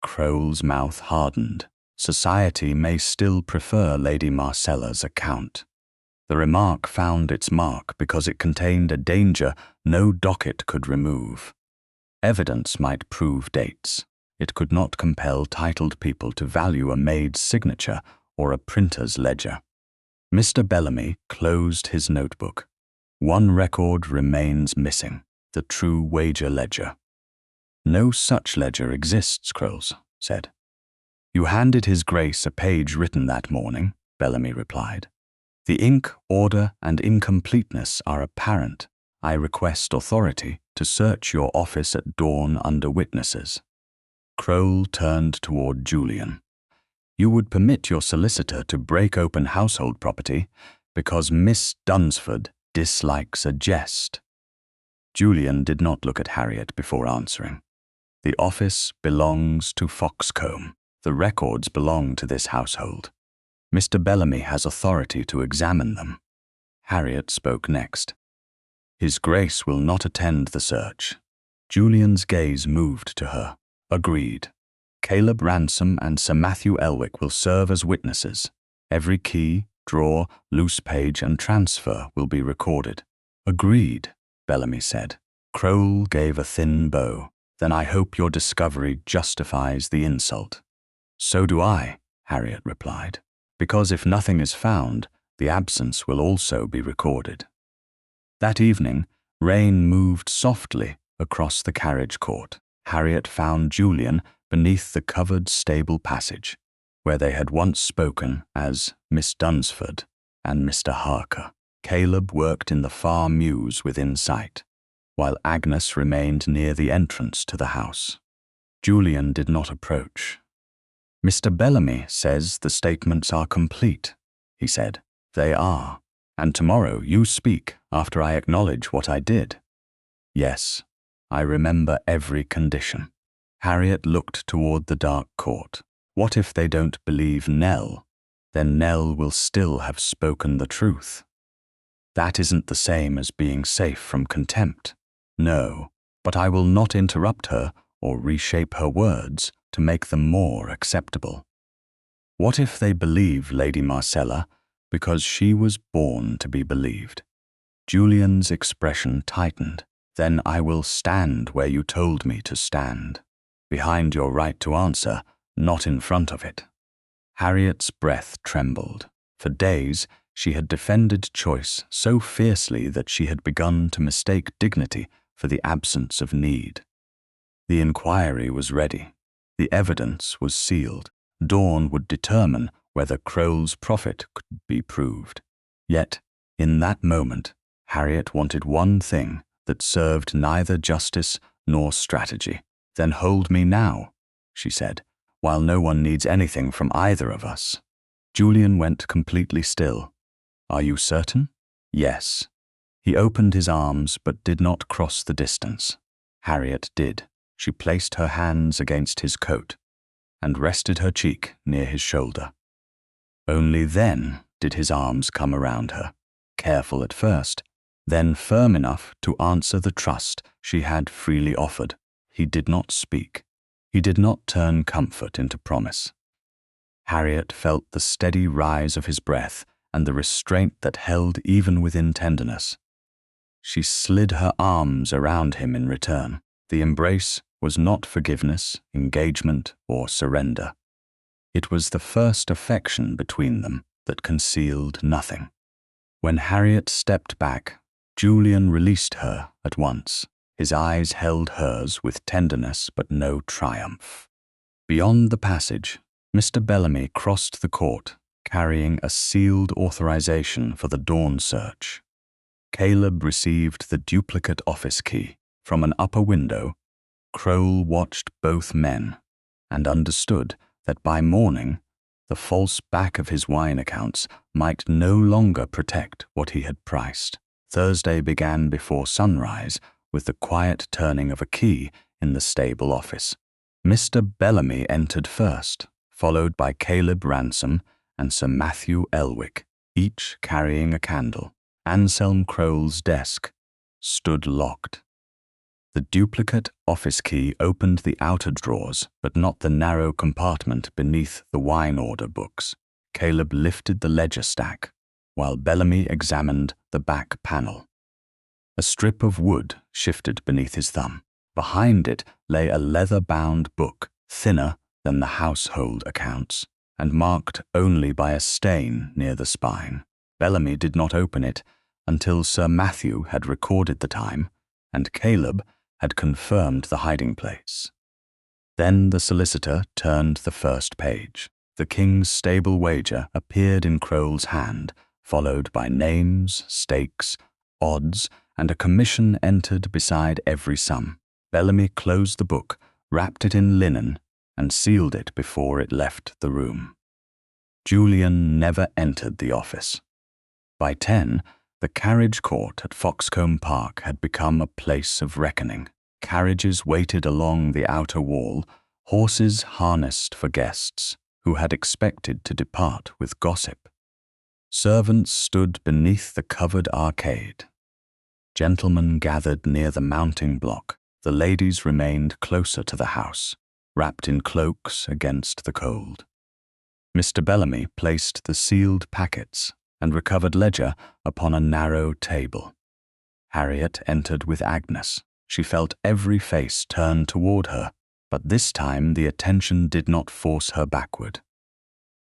Crowle's mouth hardened. Society may still prefer Lady Marcella's account. The remark found its mark because it contained a danger no docket could remove. Evidence might prove dates. It could not compel titled people to value a maid's signature or a printer's ledger. Mr. Bellamy closed his notebook. "One record remains missing, the true wager ledger." "No such ledger exists," Crowle said. "You handed His Grace a page written that morning," Bellamy replied. "The ink, order, and incompleteness are apparent. I request authority to search your office at dawn under witnesses." Crowle turned toward Julian. "You would permit your solicitor to break open household property because Miss Dunsford dislikes a jest." Julian did not look at Harriet before answering. "The office belongs to Foxcombe. The records belong to this household. Mr. Bellamy has authority to examine them." Harriet spoke next. "His Grace will not attend the search." Julian's gaze moved to her. "Agreed. Caleb Ransom and Sir Matthew Elwick will serve as witnesses. Every key, drawer, loose page, and transfer will be recorded." "Agreed," Bellamy said. Crowle gave a thin bow. "Then I hope your discovery justifies the insult." "So do I," Harriet replied, "because if nothing is found, the absence will also be recorded." That evening, rain moved softly across the carriage court. Harriet found Julian beneath the covered stable passage, where they had once spoken as Miss Dunsford and Mr. Harker. Caleb worked in the far mews within sight, while Agnes remained near the entrance to the house. Julian did not approach. "Mr. Bellamy says the statements are complete," he said. "They are. And tomorrow you speak after I acknowledge what I did." "Yes, I remember every condition." Harriet looked toward the dark court. "What if they don't believe Nell? Then Nell will still have spoken the truth." "That isn't the same as being safe from contempt." "No, but I will not interrupt her or reshape her words to make them more acceptable." "What if they believe Lady Marcella because she was born to be believed?" Julian's expression tightened. "Then I will stand where you told me to stand, behind your right to answer, not in front of it." Harriet's breath trembled. For days, she had defended choice so fiercely that she had begun to mistake dignity for the absence of need. The inquiry was ready. The evidence was sealed. Dawn would determine whether Crowle's profit could be proved. Yet, in that moment, Harriet wanted one thing that served neither justice nor strategy. "Then hold me now," she said, "while no one needs anything from either of us." Julian went completely still. "Are you certain?" "Yes." He opened his arms but did not cross the distance. Harriet did. She placed her hands against his coat and rested her cheek near his shoulder. Only then did his arms come around her, careful at first, then firm enough to answer the trust she had freely offered. He did not speak. He did not turn comfort into promise. Harriet felt the steady rise of his breath and the restraint that held even within tenderness. She slid her arms around him in return. The embrace was not forgiveness, engagement, or surrender. It was the first affection between them that concealed nothing. When Harriet stepped back, Julian released her at once. His eyes held hers with tenderness but no triumph. Beyond the passage, Mr. Bellamy crossed the court, carrying a sealed authorization for the dawn search. Caleb received the duplicate office key. From an upper window, Crowell watched both men and understood that by morning, the false back of his wine accounts might no longer protect what he had priced. Thursday began before sunrise with the quiet turning of a key in the stable office. Mr. Bellamy entered first, followed by Caleb Ransom and Sir Matthew Elwick, each carrying a candle. Anselm Crowell's desk stood locked. The duplicate office key opened the outer drawers, but not the narrow compartment beneath the wine order books. Caleb lifted the ledger stack, while Bellamy examined the back panel. A strip of wood shifted beneath his thumb. Behind it lay a leather-bound book, thinner than the household accounts, and marked only by a stain near the spine. Bellamy did not open it until Sir Matthew had recorded the time, and Caleb had confirmed the hiding place. Then the solicitor turned the first page. The King's stable wager appeared in Crowell's hand, followed by names, stakes, odds, and a commission entered beside every sum. Bellamy closed the book, wrapped it in linen, and sealed it before it left the room. Julian never entered the office. By 10, the carriage court at Foxcombe Park had become a place of reckoning. Carriages waited along the outer wall, horses harnessed for guests who had expected to depart with gossip. Servants stood beneath the covered arcade. Gentlemen gathered near the mounting block. The ladies remained closer to the house, wrapped in cloaks against the cold. Mr. Bellamy placed the sealed packets and recovered ledger upon a narrow table. Harriet entered with Agnes. She felt every face turn toward her, but this time the attention did not force her backward.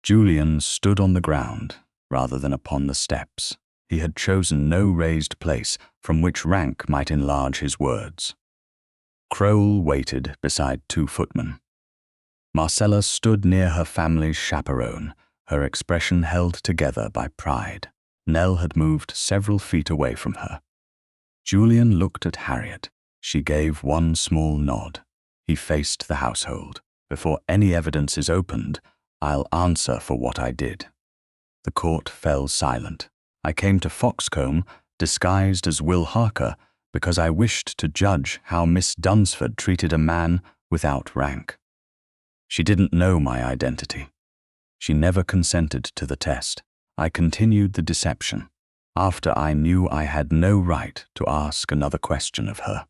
Julian stood on the ground rather than upon the steps. He had chosen no raised place from which rank might enlarge his words. Crowell waited beside 2 footmen. Marcella stood near her family's chaperone, her expression held together by pride. Nell had moved several feet away from her. Julian looked at Harriet. She gave one small nod. He faced the household. Before any evidence is opened, I'll answer for what I did. The court fell silent. I came to Foxcombe disguised as Will Harker because I wished to judge how Miss Dunsford treated a man without rank. She didn't know my identity. She never consented to the test. I continued the deception, after I knew I had no right to ask another question of her.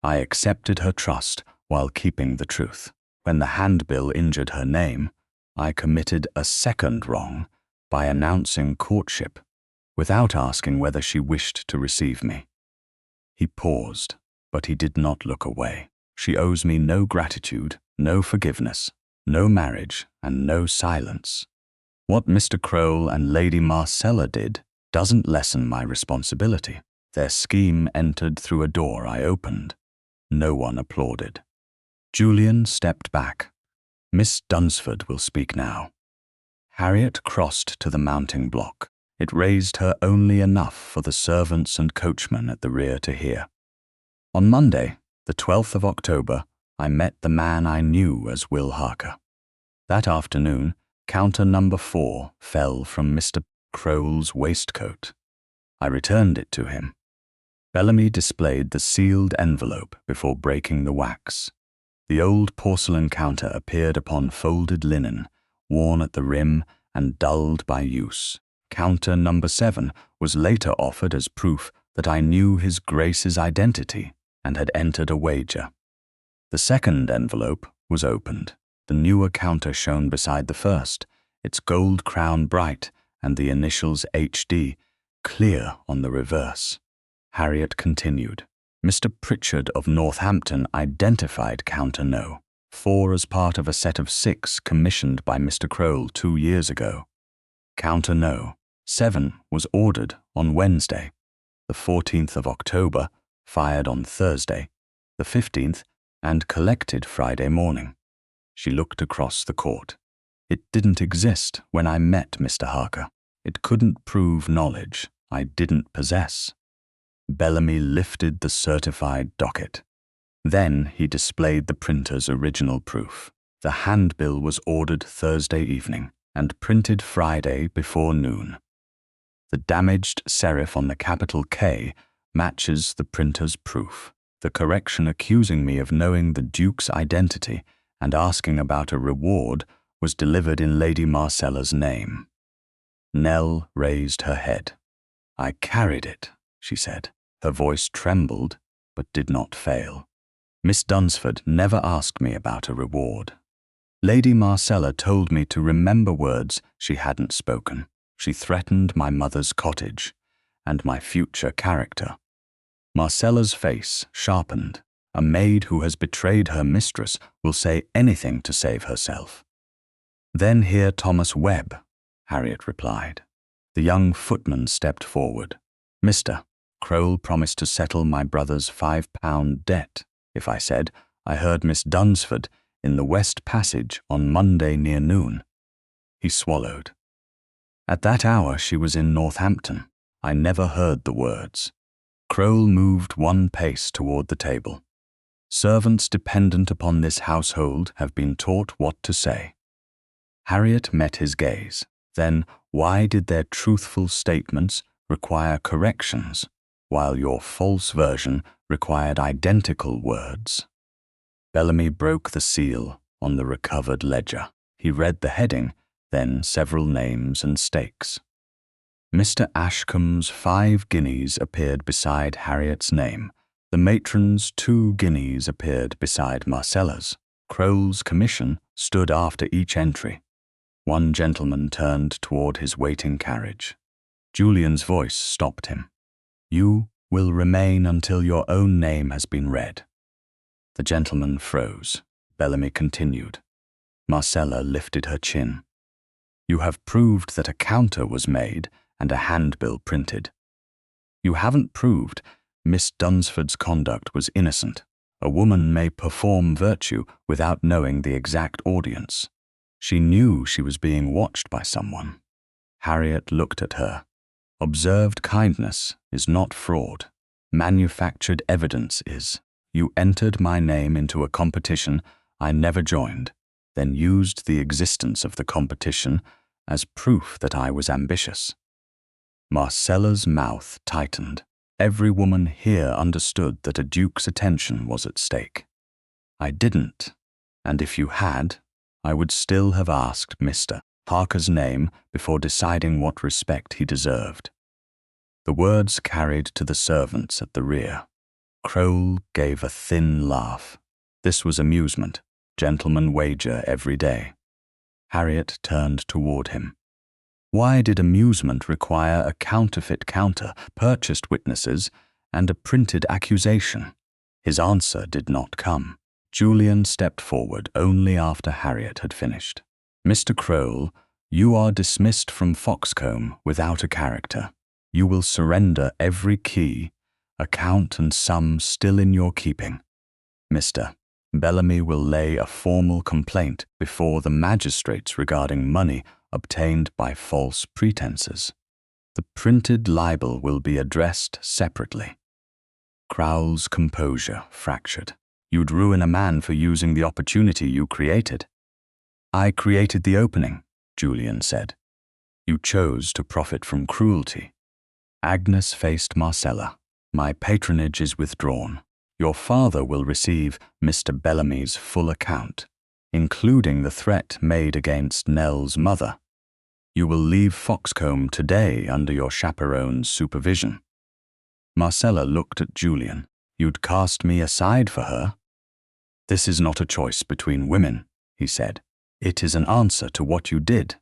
I accepted her trust while keeping the truth. When the handbill injured her name, I committed a second wrong by announcing courtship without asking whether she wished to receive me. He paused, but he did not look away. She owes me no gratitude, no forgiveness, no marriage, and no silence. What Mr. Crowell and Lady Marcella did doesn't lessen my responsibility. Their scheme entered through a door I opened. No one applauded. Julian stepped back. Miss Dunsford will speak now. Harriet crossed to the mounting block. It raised her only enough for the servants and coachman at the rear to hear. On Monday, the 12th of October, I met the man I knew as Will Harker. That afternoon, counter number 4 fell from Mr. Crowell's waistcoat. I returned it to him. Bellamy displayed the sealed envelope before breaking the wax. The old porcelain counter appeared upon folded linen, worn at the rim and dulled by use. Counter number 7 was later offered as proof that I knew His Grace's identity and had entered a wager. The second envelope was opened. The newer counter shone beside the first, its gold crown bright and the initials HD clear on the reverse. Harriet continued. Mr. Pritchard of Northampton identified counter No. 4 as part of a set of 6 commissioned by Mr. Crowell 2 years ago. Counter No. 7 was ordered on Wednesday, the 14th of October, fired on Thursday, the 15th, and collected Friday morning. She looked across the court. It didn't exist when I met Mr. Harker. It couldn't prove knowledge I didn't possess. Bellamy lifted the certified docket. Then he displayed the printer's original proof. The handbill was ordered Thursday evening and printed Friday before noon. The damaged serif on the capital K matches the printer's proof. The correction accusing me of knowing the Duke's identity and asking about a reward was delivered in Lady Marcella's name. Nell raised her head. "I carried it," she said. Her voice trembled, but did not fail. "Miss Dunsford never asked me about a reward. Lady Marcella told me to remember words she hadn't spoken. She threatened my mother's cottage and my future character." Marcella's face sharpened. A maid who has betrayed her mistress will say anything to save herself. "Then hear Thomas Webb," Harriet replied. The young footman stepped forward. "Mr. Crowell promised to settle my brother's £5 debt if I said I heard Miss Dunsford in the West Passage on Monday near noon." He swallowed. "At that hour she was in Northampton. I never heard the words." Crowell moved one pace toward the table. "Servants dependent upon this household have been taught what to say." Harriet met his gaze. "Then why did their truthful statements require corrections, while your false version required identical words?" Bellamy broke the seal on the recovered ledger. He read the heading, then several names and stakes. Mr. Ashcombe's 5 guineas appeared beside Harriet's name. The matron's 2 guineas appeared beside Marcella's. Crowell's commission stood after each entry. One gentleman turned toward his waiting carriage. Julian's voice stopped him. "You will remain until your own name has been read." The gentleman froze. Bellamy continued. Marcella lifted her chin. "You have proved that a counter was made and a handbill printed. You haven't proved Miss Dunsford's conduct was innocent. A woman may perform virtue without knowing the exact audience. She knew she was being watched by someone." Harriet looked at her. "Observed kindness is not fraud. Manufactured evidence is. You entered my name into a competition I never joined, then used the existence of the competition as proof that I was ambitious." Marcella's mouth tightened. Every woman here understood that a duke's attention was at stake. "I didn't, and if you had, I would still have asked Mr. Harker's name before deciding what respect he deserved." The words carried to the servants at the rear. Crowell gave a thin laugh. This was amusement. Gentlemen wager every day. Harriet turned toward him. Why did amusement require a counterfeit counter, purchased witnesses, and a printed accusation? His answer did not come. Julian stepped forward only after Harriet had finished. "Mr. Crowell, you are dismissed from Foxcombe without a character. You will surrender every key, account and sum still in your keeping. Mr. Bellamy will lay a formal complaint before the magistrates regarding money obtained by false pretenses. The printed libel will be addressed separately." Crowell's composure fractured. "You'd ruin a man for using the opportunity you created." "I created the opening," Julian said. "You chose to profit from cruelty." Agnes faced Marcella. "My patronage is withdrawn. Your father will receive Mr. Bellamy's full account, including the threat made against Nell's mother. You will leave Foxcombe today under your chaperone's supervision." Marcella looked at Julian. "You'd cast me aside for her?" "This is not a choice between women," he said. "It is an answer to what you did."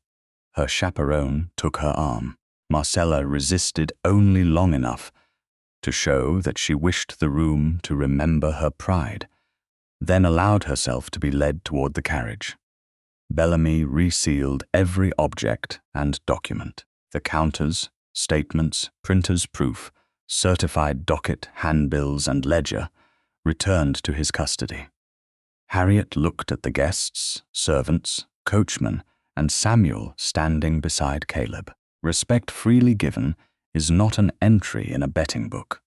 Her chaperone took her arm. Marcella resisted only long enough to show that she wished the room to remember her pride, then allowed herself to be led toward the carriage. Bellamy resealed every object and document. The counters, statements, printer's proof, certified docket, handbills, and ledger returned to his custody. Harriet looked at the guests, servants, coachman, and Samuel standing beside Caleb. Respect freely given is not an entry in a betting book.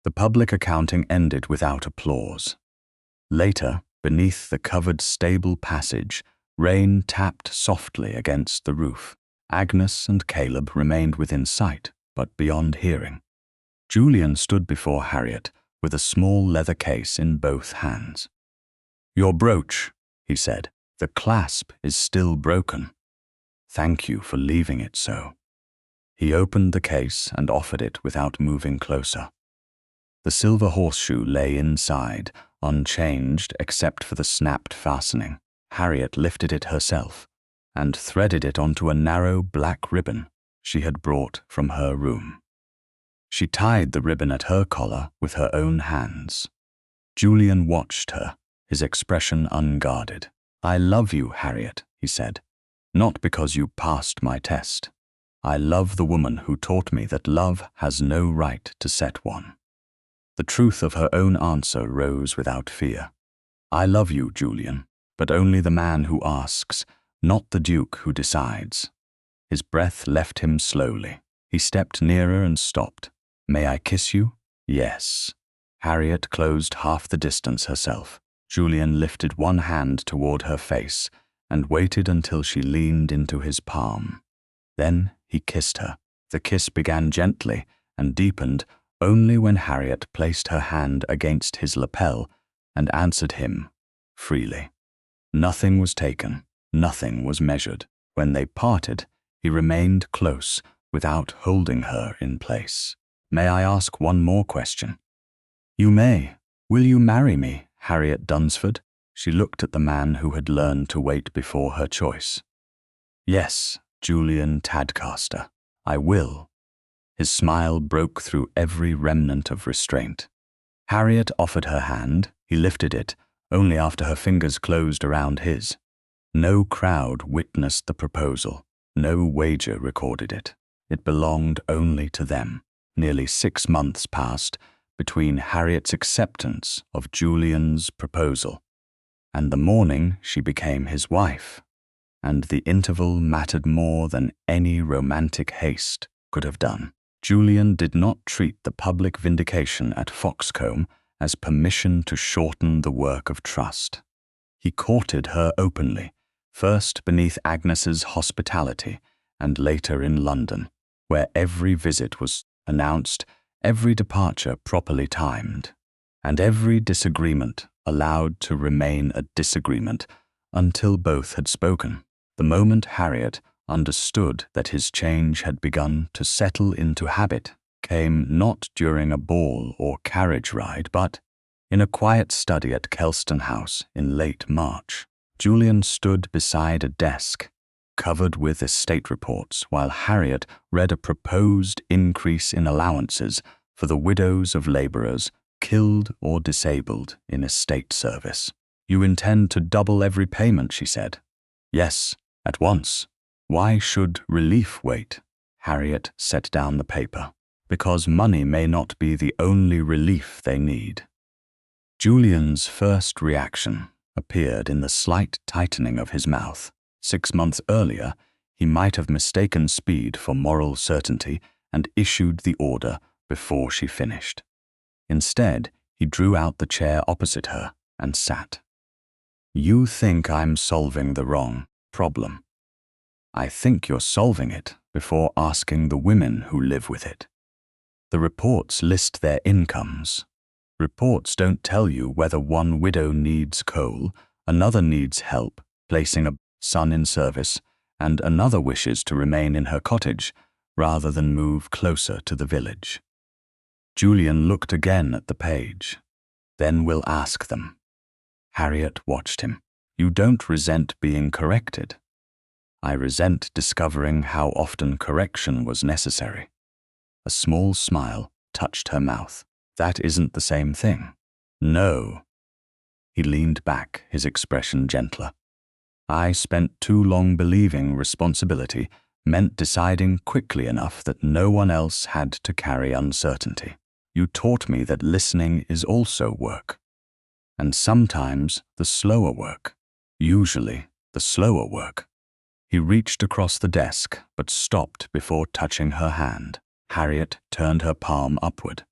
The public accounting ended without applause. Later, beneath the covered stable passage, rain tapped softly against the roof. Agnes and Caleb remained within sight, but beyond hearing. Julian stood before Harriet with a small leather case in both hands. "Your brooch," he said. "The clasp is still broken. Thank you for leaving it so." He opened the case and offered it without moving closer. The silver horseshoe lay inside, unchanged except for the snapped fastening. Harriet lifted it herself and threaded it onto a narrow black ribbon she had brought from her room. She tied the ribbon at her collar with her own hands. Julian watched her, his expression unguarded. "I love you, Harriet," he said, "not because you passed my test. I love the woman who taught me that love has no right to set one." The truth of her own answer rose without fear. "I love you, Julian, but only the man who asks, not the Duke who decides." His breath left him slowly. He stepped nearer and stopped. "May I kiss you?" "Yes." Harriet closed half the distance herself. Julian lifted one hand toward her face and waited until she leaned into his palm. Then he kissed her. The kiss began gently and deepened only when Harriet placed her hand against his lapel and answered him freely. Nothing was taken, nothing was measured. When they parted, he remained close without holding her in place. "May I ask one more question?" "You may. Will you marry me, Harriet Dunsford?" She looked at the man who had learned to wait before her choice. "Yes, Julian Tadcaster, I will." His smile broke through every remnant of restraint. Harriet offered her hand. He lifted it, only after her fingers closed around his. No crowd witnessed the proposal. No wager recorded it. It belonged only to them. Nearly 6 months passed between Harriet's acceptance of Julian's proposal and the morning she became his wife, and the interval mattered more than any romantic haste could have done. Julian did not treat the public vindication at Foxcombe as permission to shorten the work of trust. He courted her openly, first beneath Agnes's hospitality and later in London, where every visit was announced, every departure properly timed, and every disagreement allowed to remain a disagreement until both had spoken. The moment Harriet understood that his change had begun to settle into habit came not during a ball or carriage ride, but in a quiet study at Kelston House in late March. Julian stood beside a desk covered with estate reports while Harriet read a proposed increase in allowances for the widows of labourers killed or disabled in estate service. "You intend to double every payment," she said. "Yes, at once." "Why should relief wait?" Harriet set down the paper. "Because money may not be the only relief they need." Julian's first reaction appeared in the slight tightening of his mouth. 6 months earlier, he might have mistaken speed for moral certainty and issued the order before she finished. Instead, he drew out the chair opposite her and sat. "You think I'm solving the wrong problem. I think you're solving it before asking the women who live with it. The reports list their incomes. Reports don't tell you whether one widow needs coal, another needs help placing a son in service, and another wishes to remain in her cottage rather than move closer to the village." Julian looked again at the page. "Then we'll ask them." Harriet watched him. You don't resent being corrected. I resent discovering how often correction was necessary. A small smile touched her mouth. That isn't the same thing. No. He leaned back, his expression gentler. I spent too long believing responsibility meant deciding quickly enough that no one else had to carry uncertainty. You taught me that listening is also work. And sometimes the slower work. Usually the slower work. He reached across the desk, but stopped before touching her hand. Harriet turned her palm upward.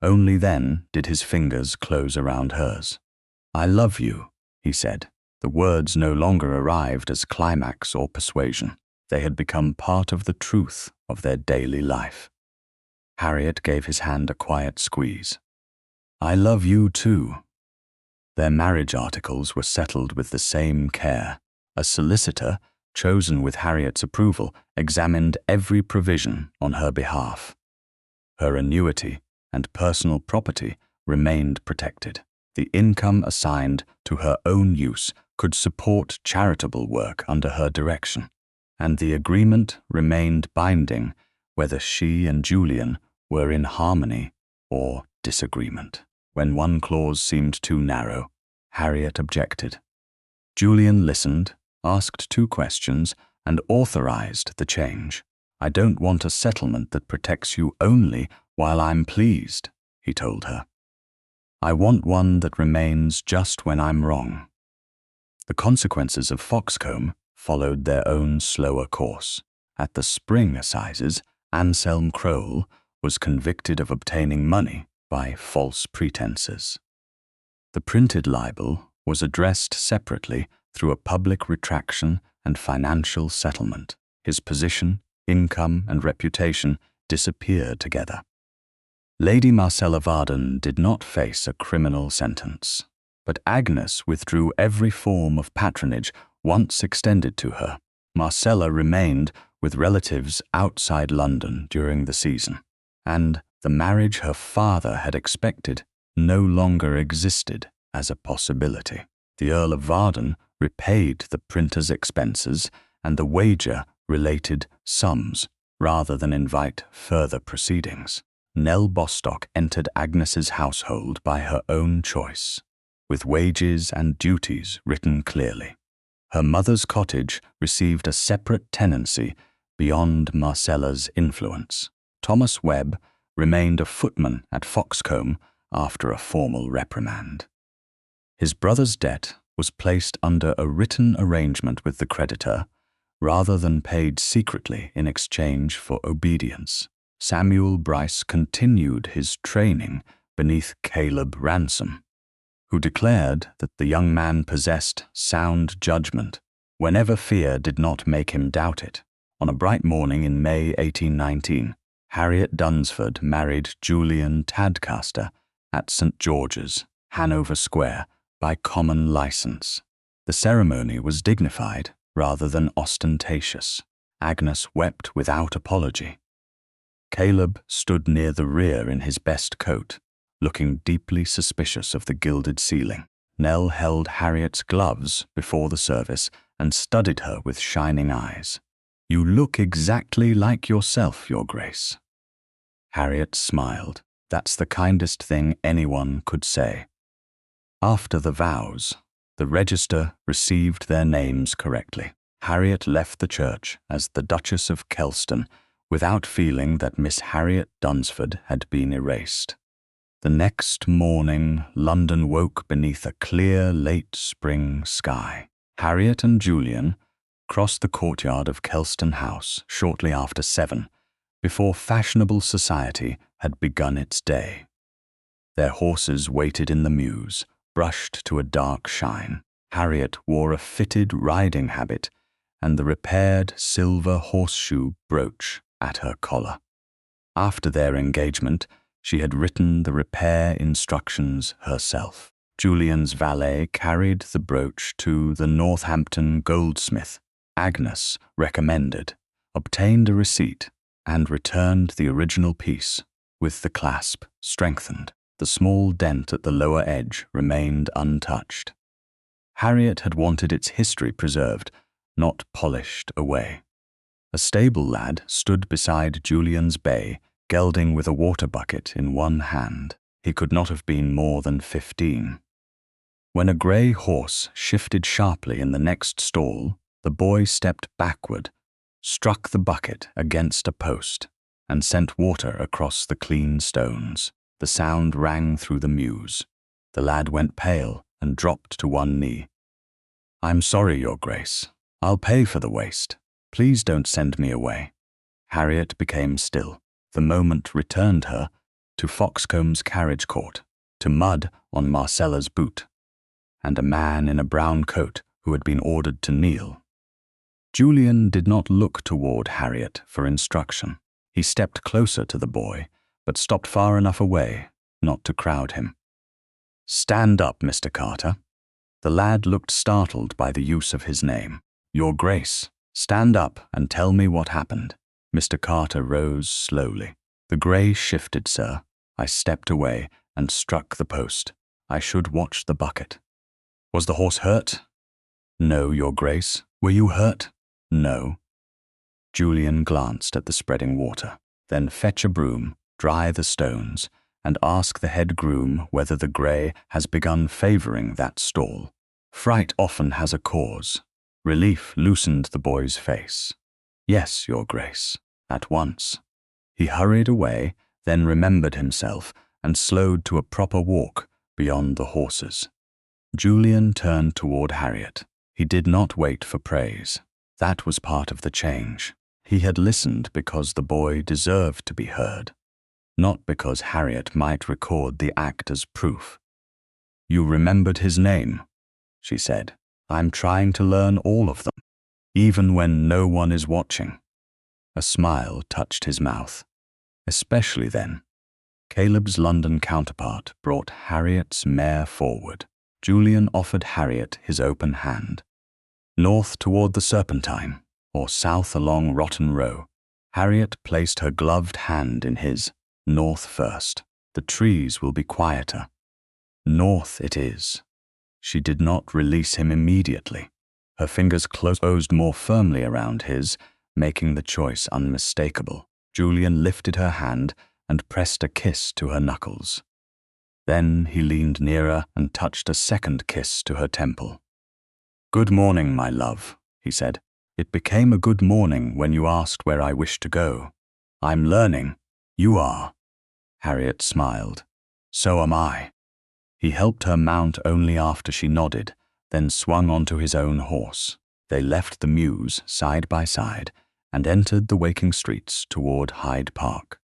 Only then did his fingers close around hers. I love you, he said. The words no longer arrived as climax or persuasion. They had become part of the truth of their daily life. Harriet gave his hand a quiet squeeze. I love you too. Their marriage articles were settled with the same care. A solicitor, chosen with Harriet's approval, examined every provision on her behalf. Her annuity and personal property remained protected. The income assigned to her own use could support charitable work under her direction, and the agreement remained binding whether she and Julian were in harmony or disagreement. When one clause seemed too narrow, Harriet objected. Julian listened, asked 2 questions, and authorized the change. I don't want a settlement that protects you only while I'm pleased, he told her. I want one that remains just when I'm wrong. The consequences of Foxcombe followed their own slower course. At the spring assizes, Anselm Crowell was convicted of obtaining money by false pretenses. The printed libel was addressed separately through a public retraction and financial settlement. His position, income, and reputation disappeared together. Lady Marcella Varden did not face a criminal sentence, but Agnes withdrew every form of patronage once extended to her. Marcella remained with relatives outside London during the season, and the marriage her father had expected no longer existed as a possibility. The Earl of Varden repaid the printer's expenses and the wager-related sums rather than invite further proceedings. Nell Bostock entered Agnes's household by her own choice, with wages and duties written clearly. Her mother's cottage received a separate tenancy beyond Marcella's influence. Thomas Webb remained a footman at Foxcombe after a formal reprimand. His brother's debt was placed under a written arrangement with the creditor rather than paid secretly in exchange for obedience. Samuel Bryce continued his training beneath Caleb Ransom, who declared that the young man possessed sound judgment whenever fear did not make him doubt it. On a bright morning in May 1819, Harriet Dunsford married Julian Tadcaster at St. George's, Hanover Square, by common license. The ceremony was dignified rather than ostentatious. Agnes wept without apology. Caleb stood near the rear in his best coat, looking deeply suspicious of the gilded ceiling. Nell held Harriet's gloves before the service and studied her with shining eyes. You look exactly like yourself, Your Grace. Harriet smiled. That's the kindest thing anyone could say. After the vows, the register received their names correctly. Harriet left the church as the Duchess of Kelston without feeling that Miss Harriet Dunsford had been erased. The next morning, London woke beneath a clear late spring sky. Harriet and Julian crossed the courtyard of Kelston House shortly after 7, before fashionable society had begun its day. Their horses waited in the mews, brushed to a dark shine. Harriet wore a fitted riding habit and the repaired silver horseshoe brooch at her collar. After their engagement, she had written the repair instructions herself. Julian's valet carried the brooch to the Northampton goldsmith. Agnes recommended, obtained a receipt, and returned the original piece, with the clasp strengthened. The small dent at the lower edge remained untouched. Harriet had wanted its history preserved, not polished away. A stable lad stood beside Julian's bay, gelding with a water bucket in one hand. He could not have been more than 15. When a grey horse shifted sharply in the next stall, the boy stepped backward, struck the bucket against a post, and sent water across the clean stones. The sound rang through the mews. The lad went pale and dropped to one knee. "I'm sorry, Your Grace. I'll pay for the waste. Please don't send me away." Harriet became still. The moment returned her to Foxcombe's carriage court, to mud on Marcella's boot, and a man in a brown coat who had been ordered to kneel. Julian did not look toward Harriet for instruction. He stepped closer to the boy, but stopped far enough away not to crowd him. "Stand up, Mr. Carter." The lad looked startled by the use of his name. "Your Grace, stand up and tell me what happened." Mr. Carter rose slowly. "The grey shifted, sir. I stepped away and struck the post. I should watch the bucket." "Was the horse hurt?" "No, Your Grace. Were you hurt?" "No." Julian glanced at the spreading water. "Then fetch a broom, dry the stones, and ask the head groom whether the grey has begun favouring that stall. Fright often has a cause." Relief loosened the boy's face. "Yes, Your Grace, at once." He hurried away, then remembered himself and slowed to a proper walk beyond the horses. Julian turned toward Harriet. He did not wait for praise. That was part of the change. He had listened because the boy deserved to be heard, not because Harriet might record the act as proof. "You remembered his name," she said. "I'm trying to learn all of them, even when no one is watching." A smile touched his mouth. Especially then. Caleb's London counterpart brought Harriet's mare forward. Julian offered Harriet his open hand. "North toward the Serpentine, or south along Rotten Row." Harriet placed her gloved hand in his. "North first. The trees will be quieter." "North it is." She did not release him immediately. Her fingers closed more firmly around his, making the choice unmistakable. Julian lifted her hand and pressed a kiss to her knuckles. Then he leaned nearer and touched a second kiss to her temple. "Good morning, my love," he said. "It became a good morning when you asked where I wished to go. I'm learning. You are." Harriet smiled. "So am I." He helped her mount only after she nodded, then swung onto his own horse. They left the mews side by side and entered the waking streets toward Hyde Park.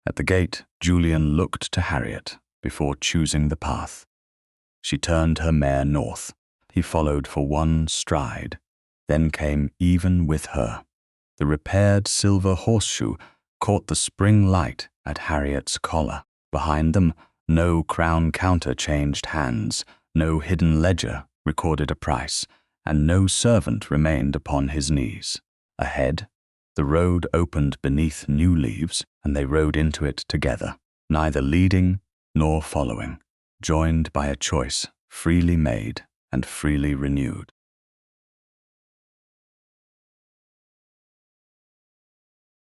At the gate, Julian looked to Harriet before choosing the path. She turned her mare north. He followed for one stride, then came even with her. The repaired silver horseshoe caught the spring light at Harriet's collar. Behind them, no crown counter changed hands, no hidden ledger recorded a price, and no servant remained upon his knees. Ahead, the road opened beneath new leaves, and they rode into it together, neither leading nor following, joined by a choice freely made and freely renewed.